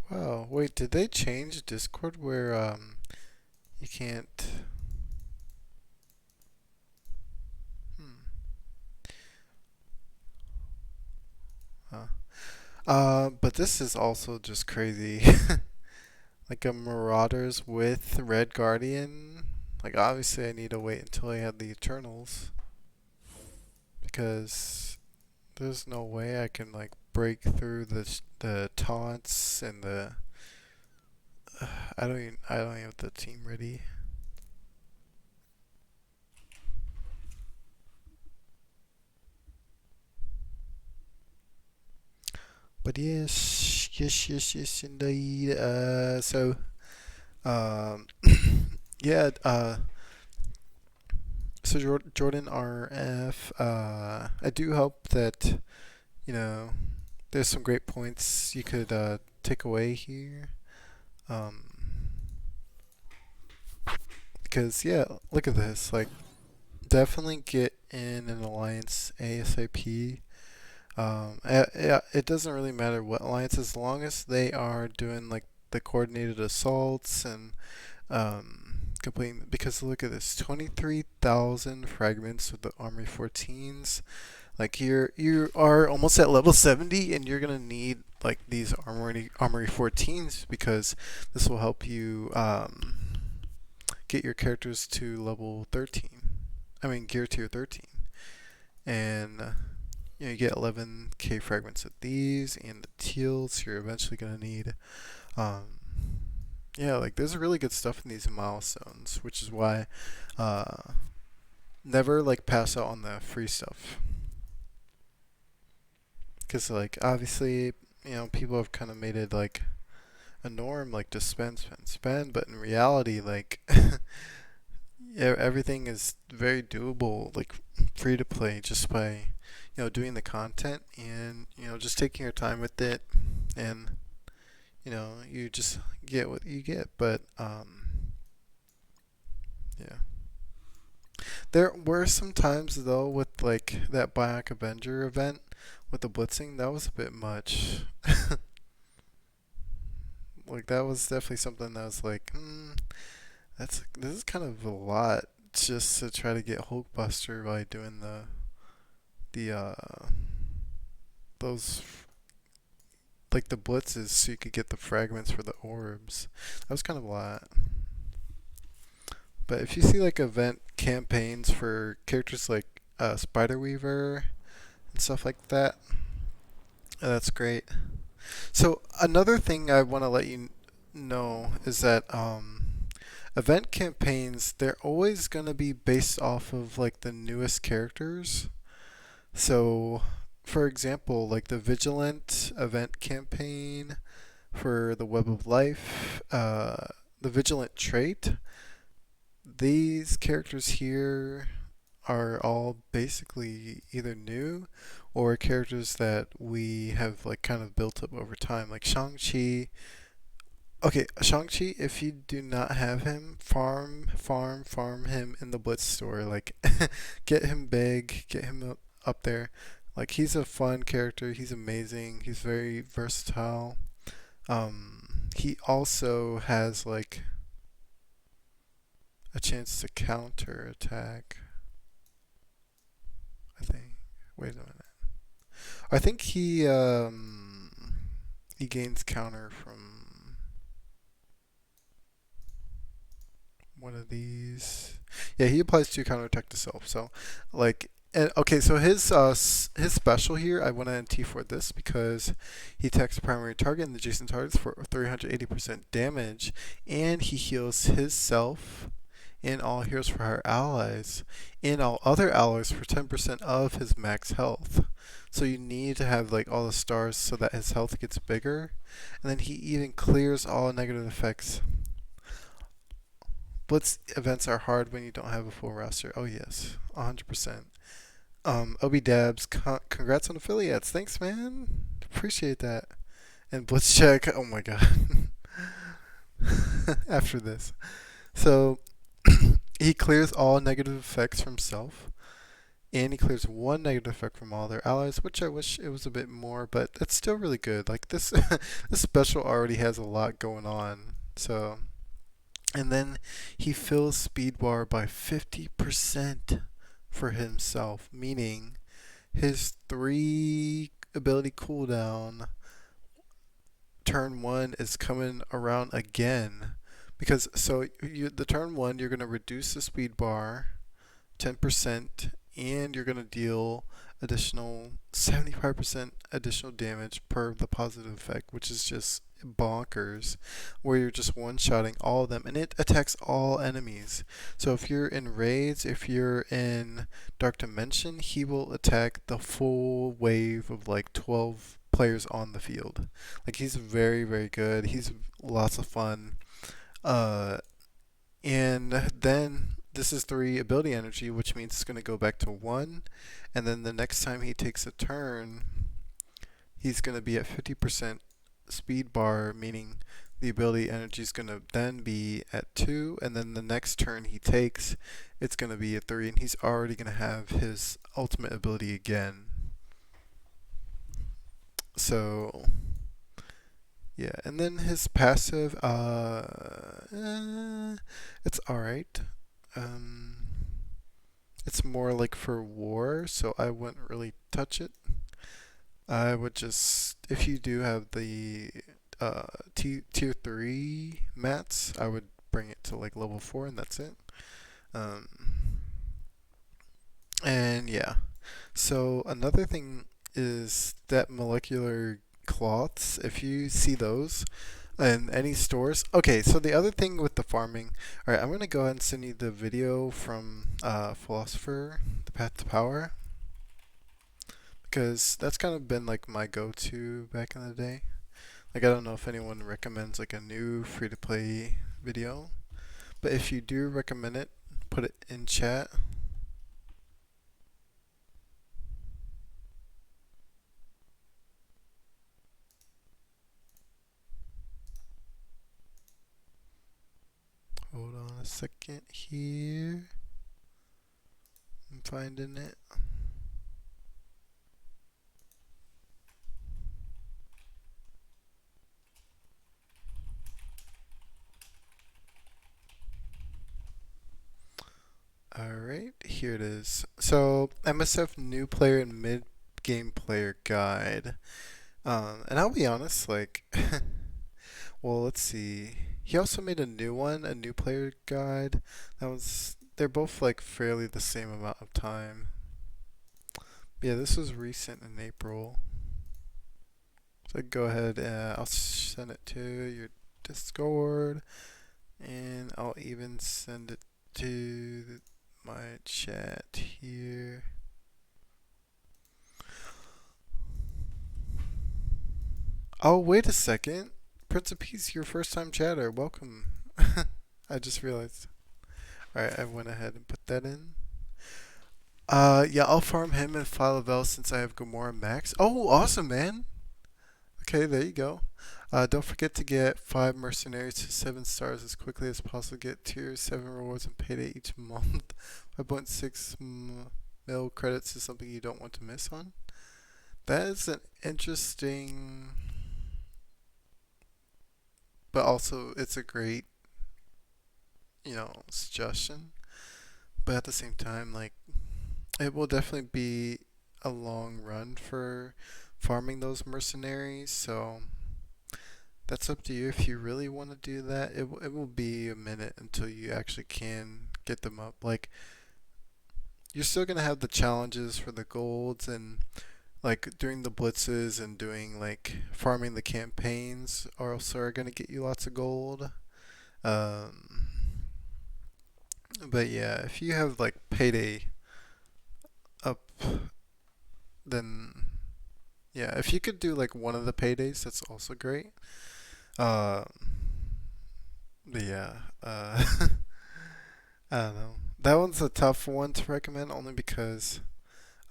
Wow, wait, did they change Discord where you can't. Hmm. Huh. But this is also just crazy. Like a Marauders with Red Guardian. Like obviously I need to wait until I have the Eternals because there's no way I can like break through the taunts and the I don't even have the team ready. But yes, indeed. Um, yeah. So Jordan RF. I do hope that you know there's some great points you could take away here. Um, because yeah, look at this. Like, definitely get in an alliance ASAP. Yeah, it doesn't really matter what alliance as long as they are doing like the coordinated assaults and completing. Because look at this, 23,000 fragments with the Armory 14s. Like you are almost at level 70, and you're gonna need like these Armory 14s because this will help you get your characters to level 13. I mean gear tier 13, and you get 11k fragments of these and the teals. You're eventually gonna need um, yeah, like there's really good stuff in these milestones, which is why uh, never like pass out on the free stuff. Because like obviously, people have kind of made it like a norm, like to spend. But in reality, like yeah, everything is very doable, like free to play, just by doing the content and just taking your time with it, and you just get what you get. But yeah. There were some times though with like that Bionic Avenger event with the blitzing, that was a bit much. Like that was definitely something that was like, this is kind of a lot just to try to get Hulkbuster by doing the those like the blitzes so you could get the fragments for the orbs. That was kind of a lot. But if you see like event campaigns for characters like Spider Weaver and stuff like that, that's great. So another thing I want to let you know is that event campaigns, they're always going to be based off of like the newest characters. So for example, like the Vigilant event campaign for the Web of Life, the Vigilant trait, these characters here are all basically either new or characters that we have like kind of built up over time. Like Shang-Chi. Okay, Shang-Chi, if you do not have him, farm him in the Blitz store. Like, get him big, get him up there. Like, he's a fun character. He's amazing. He's very versatile. He also has like a chance to counter attack. I think. Wait a minute. I think he gains counter from one of these. Yeah, he applies to counterattack to self. So, like, and okay, so his special here, I went ahead and T4 this because he attacks the primary target and adjacent targets for 380% damage, and he heals his self and all heroes for our allies and all other allies for 10% of his max health. So you need to have like all the stars so that his health gets bigger, and then he even clears all negative effects. Blitz events are hard when you don't have a full roster. Oh yes, 100%. Obi Dabs, congrats on affiliates. Thanks, man. Appreciate that. And Blitz check. Oh my god. After this, so he clears all negative effects from self, and he clears one negative effect from all their allies, which I wish it was a bit more, but it's still really good. Like this, this special already has a lot going on. So, and then he fills speed bar by 50% for himself, meaning his 3 ability cooldown turn one is coming around again. Because so the turn one you're gonna reduce the speed bar 10%, and you're going to deal additional 75% additional damage per the positive effect, which is just bonkers, where you're just one-shotting all of them, and it attacks all enemies. So if you're in raids, if you're in Dark Dimension, he will attack the full wave of like 12 players on the field. Like he's very, very good. He's lots of fun. Uh, and then this is 3 ability energy, which means it's going to go back to 1. And then the next time he takes a turn, he's going to be at 50% speed bar, meaning the ability energy is going to then be at 2. And then the next turn he takes, it's going to be at 3. And he's already going to have his ultimate ability again. So yeah, and then his passive, it's alright. Um, it's more like for war, so I wouldn't really touch it. I would just, if you do have the tier 3 mats, I would bring it to like level 4, and that's it. Um, and yeah, so another thing is that molecular cloths. If you see those in any stores. Okay, so the other thing with the farming. All right, I'm gonna go ahead and send you the video from Philosopher, The Path to Power, because that's kind of been like my go-to back in the day. Like I don't know if anyone recommends like a new free-to-play video, but if you do recommend it, put it in chat. Hold on a second here. I'm finding it. Alright, here it is. So, MSF new player and mid game player guide. And I'll be honest, like, well, let's see. He also made a new one, a new player guide. They're both like fairly the same amount of time. Yeah, this was recent in April. So go ahead, I'll send it to your Discord, and I'll even send it to my chat here. Oh, wait a second. Prince of Peace, your first time chatter. Welcome. I just realized. Alright, I went ahead and put that in. Yeah, I'll farm him and Philavel since I have Gamora Max. Oh, awesome, man. Okay, there you go. Don't forget to get 5 mercenaries to 7 stars as quickly as possible. Get tier 7 rewards and payday each month. 5.6 mil credits is something you don't want to miss on. That is an interesting, but also it's a great, suggestion. But at the same time, like, it will definitely be a long run for farming those mercenaries, so that's up to you if you really want to do that. It will be a minute until you actually can get them up. Like, you're still going to have the challenges for the golds and like doing the blitzes and doing like farming the campaigns also are going to get you lots of gold. Um, but yeah, if you have like payday up, then yeah, if you could do like one of the paydays, that's also great. Um, but yeah, I don't know. That one's a tough one to recommend only because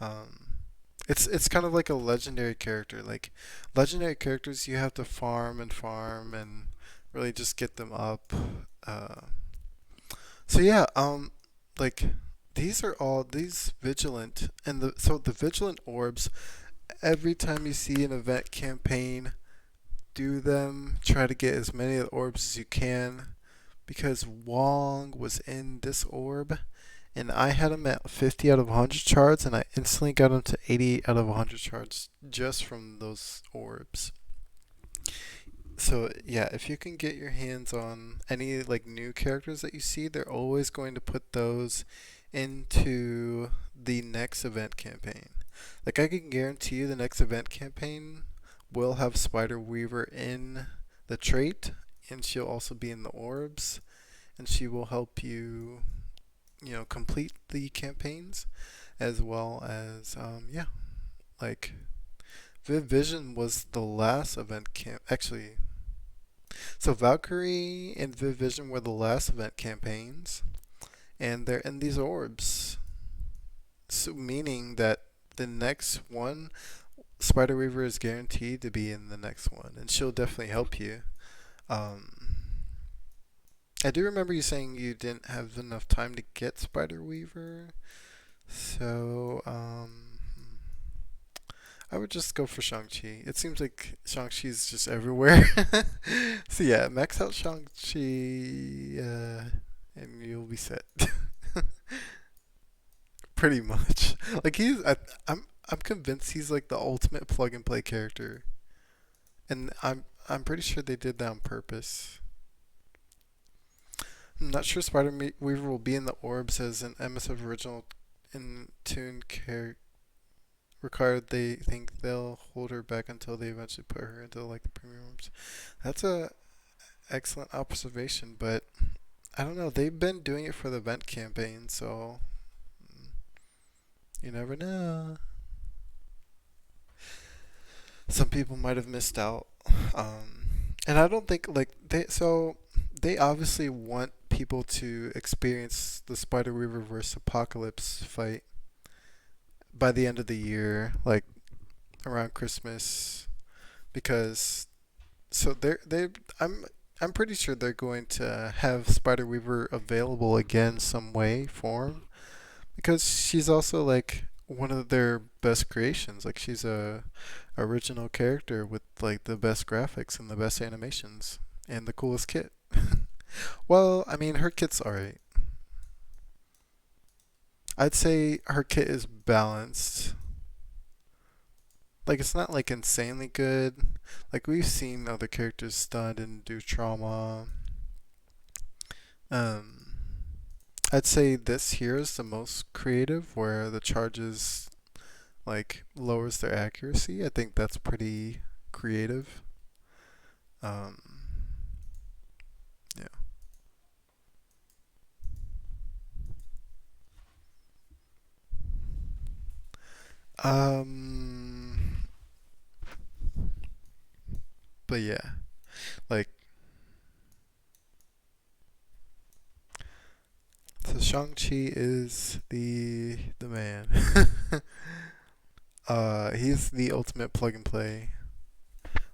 um, it's kind of like a legendary character. Like legendary characters, you have to farm and really just get them up. Uh, so yeah, like these vigilant and the vigilant orbs. Every time you see an event campaign, do them. Try to get as many of the orbs as you can, because Wong was in this orb, and I had him at 50 out of 100 shards, and I instantly got him to 80 out of 100 shards just from those orbs. So yeah, if you can get your hands on any like new characters that you see, they're always going to put those into the next event campaign. Like I can guarantee you the next event campaign will have Spider Weaver in the trait and she'll also be in the orbs and she will help you, complete the campaigns as well as yeah, like Viv Vision was the last event camp actually. So Valkyrie and Viv Vision were the last event campaigns, and they're in these orbs. So meaning that the next one, Spider Weaver is guaranteed to be in the next one, and she'll definitely help you. Um, I do remember you saying you didn't have enough time to get Spider Weaver, so I would just go for Shang-Chi. It seems like Shang-Chi's just everywhere. So yeah, max out Shang-Chi, and you'll be set. Pretty much. Like I'm convinced he's like the ultimate plug and play character, and I'm pretty sure they did that on purpose. I'm not sure Weaver will be in the orbs as an MSF original in tune character required. They think they'll hold her back until they eventually put her into like the premium orbs. That's a excellent observation, but I don't know. They've been doing it for the event campaign, so you never know. Some people might have missed out. And I don't think like they obviously want people to experience the Spider Weaver versus Apocalypse fight by the end of the year, like around Christmas, because they I'm pretty sure they're going to have Spider Weaver available again some way form because she's also like one of their best creations. Like she's a original character with like the best graphics and the best animations and the coolest kit. Well, I mean her kit's alright. I'd say her kit is balanced. Like it's not like insanely good. Like we've seen other characters stun and do trauma. Um, I'd say this here is the most creative, where the charges like lowers their accuracy. I think that's pretty creative. Um, yeah. Um, but yeah, like so Shang-Chi is the man. He's the ultimate plug and play.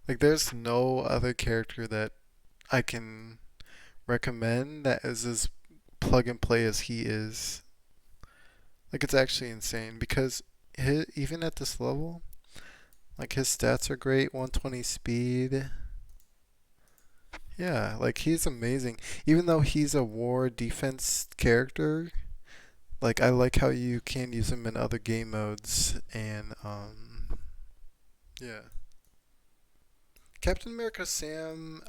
Like there's no other character that I can recommend that is as plug and play as he is. Like it's actually insane because even at this level, like his stats are great, 120 speed. Yeah, like he's amazing. Even though he's a war defense character, like I like how you can use him in other game modes and yeah. Captain America Sam,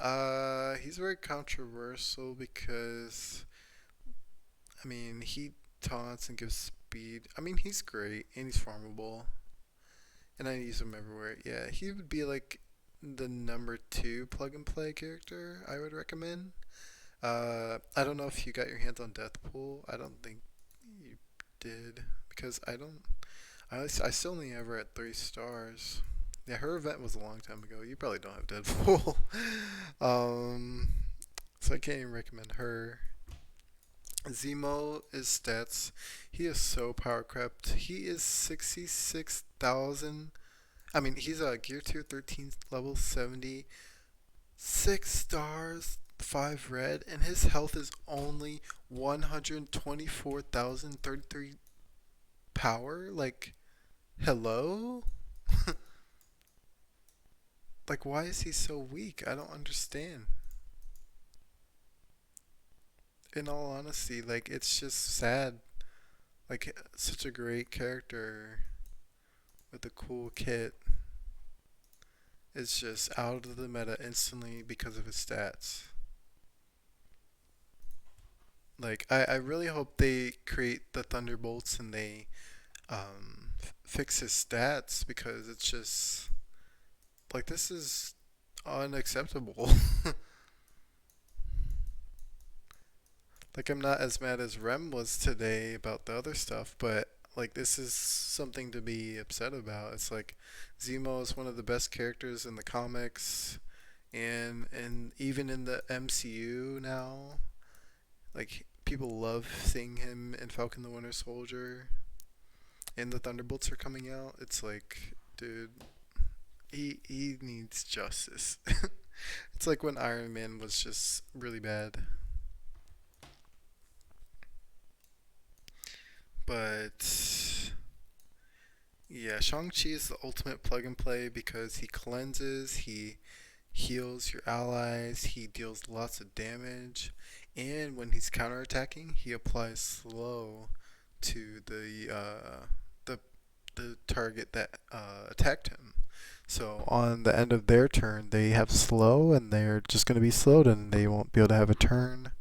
he's very controversial because I mean he taunts and gives speed. I mean he's great and he's farmable and I use him everywhere. Yeah, he would be like the number two plug and play character I would recommend. I don't know if you got your hands on Deathpool. I don't think you did because I don't. I still only ever at 3 stars. Yeah, her event was a long time ago. You probably don't have Deadpool. um, so I can't even recommend her. Zemo is stats. He is so power crept. He is 66,000. I mean, he's a Gear 2 13 level 70. 6 stars, 5 red, and his health is only 124,033 power. Like, hello? Like, why is he so weak? I don't understand. In all honesty, like, it's just sad. Like, such a great character with a cool kit. is just out of the meta instantly because of his stats. Like I really hope they create the Thunderbolts and they fix his stats because it's just like this is unacceptable. Like I'm not as mad as Rem was today about the other stuff, but like this is something to be upset about. It's like Zemo is one of the best characters in the comics and even in the MCU now. Like people love seeing him in Falcon the Winter Soldier and the Thunderbolts are coming out. It's like, dude, he needs justice. It's like when Iron Man was just really bad. But yeah, Shang-Chi is the ultimate plug and play because he cleanses, he heals your allies, he deals lots of damage, and when he's counterattacking, he applies slow to the the target that attacked him. So on the end of their turn, they have slow, and they're just going to be slowed, and they won't be able to have a turn,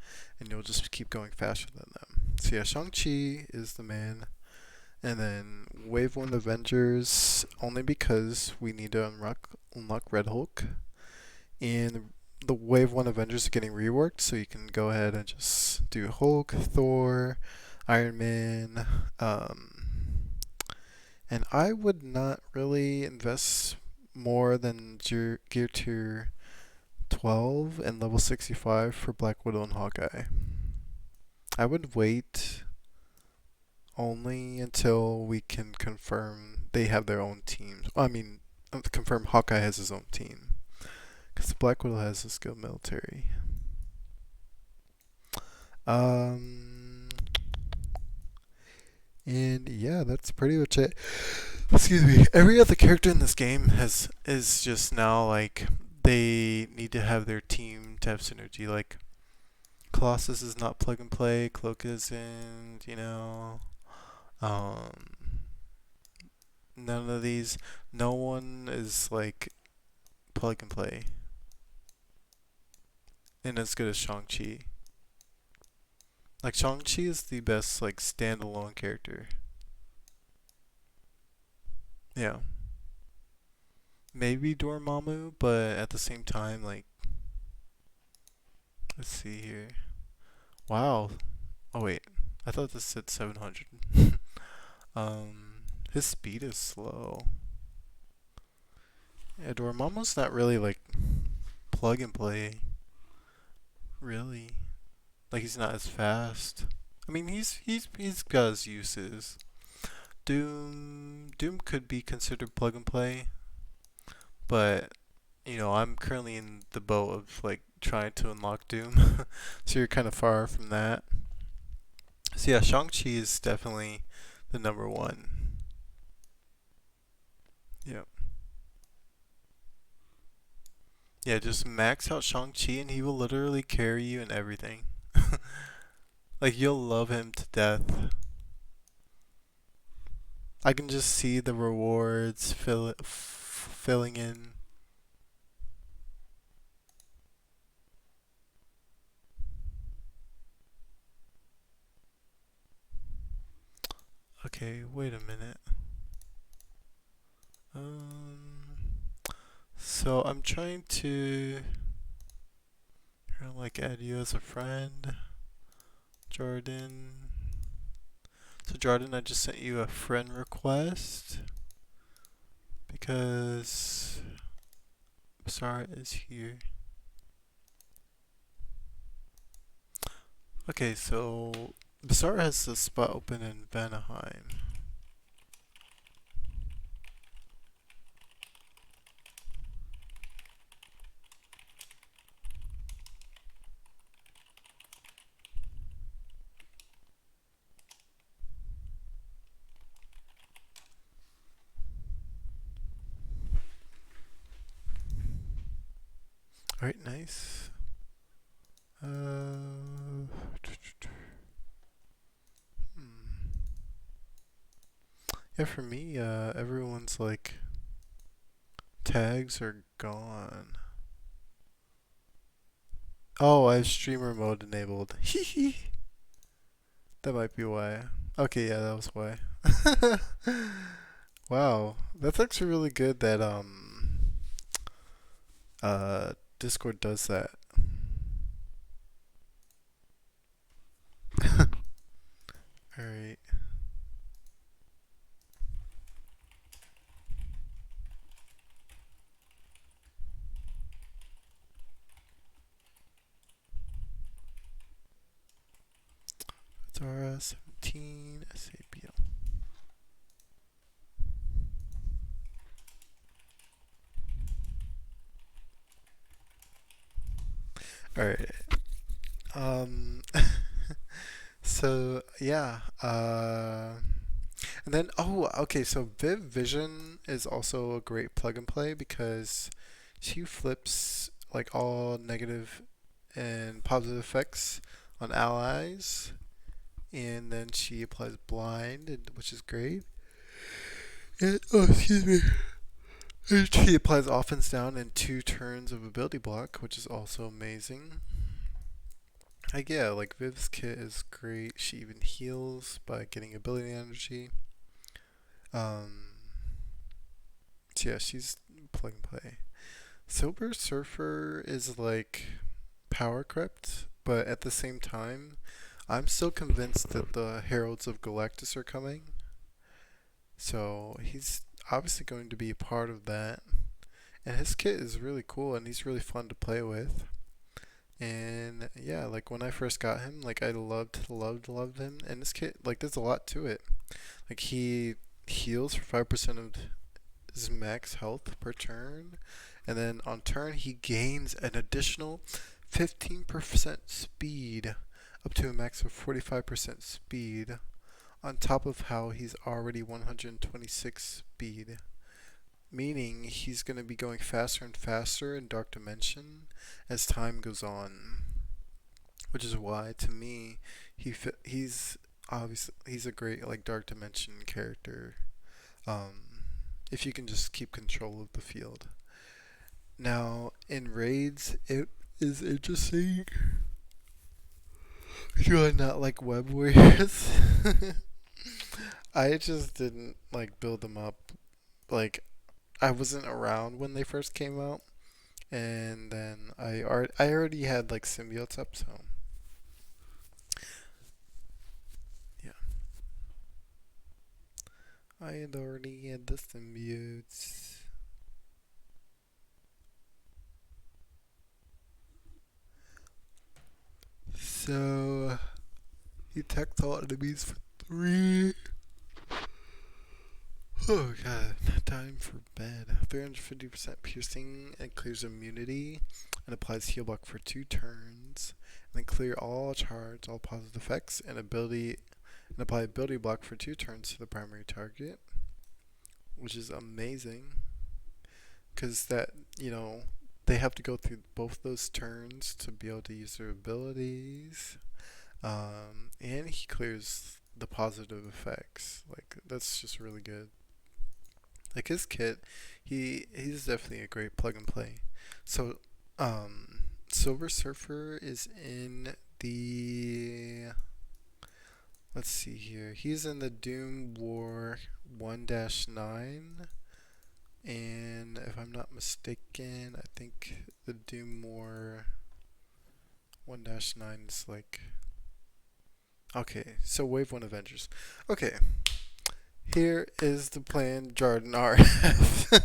and you'll just keep going faster than them. So yeah, Shang-Chi is the man. And then Wave 1 Avengers, only because we need to unlock Red Hulk. And the Wave 1 Avengers are getting reworked, so you can go ahead and just do Hulk, Thor, Iron Man. And I would not really invest more than Gear Tier 12 and level 65 for Black Widow and Hawkeye. I would wait only until we can confirm they have their own teams. I mean, confirm Hawkeye has his own team. Because Black Widow has a skilled military. Um, and yeah, that's pretty much it. Excuse me. Every other character in this game is just now like they need to have their team to have synergy. Like Colossus is not plug and play. Cloak isn't. Um, None of these. No one is like plug and play and as good as Shang-Chi. Like Shang-Chi is the best like standalone character. Yeah. Maybe Dormammu, but at the same time, like, let's see here. Wow. Oh wait, I thought this said 700. His speed is slow. Yeah, Dormammu's not really like plug and play. Really, like he's not as fast. I mean, he's got his uses. Doom could be considered plug and play, but I'm currently in the boat of like trying to unlock Doom, so you're kind of far from that. So yeah, Shang-Chi is definitely the number one. Yep. Yeah, just max out Shang-Chi and he will literally carry you in everything. Like you'll love him to death. I can just see the rewards filling in. Okay, wait a minute. Um, so I'm trying to like add you as a friend, Jordan. So Jordan, I just sent you a friend request because Sarah is here. Okay, so Basara has a spot open in Vanaheim. Alright, nice. Hmm. Yeah, for me, everyone's like tags are gone. Oh, I have streamer mode enabled. Hee hee. That might be why. Okay, yeah, that was why. Wow, that's actually really good that Discord does that. All right. Zara 17 SABL. All right. Um so yeah, and then okay, so Viv Vision is also a great plug and play because she flips like all negative and positive effects on allies, and then she applies blind, which is great. And, oh, excuse me. And she applies offense down in 2 turns of ability block, which is also amazing. Like yeah, like Viv's kit is great. She even heals by getting ability energy. Um, so yeah, she's plug and play. Silver Surfer is like power crept, but at the same time, I'm still convinced that the Heralds of Galactus are coming. So he's obviously going to be a part of that. And his kit is really cool and he's really fun to play with. And yeah, like when I first got him, like I loved him. And this kit, like there's a lot to it. Like he heals for 5% of his max health per turn. And then on turn, he gains an additional 15% speed up to a max of 45% speed on top of how he's already 126 speed, meaning he's going to be going faster and faster in Dark Dimension as time goes on, which is why to me he's obviously he's a great like Dark Dimension character. If you can just keep control of the field. Now in raids, it is interesting. Do I not like web warriors? I just didn't like build them up. Like I wasn't around when they first came out, and then I already had like symbiotes up, so yeah, I had already had the symbiotes. So he teched all enemies for 3. Oh god, time for bed. 350% piercing and clears immunity and applies heal block for 2 turns. And then clear all charge, all positive effects, and apply ability block for 2 turns to the primary target, which is amazing. Because that, you know, they have to go through both those turns to be able to use their abilities. And he clears the positive effects. Like that's just really good. Like his kit, he's definitely a great plug and play. So, Silver Surfer is in the. Let's see here. He's in the Doom War 1-9, and if I'm not mistaken, I think the Doom War 1-9 is like. Okay, so Wave 1 Avengers. Okay, here is the plan, Jordan RF.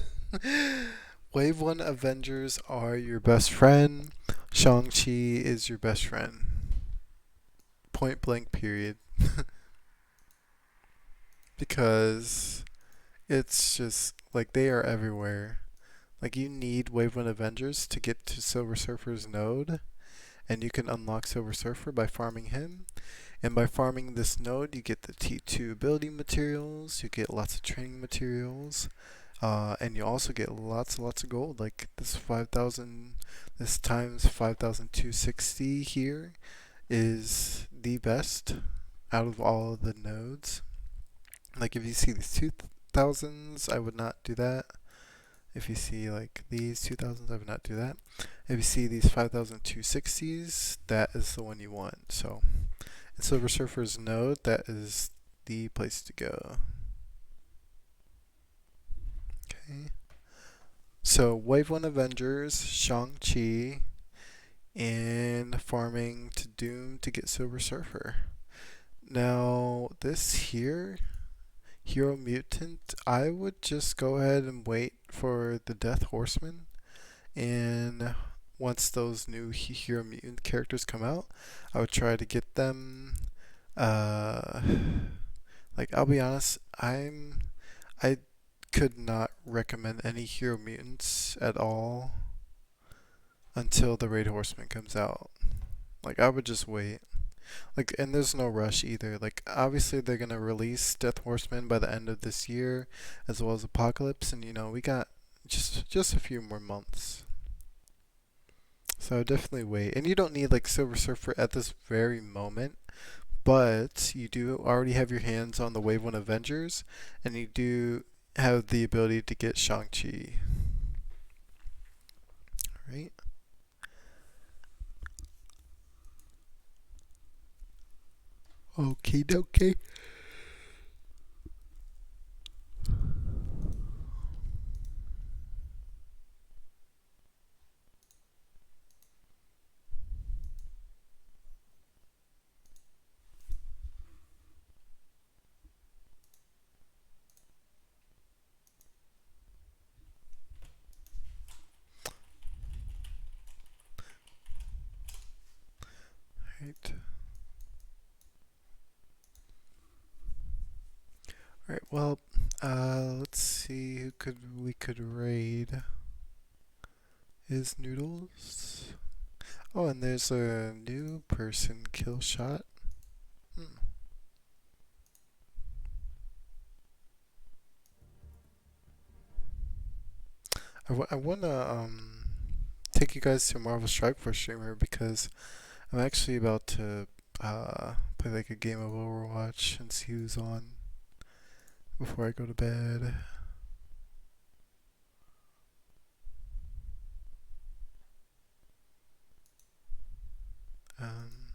Wave 1 Avengers are your best friend. Shang-Chi is your best friend. Point blank, period. Because it's just, like, they are everywhere. Like, you need Wave 1 Avengers to get to Silver Surfer's node. And you can unlock Silver Surfer by farming him. And by farming this node, you get the T2 ability materials, you get lots of training materials, and you also get lots and lots of gold. Like this 5,000, this times 5,260 here is the best out of all of the nodes. Like if you see these 2,000s, I would not do that. If you see like these 2000s, I would not do that. If you see these 5260s, that is the one you want. So in Silver Surfer's node, that is the place to go. Okay. So Wave 1 Avengers, Shang-Chi, and farming to Doom to get Silver Surfer. Now this here, Hero Mutant, I would just go ahead and wait for the Death Horseman, and once those new Hero Mutant characters come out, I would try to get them. Uh, like I'll be honest, I could not recommend any Hero Mutants at all until the Raid Horseman comes out. Like I would just wait. Like, and there's no rush either. Like obviously they're gonna release Death Horseman by the end of this year, as well as Apocalypse, and we got just a few more months. So definitely wait. And you don't need like Silver Surfer at this very moment, but you do already have your hands on the Wave 1 Avengers, and you do have the ability to get Shang-Chi. Right? Okay, okay. Right. Alright, well, let's see who we could raid. Is Noodles? Oh, and there's a new person, Kill Shot. Hmm. I wanna take you guys to Marvel Strike Force streamer because I'm actually about to play like a game of Overwatch and see who's on before I go to bed. Um,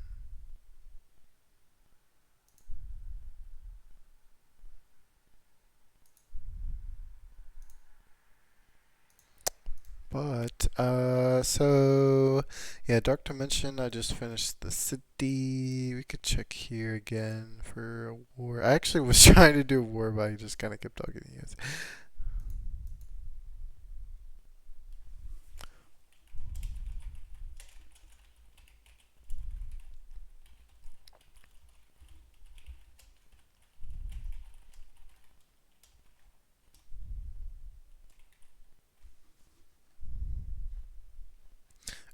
so yeah, Dark Dimension. I just finished the city. We could check here again for a war. I actually was trying to do a war, but I just kind of kept talking to you guys.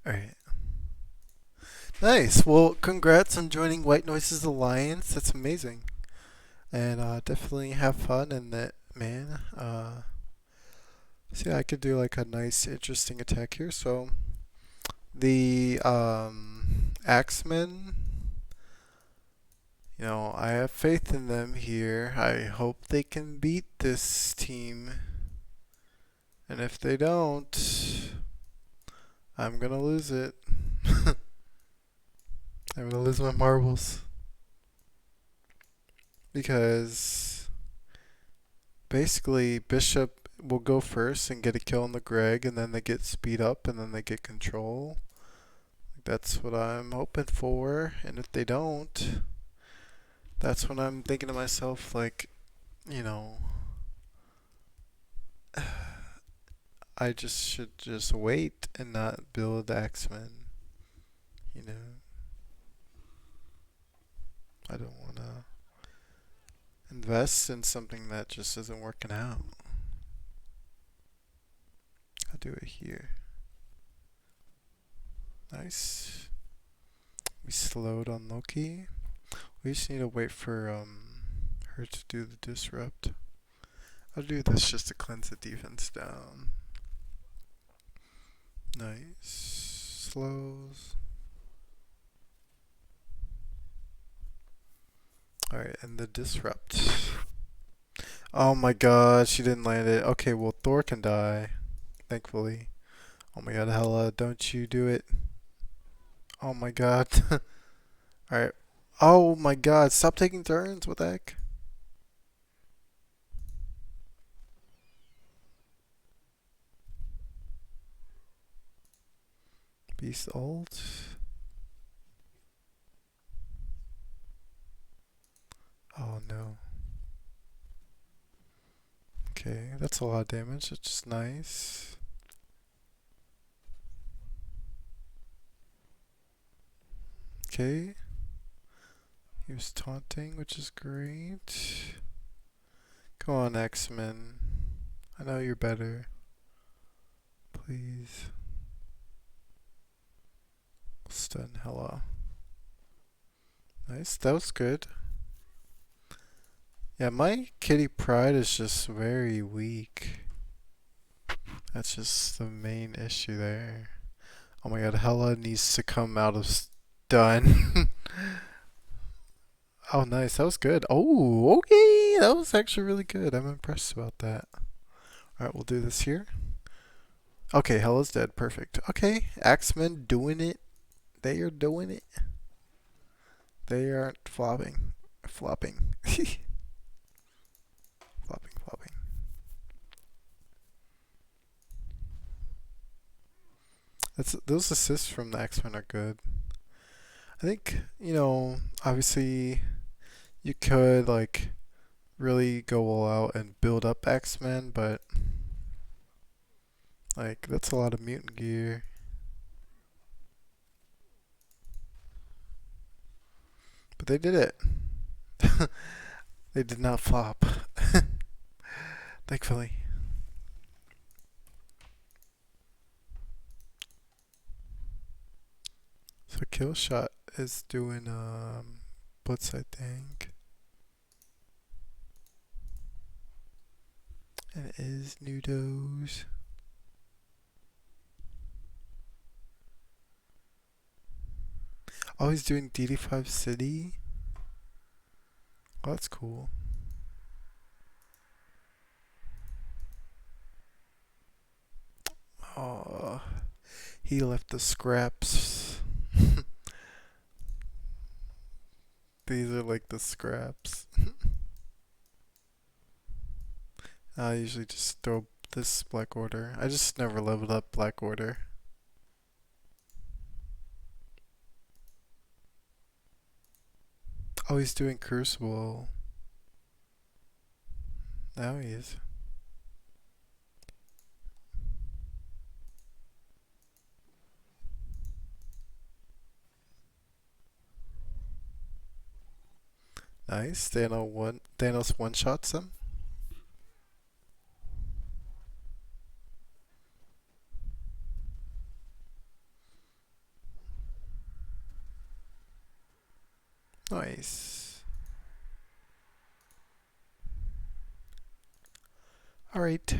All right. Nice. Well, congrats on joining White Noises Alliance. That's amazing. And definitely have fun in that, man. See, I could do like a nice, interesting attack here. So the Axemen, I have faith in them here. I hope they can beat this team. And if they don't, I'm gonna lose it. I'm gonna lose my marbles. Because basically, Bishop will go first and get a kill on the Greg, and then they get speed up, and then they get control. That's what I'm hoping for. And if they don't, that's when I'm thinking to myself, like, you know, I just should just wait and not build Axemen. You know, I don't want to invest in something that just isn't working out. I'll do it here. Nice. We slowed on Loki. We just need to wait for her to do the disrupt. I'll do this just to cleanse the defense down. Nice. Slows. Alright, and the disrupt. Oh my god, she didn't land it. Okay, well, Thor can die. thankfully. Oh my god, Hella, don't you do it. Oh my god. Alright. Oh my god, stop taking turns. What the heck? Beast ult. Oh no. Okay, that's a lot of damage. It's just nice. Okay. He was taunting, which is great. Come on, X-Men. I know you're better. Please. Stun Hella. Nice, that was good. Yeah, my kitty pride is just very weak. That's just the main issue there. Oh my god, Hella needs to come out of stun. Oh, nice. That was good. Oh, okay. That was actually really good. I'm impressed about that. Alright, we'll do this here. Okay, Hella's dead. Perfect. Okay, Axemen doing it. They are doing it. They aren't flopping. Flopping. Flopping, flopping. Those assists from the X-Men are good. I think, obviously you could like really go all out and build up X-Men, but like that's a lot of mutant gear. But they did it. They did not flop. Thankfully. So Killshot is doing Blitz, I think. And it is Nudos. Oh, he's doing DD5 City. Oh, that's cool. Oh, he left the scraps. These are like the scraps. I usually just throw this Black Order. I just never leveled up Black Order. Oh, he's doing Crucible. Now he is. Nice. Thanos one shots him. Nice. Alright.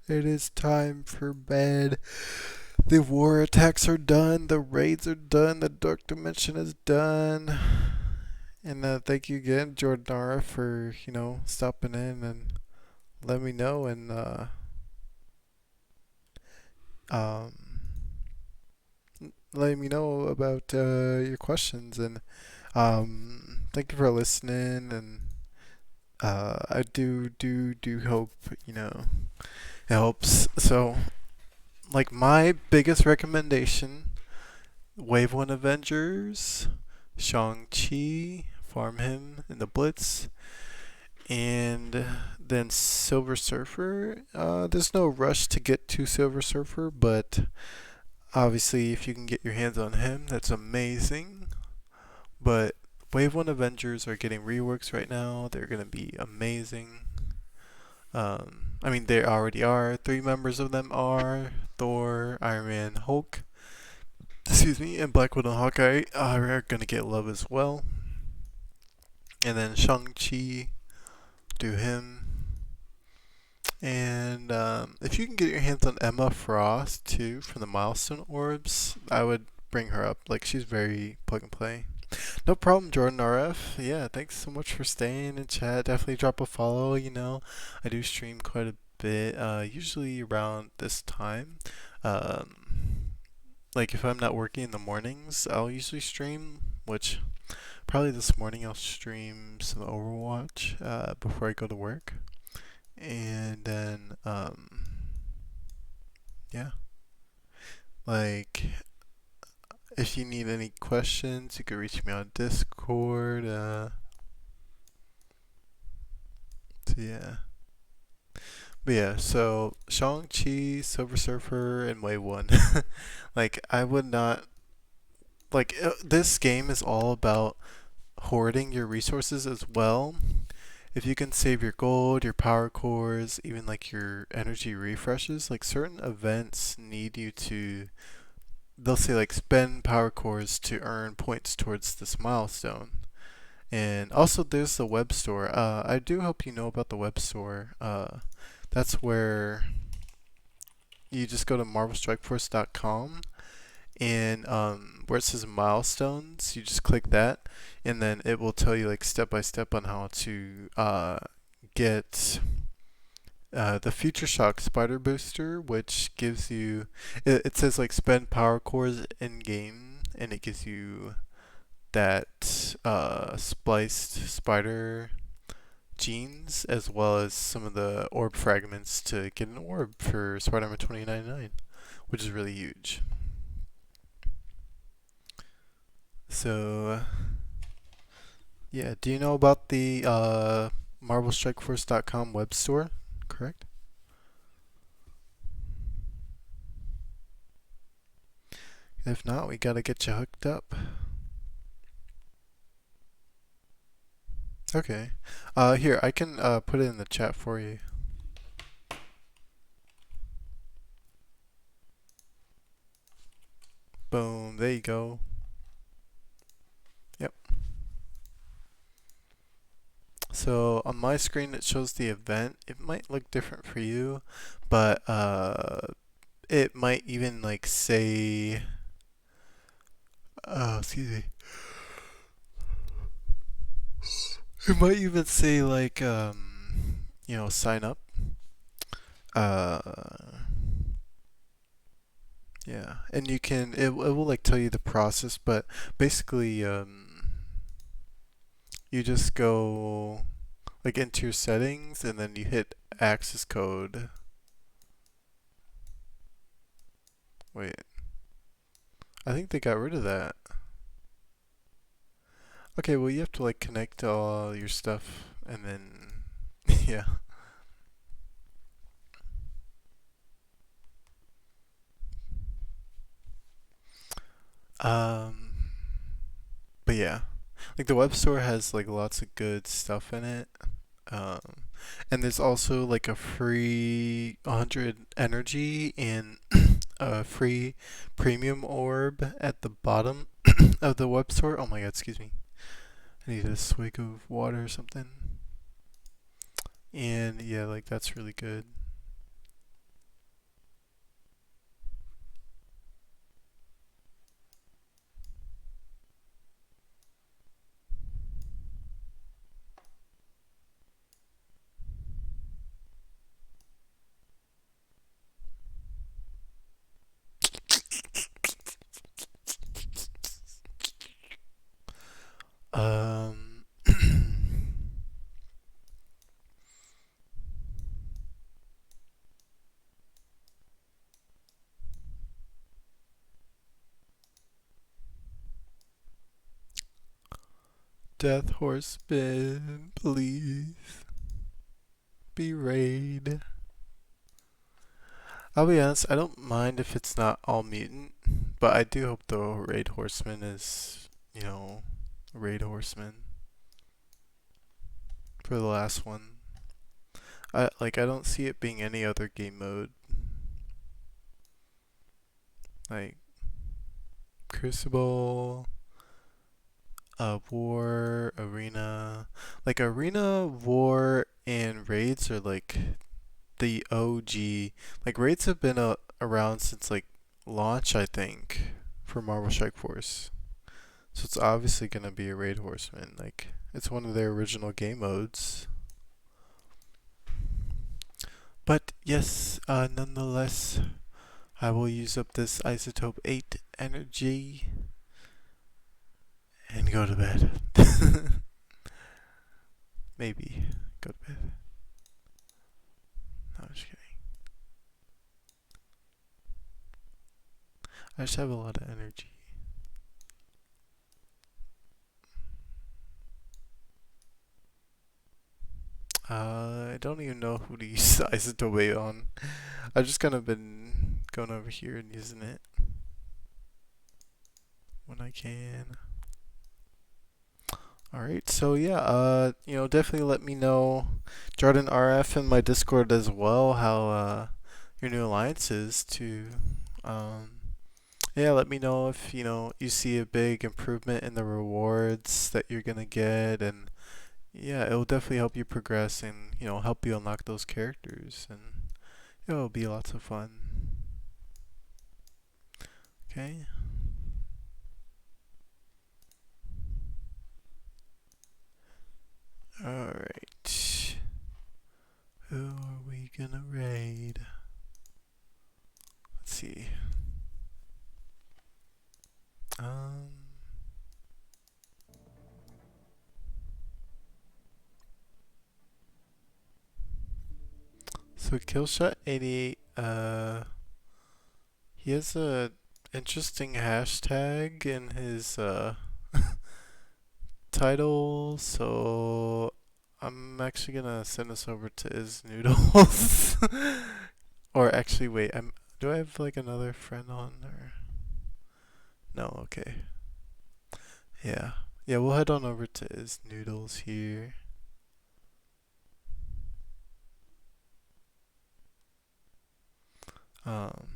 It is time for bed. The war attacks are done. The raids are done. The dark dimension is done. And thank you again, Jordanara, for, stopping in and let me know and um, letting me know about your questions. And thank you for listening. And I do hope, it helps. So, like, my biggest recommendation, Wave 1 Avengers, Shang-Chi, farm him in the Blitz, and then Silver Surfer. There's no rush to get to Silver Surfer, but obviously if you can get your hands on him, that's amazing. But Wave 1 Avengers are getting reworks right now. They're going to be amazing. I mean, they already are. 3 members of them are Thor, Iron Man, Hulk, and Black Widow and Hawkeye are going to get love as well. And then Shang-Chi, do him. And if you can get your hands on Emma Frost too from the Milestone Orbs, I would bring her up. Like, she's very plug and play. No problem, Jordan RF. Yeah, thanks so much for staying in chat. Definitely drop a follow. I do stream quite a bit, usually around this time. Um, like if I'm not working in the mornings, I'll usually stream, which probably this morning I'll stream some Overwatch before I go to work. And then, yeah, like if you need any questions, you can reach me on Discord. So yeah. But yeah, so Shang-Chi, Silver Surfer, and Wave 1. Like, I would not. Like, this game is all about hoarding your resources as well. If you can save your gold, your power cores, even like your energy refreshes, like certain events need you to. They'll say, like, spend power cores to earn points towards this milestone. And also, there's the web store. I do hope you know about the web store. That's where you just go to marvelstrikeforce.com and where it says milestones, you just click that, and then it will tell you like step by step on how to get the Future Shock Spider Booster, which gives you. It says like spend power cores in game, and it gives you that spliced spider genes as well as some of the orb fragments to get an orb for Spider-Man 2099, which is really huge. So, yeah, do you know about the MarvelStrikeForce.com web store? Correct? If not, we gotta get you hooked up. Okay. Here, I can put it in the chat for you. Boom, there you go. Yep. So on my screen it shows the event. It might look different for you, but it might even like say, excuse me. It might even say like sign up. Uh, yeah, and you can it will like tell you the process, but basically you just go like into your settings and then you hit access code. Wait, I think they got rid of that. Okay, well you have to like connect all your stuff and then yeah. Um, but yeah, like the web store has like lots of good stuff in it. Um, and there's also like a free 100 energy and a free premium orb at the bottom of the web store. Oh my god, excuse me. I need a swig of water or something. And yeah, like that's really good. Um, Death Horseman, please be raid. I'll be honest, I don't mind if it's not all mutant, but I do hope the raid horseman is, raid horseman for the last one. I don't see it being any other game mode. Like Crucible, War, Arena. Like Arena, War, and Raids are like the OG. Like Raids have been around since like launch, I think, for Marvel Strike Force. So it's obviously gonna be a Raid Horseman. Like it's one of their original game modes. But yes, nonetheless, I will use up this isotope 8 energy and go to bed. Maybe go to bed. No, I'm just kidding. I just have a lot of energy. I don't even know who to use isotope 8 on. I've just kind of been going over here and using it when I can. Alright, so yeah, definitely let me know, Jordan RF in my Discord as well, how your new alliance is to, um, yeah, let me know if, you see a big improvement in the rewards that you're gonna get, and yeah, it will definitely help you progress and, help you unlock those characters, and it'll be lots of fun. Okay? Alright. Who are we gonna raid? Let's see. Um, so Killshot 88, he has a interesting hashtag in his title, so I'm actually gonna send this over to his noodles. Or actually, wait, do I have like another friend on or no? Okay, yeah, yeah, we'll head on over to his noodles here. Um,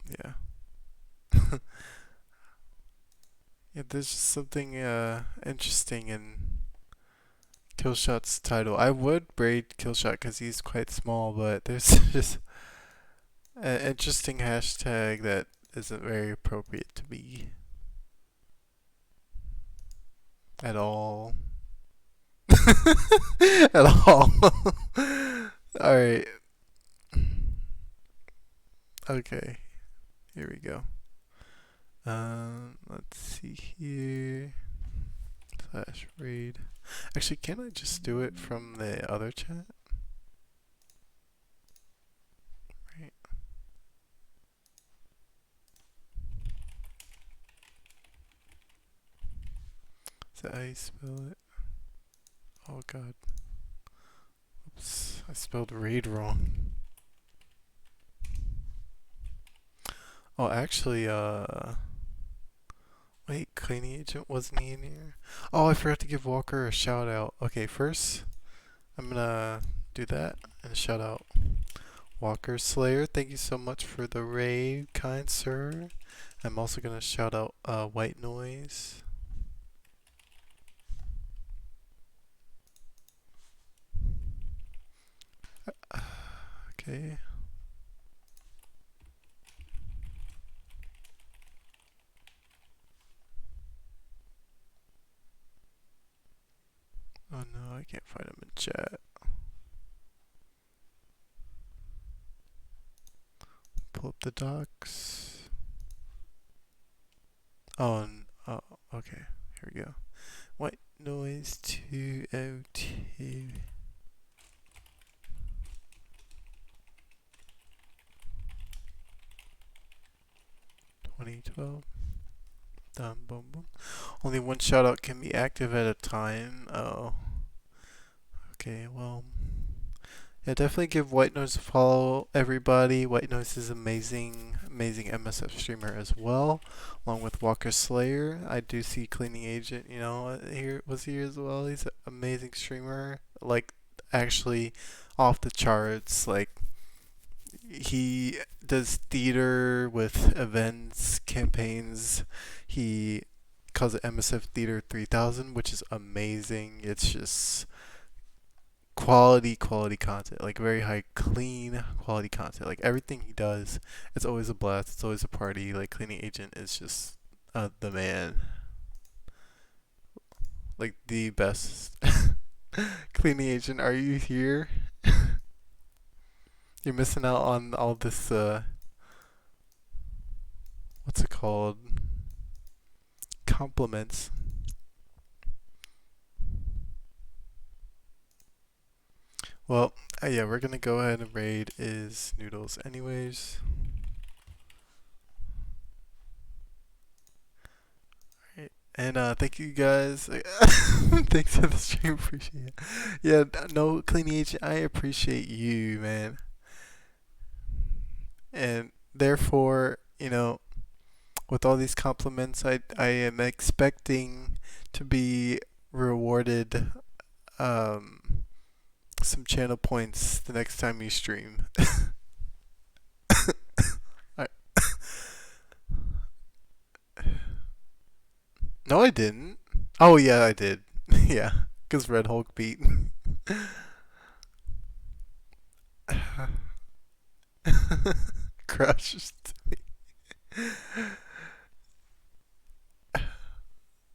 yeah. Yeah, there's just something interesting in Killshot's title. I would braid Killshot because he's quite small, but there's just an interesting hashtag that isn't very appropriate to me at all. At all. Alright, okay, here we go. Let's see here. Slash raid. Actually, can I just do it from the other chat? Right. Is that how you spell it? Oh god. Oops, I spelled raid wrong. Oh, actually, wait, cleaning agent wasn't he in here? Oh, I forgot to give Walker a shout out. Okay, first, I'm gonna do that and shout out Walker Slayer. Thank you so much for the raid, kind sir. I'm also gonna shout out White Noise. Okay. Oh no, I can't find him in chat. Pull up the docs. Oh, oh, okay. Here we go. White Noise 202. 2012. Done, boom, boom. Only one shoutout can be active at a time. Oh. Okay, well. Yeah, definitely give White Noise a follow, everybody. White Noise is amazing, amazing MSF streamer as well, along with Walker Slayer. I do see Cleaning Agent, here was here as well. He's an amazing streamer, like actually off the charts. Like he does theater with events, campaigns. He calls it MSF Theater 3000, which is amazing. It's just quality content, like very high clean quality content. Like everything he does, it's always a blast, it's always a party. Like Cleaning Agent is just the man. like the best cleaning agent. Are you here? You're missing out on all this. What's it called? Compliments. Well, yeah, we're gonna go ahead and raid is Noodles anyways. Right. And thank you guys. Thanks for the stream, appreciate it. Yeah, no cleaning agent, I appreciate you, man. And therefore, with all these compliments, I am expecting to be rewarded um some channel points the next time you stream. I, no, I didn't. Oh yeah, I did. Yeah, because Red Hulk beat. Crushed.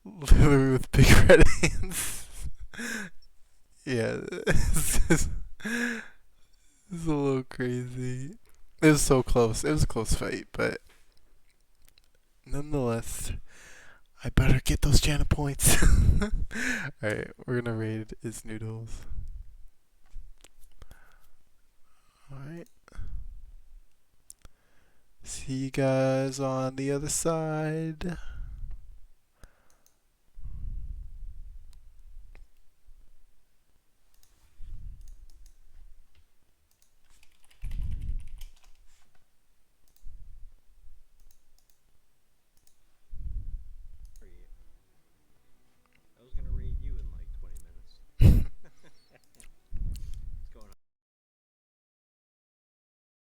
Literally with big red hands. Yeah, this is a little crazy. It was so close. It was a close fight, but nonetheless, I better get those channel points. Alright, we're gonna raid is Noodles. Alright. See you guys on the other side.